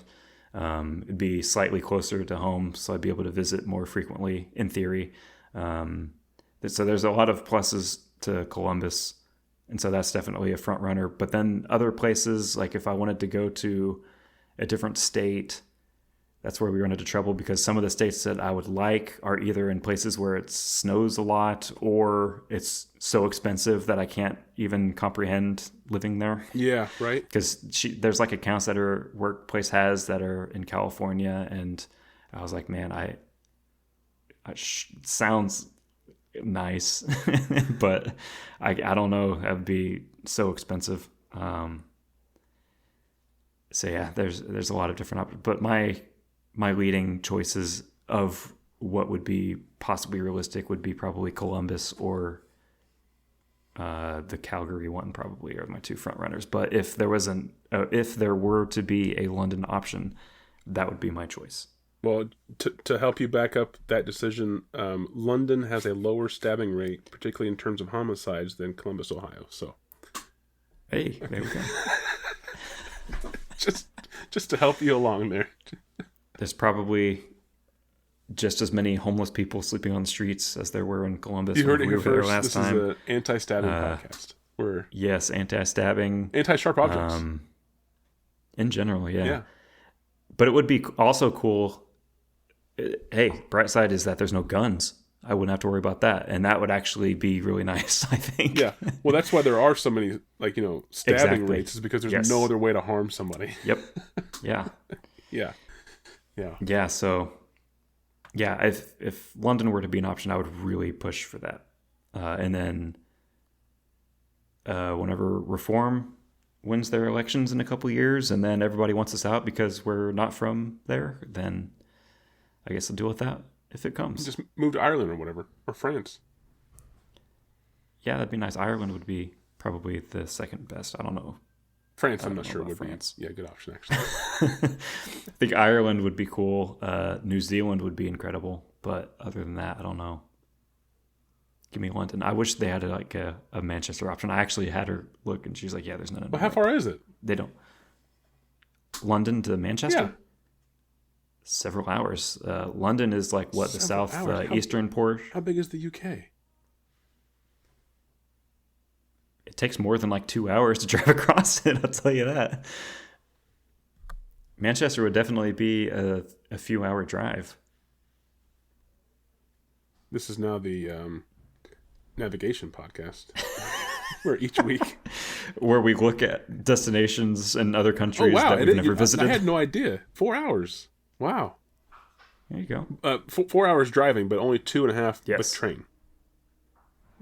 It'd be slightly closer to home, so I'd be able to visit more frequently, in theory. So there's a lot of pluses to Columbus, and so that's definitely a front runner. But then other places, like if I wanted to go to a different state, that's where we run into trouble, because some of the states that I would like are either in places where it snows a lot, or it's so expensive that I can't even comprehend living there. Yeah, right. Because there's like accounts that her workplace has that are in California, and I was like, man, sounds nice, but I don't know. That would be so expensive. So yeah, there's a lot of different options, but my leading choices of what would be possibly realistic would be probably Columbus or the Calgary one, probably are my two front runners. But if there were to be a London option, that would be my choice. Well, to help you back up that decision, London has a lower stabbing rate, particularly in terms of homicides, than Columbus, Ohio. So, hey, there we go. just to help you along there. There's probably just as many homeless people sleeping on the streets as there were in Columbus. You heard it here first. Last this time. Is an anti-stabbing podcast. Yes, anti-stabbing. Anti-sharp objects. In general, yeah. Yeah. But it would be also cool. Hey, bright side is that there's no guns. I wouldn't have to worry about that. And that would actually be really nice, I think. Yeah. Well, that's why there are so many, stabbing Exactly. rates, is because there's no other way to harm somebody. Yep. Yeah. Yeah. Yeah. Yeah. So, yeah, if London were to be an option, I would really push for that. And then whenever Reform wins their elections in a couple years, and then everybody wants us out because we're not from there, then I guess I'll deal with that if it comes. Just move to Ireland or whatever, or France. Yeah, that'd be nice. Ireland would be probably the second best. I don't know. France, I'm not sure would France. be. Yeah, good option actually. I think Ireland would be cool. New Zealand would be incredible, but other than that, I don't know. Give me London. I wish they had a Manchester option. I actually had her look, and she's like, "Yeah, there's none." Well, how far is it? They don't. London to Manchester. Yeah. Several hours. London is like what, the south eastern portion. How big is the UK? It takes more than like 2 hours to drive across it. I'll tell you that. Manchester would definitely be a few hour drive. This is now the navigation podcast, where each week where we look at destinations in other countries that we've never visited. I had no idea. 4 hours. Wow. There you go. 4 hours driving, but only 2.5 Yes. with train.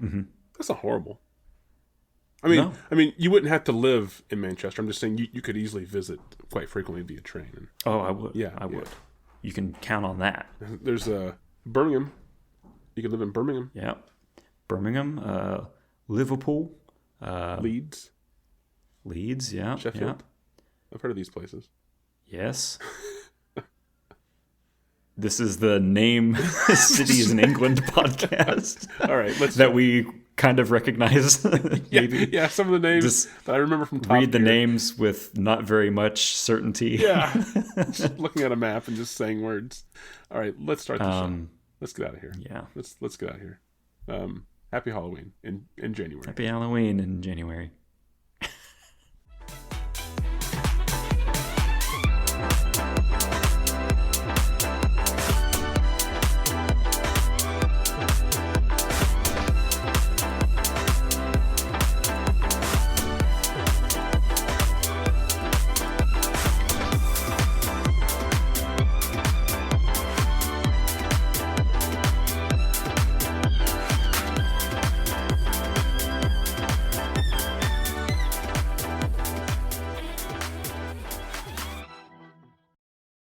Mm-hmm. That's not horrible. No. I mean, you wouldn't have to live in Manchester. I'm just saying you could easily visit quite frequently via train. And Oh, I would. Yeah, I would. yeah. You can count on that. there's Birmingham. You could live in Birmingham, Yeah. Birmingham, Liverpool, Leeds, Leeds. Yeah. Sheffield. I've heard of these places. Yeah. Yes. This is the Name Cities in England podcast All right, let's that we kind of recognize. Maybe. yeah, some of the names Just that I remember from Top Read the Gear. names with not very much certainty. Yeah, just looking at a map and just saying words. All right, let's start the show. Let's get out of here. Yeah. Let's get out of here. Happy Halloween in January. Happy Halloween in January.